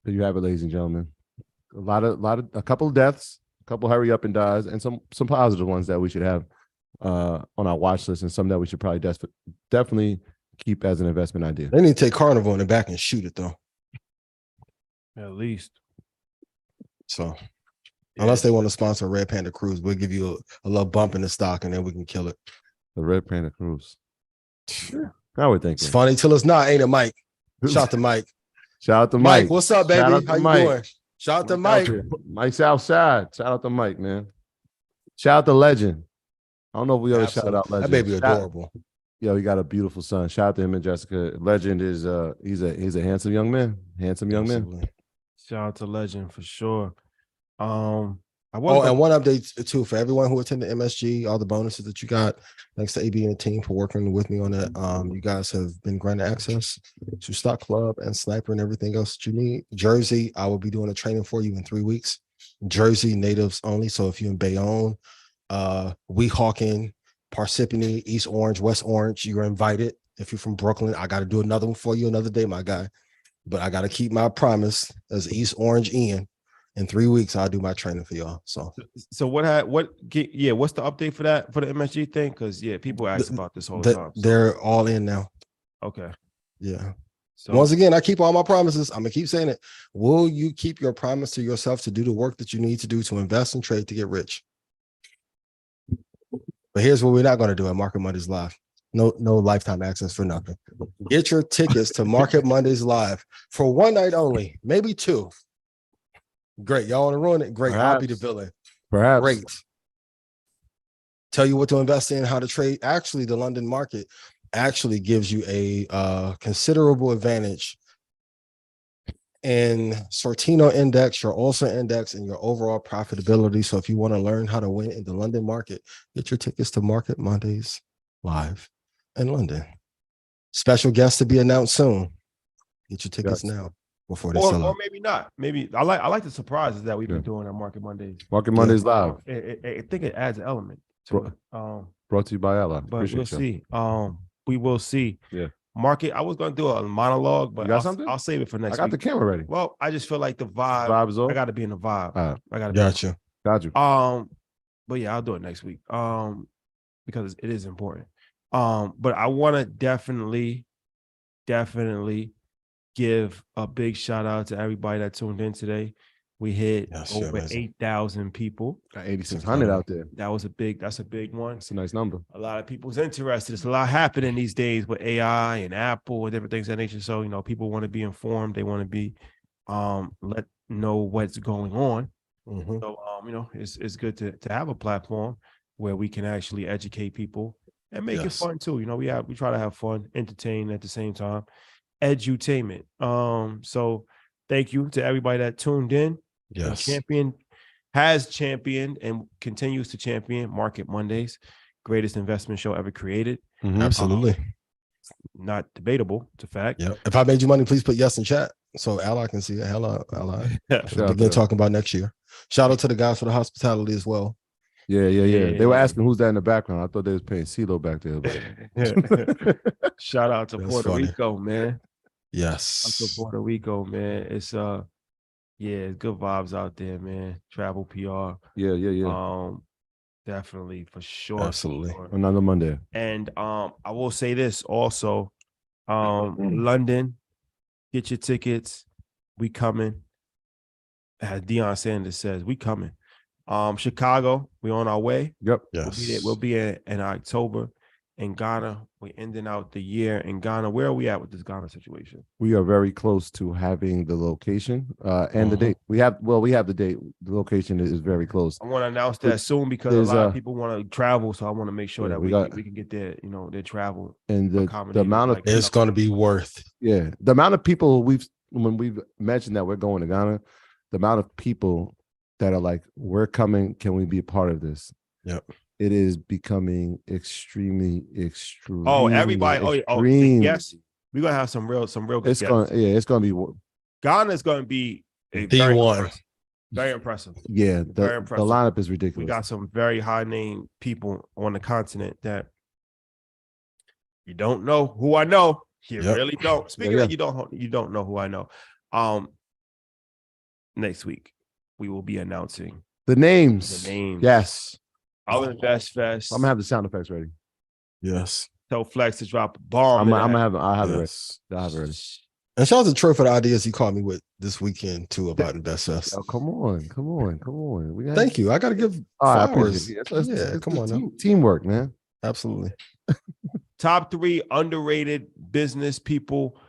There you have it, ladies and gentlemen. A couple of deaths, a couple hurry up and dies, and some positive ones that we should have on our watch list, and some that we should probably definitely keep as an investment idea. They need to take Carnival in the back and shoot it though. At least. So unless they want to sponsor Red Panda Cruise, we'll give you a little bump in the stock and then we can kill it. The Red Panda Cruise. Sure. I would think it's funny till it's not, ain't it, Mike? Shout out to Mike. Shout out to Mike. What's up, baby? How you doing? Shout out to Mike. Mike's outside. Shout out to Mike, man. Shout out to Legend. I don't know if we ever shout out Legend. That baby adorable. Yo, he got a beautiful son. Shout out to him and Jessica. Legend is he's a handsome young man. Handsome young man. Shout out to Legend for sure. And one update too for everyone who attended MSG, all the bonuses that you got. Thanks to AB and the team for working with me on that. You guys have been granted access to Stock Club and Sniper and everything else that you need. Jersey, I will be doing a training for you in 3 weeks. Jersey natives only. So if you're in Bayonne, Weehawken, Parsippany, East Orange, West Orange, you're invited. If you're from Brooklyn, I got to do another one for you another day, my guy. But I got to keep my promise as East Orange Ian. In 3 weeks, I'll do my training for y'all. So what's the update for that, for the MSG thing? Because people ask about this whole time. They're all in now. Okay. Yeah. So once again, I keep all my promises. I'm gonna keep saying it. Will you keep your promise to yourself to do the work that you need to do to invest and trade to get rich? But here's what we're not gonna do at Market Mondays Live. No lifetime access for nothing. Get your tickets to Market Mondays Live for one night only, maybe 2. Great. Y'all want to ruin it? Great. I'll be the Perhaps. villain. Perhaps. Great. Tell you what to invest in, how to trade. Actually, the London market actually gives you a considerable advantage in Sortino index, your Ulster index, and your overall profitability. So if you want to learn how to win in the London market, get your tickets to Market Mondays live in London. Special guest to be announced soon. Get your tickets now before they sell out. Or maybe not. Maybe I like the surprises that we've been doing on Market Mondays. Market Mondays live. I think it adds an element to it. Brought to you by Ella. But we'll see. We will see. Yeah. Market. I was gonna do a monologue, but I'll save it for next week. I got the camera ready. Well, I just feel like the vibe. Vibe is over. I got to be in the vibe. I got to. Got you. But yeah, I'll do it next week. Because it is important. But I want to definitely give a big shout out to everybody that tuned in today. We hit over 8,000 people. Got 8,600 out there. That's a big one. It's a nice number. A lot of people's interested. There's a lot happening these days with AI and Apple and different things of that nature. So, people want to be informed. They want to be let know what's going on. Mm-hmm. So, it's good to have a platform where we can actually educate people and make it fun too. We try to have fun, entertain at the same time. Edutainment. So thank you to everybody that tuned in. Yes. Has championed and continues to champion Market Mondays, greatest investment show ever created. Mm-hmm. Absolutely. Not debatable. It's a fact. Yeah. If I made you money, please put yes in chat so Ally can see it. Hello, Ally. We'll begin talking about next year. Shout out to the guys for the hospitality as well. Yeah. They were asking who's that in the background. I thought they was paying CeeLo back there. Shout out to Puerto Rico, man. Yes. To Puerto Rico, man. It's it's good vibes out there, man. Travel PR. Yeah. Definitely for sure. Absolutely. For sure. Another Monday. And I will say this also. London, get your tickets. We coming. As Deion Sanders says, we coming. Chicago, we on our way. Yep. Yes. We'll be in October. In Ghana, we're ending out the year in Ghana. Where are we at with this Ghana situation? We are very close to having the location and the date. We have the date. The location is very close. I want to announce that soon because a lot of people want to travel, so I want to make sure that we can get their their travel and the amount of it's going to be worth. Yeah, the amount of people when we've mentioned that we're going to Ghana, the amount of people that are like, we're coming. Can we be a part of this? Yep. It is becoming extremely. Oh, everybody! Extreme. Yes, we're gonna have some real. It's gonna be. Ghana is gonna be a D1. Very impressive. Yeah, very impressive. The lineup is ridiculous. We got some very high name people on the continent that you don't know who I know. You really don't. Speaking of, you don't know who I know. Next week we will be announcing the names. Yes. I'll Invest Fest. I'm gonna have the sound effects ready. Yes. Tell Flex to drop a bomb. I'll have it ready. I'll have it ready. And shout out to Troy for the ideas he called me with this weekend too about Invest Fest. Oh, come on. Thank you. I gotta give flowers. Come on. Teamwork, man. Absolutely. Top 3 underrated business people.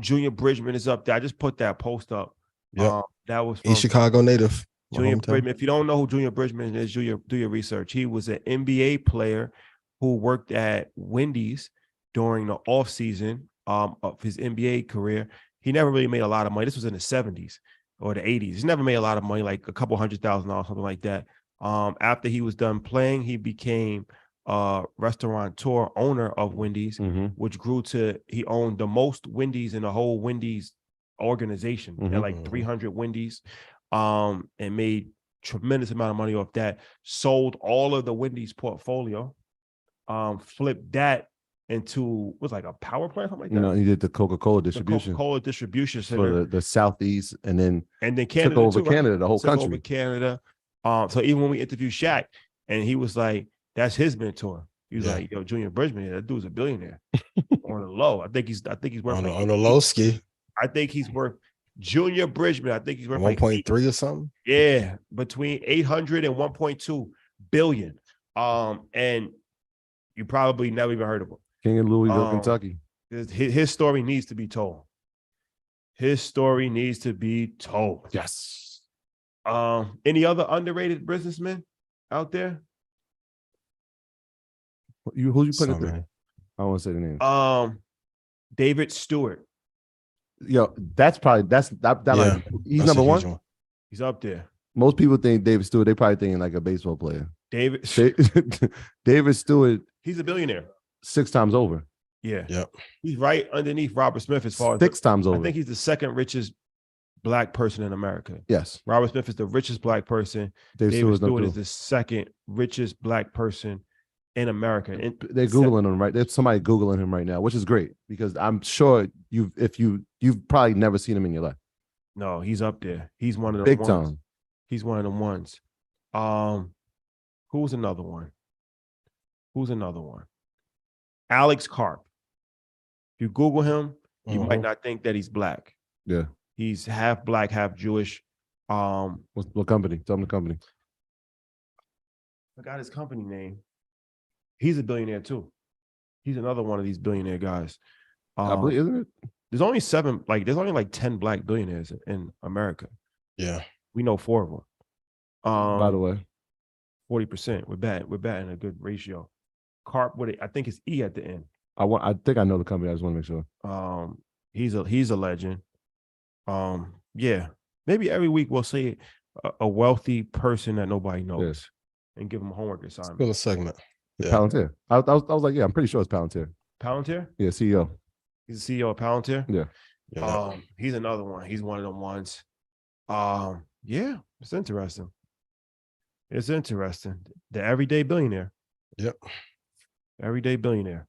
Junior Bridgman is up there. I just put that post up. Yeah. That was East Chicago native. Junior Bridgman. If you don't know who Junior Bridgman is, do your research. He was an NBA player who worked at Wendy's during the off season of his NBA career. He never really made a lot of money. This was in the 70s or the 80s. He never made a lot of money, like a couple $100,000, something like that. After he was done playing, he became a restaurateur owner of Wendy's, which grew to he owned the most Wendy's in the whole Wendy's organization. At like 300 Wendy's. And made tremendous amount of money off that. Sold all of the Wendy's portfolio, flipped that into what's like a power plant, something like that. He did the Coca-Cola distribution. Coca-Cola distribution center for the Southeast, and then Canada took over too, Canada, the whole country. Over Canada. So even when we interviewed Shaq, and he was like, that's his mentor. He was like, yo, Junior Bridgman, that dude's a billionaire on the low. I think he's worth on the low ski. I think he's worth Junior Bridgman. I think he's worth 1.3 or something. Yeah, between 800 and 1.2 billion. And you probably never even heard of him. King of Louisville, Kentucky. His story needs to be told. His story needs to be told. Yes. Any other underrated businessmen out there? Who you putting there? I don't want to say the name. David Stewart. Yo, that's Yeah, he's number one. He's up there. Most people think David Stewart. They probably thinking like a baseball player. David Stewart. He's a billionaire. 6 times over. Yeah. Yep. He's right underneath Robert Smith as far as 6 times over. I think he's the second richest Black person in America. Yes. Robert Smith is the richest Black person. David Stewart is the second richest Black person in America. And they're Googling him, right? There's somebody Googling him right now, which is great because I'm sure you've probably never seen him in your life. No, he's up there. He's one of the big ones. time. He's one of the ones. Who's another one? Alex Karp. If you Google him, you might not think that he's Black. Yeah. He's half Black, half Jewish. What company? Tell him the company. I forgot his company name. He's a billionaire too. He's another one of these billionaire guys. I believe, isn't it? There's only 10 Black billionaires in America. Yeah. We know 4 of them. By the way, 40%. We're batting a good ratio. Karp with it, I think it's E at the end. I think I know the company. I just want to make sure. He's a legend. Yeah. Maybe every week we'll say a wealthy person that nobody knows and give them a homework assignment. Still a segment. Yeah. Palantir. I was like, yeah, I'm pretty sure it's Palantir. Palantir? Yeah, CEO. He's the CEO of Palantir? Yeah. He's another one. He's one of them ones. Yeah, it's interesting. It's interesting. The everyday billionaire. Yep. Everyday billionaire.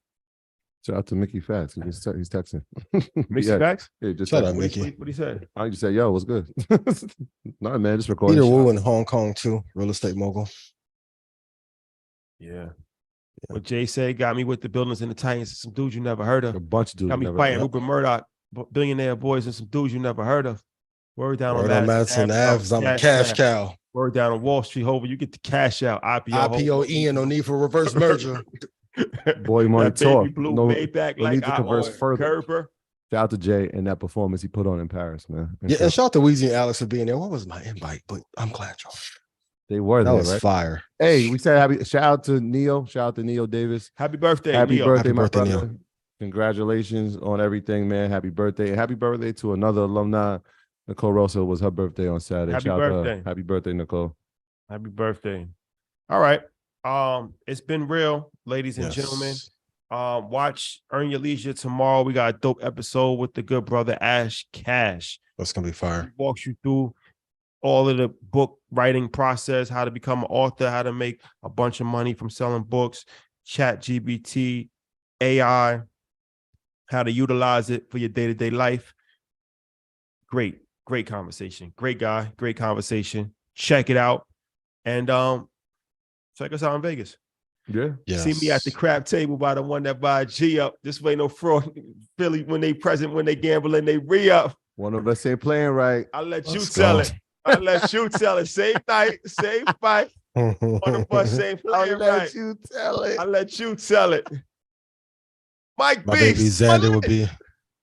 Shout out to Mickey Fax. He's texting. Mickey Fax? Yeah, just shout out Mickey. What he said? I just said, yo, what's good? No, man, just recording. Peter Wu in Hong Kong too, real estate mogul. Yeah. What Jay said got me with the buildings and the Titans. Some dudes you never heard of. A bunch of dudes. Got me fighting Rupert Murdoch, billionaire boys, and some dudes you never heard of. Word down on Madison Ave. I'm a cash cow. Word down on Wall Street, Hover. You get the cash out. IPO Ian, no need for reverse merger. Boy, money talk. Blue No Maybach, need to converse further. Gerber. Shout out to Jay and that performance he put on in Paris, man. And shout out to Weezy and Alex for being there. What was my invite? But I'm glad y'all. They were that there, was right? fire. Hey, we said shout out to Neo. Shout out to Neo Davis. Happy birthday, Happy Neo. birthday, Happy my birthday, brother. Neo. Congratulations on everything, man. Happy birthday. And happy birthday to another alumni. Nicole Rosa was her birthday on Saturday. Happy Shout birthday. Happy birthday, Nicole. Happy birthday. All right. It's been real, ladies and gentlemen. Watch Earn Your Leisure tomorrow. We got a dope episode with the good brother Ash Cash. That's gonna be fire. He walks you through all of the book writing process, how to become an author, how to make a bunch of money from selling books, ChatGPT, AI, how to utilize it for your day-to-day life. Great conversation. Great guy, great conversation. Check it out. And check us out in Vegas. Yeah. Yes. See me at the crab table by the one that buy G up. This way no fraud. Philly, when they present, when they gambling, they re-up. One of us ain't playing right. I'll let you tell it. I'll let you tell it. Same night, same fight. One of us ain't playing right. I'll let you tell it. I'll let you tell it. Mike My B. baby Xander would be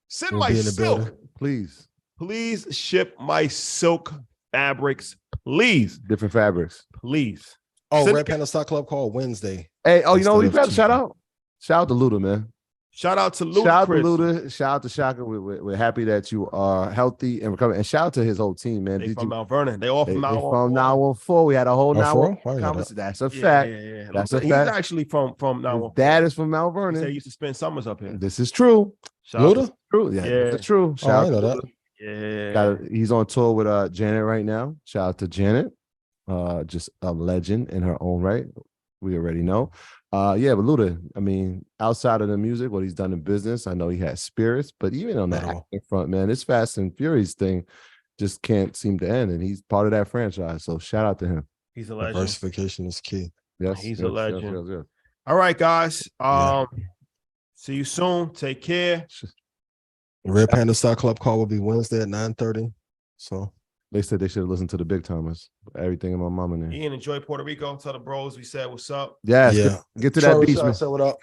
Send my in the silk. building. Please. Please ship my silk fabrics. Please. Different fabrics. Please. Oh, Send Red Panda Stock Club call Wednesday. Hey, you know what? You Instead got of to shout out. Shout out to Luda, man. Shout out to Luda. Shout out to Luda. Shout out to Shaka. We're happy that you are healthy and recovering. And shout out to his whole team, man. They from Mount Vernon. They all from Mount Vernon. From 914. We had a whole 914 914? conversation. That's a fact. Yeah. That's a He's fact. actually from His 914. dad is from Mount He said he Vernon. used to spend summers up here. This is true. Shout out Luda? to- True. Yeah, Yeah. that's true. Oh, I Shout know out to that. Luda. Yeah. He's on tour with Janet right now. Shout out to Janet. Just a legend in her own right. We already know. But Luda, I mean, outside of the music, what he's done in business, I know he has spirits, but even on the acting front, man, this Fast and Furious thing just can't seem to end. And he's part of that franchise. So shout out to him. He's a legend. Diversification is key. Yes, he's a legend. Yes. All right, guys. See you soon. Take care. Red Panda Stock Club call will be Wednesday at 9:30. So they said they should have listened to the Big Timers. Everything in my mama name. Ian, enjoy Puerto Rico. Tell the bros we said what's up. Yes, yeah. Get to that beach, man. Say what up.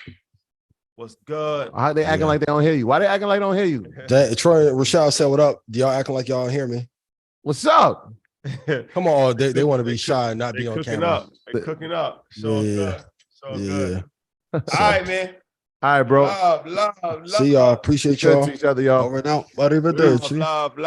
What's good? How they acting like they don't hear you? Why they acting like they don't hear you? Troy Rashad said what up. Y'all acting like y'all don't hear me. What's up? Come on, they want to be shy and not be on camera. They cooking up. So good. So good. So, all right, man. All right, bro. Love. See y'all. Appreciate y'all. To each other, y'all. Over and out. Arrivederci. Love.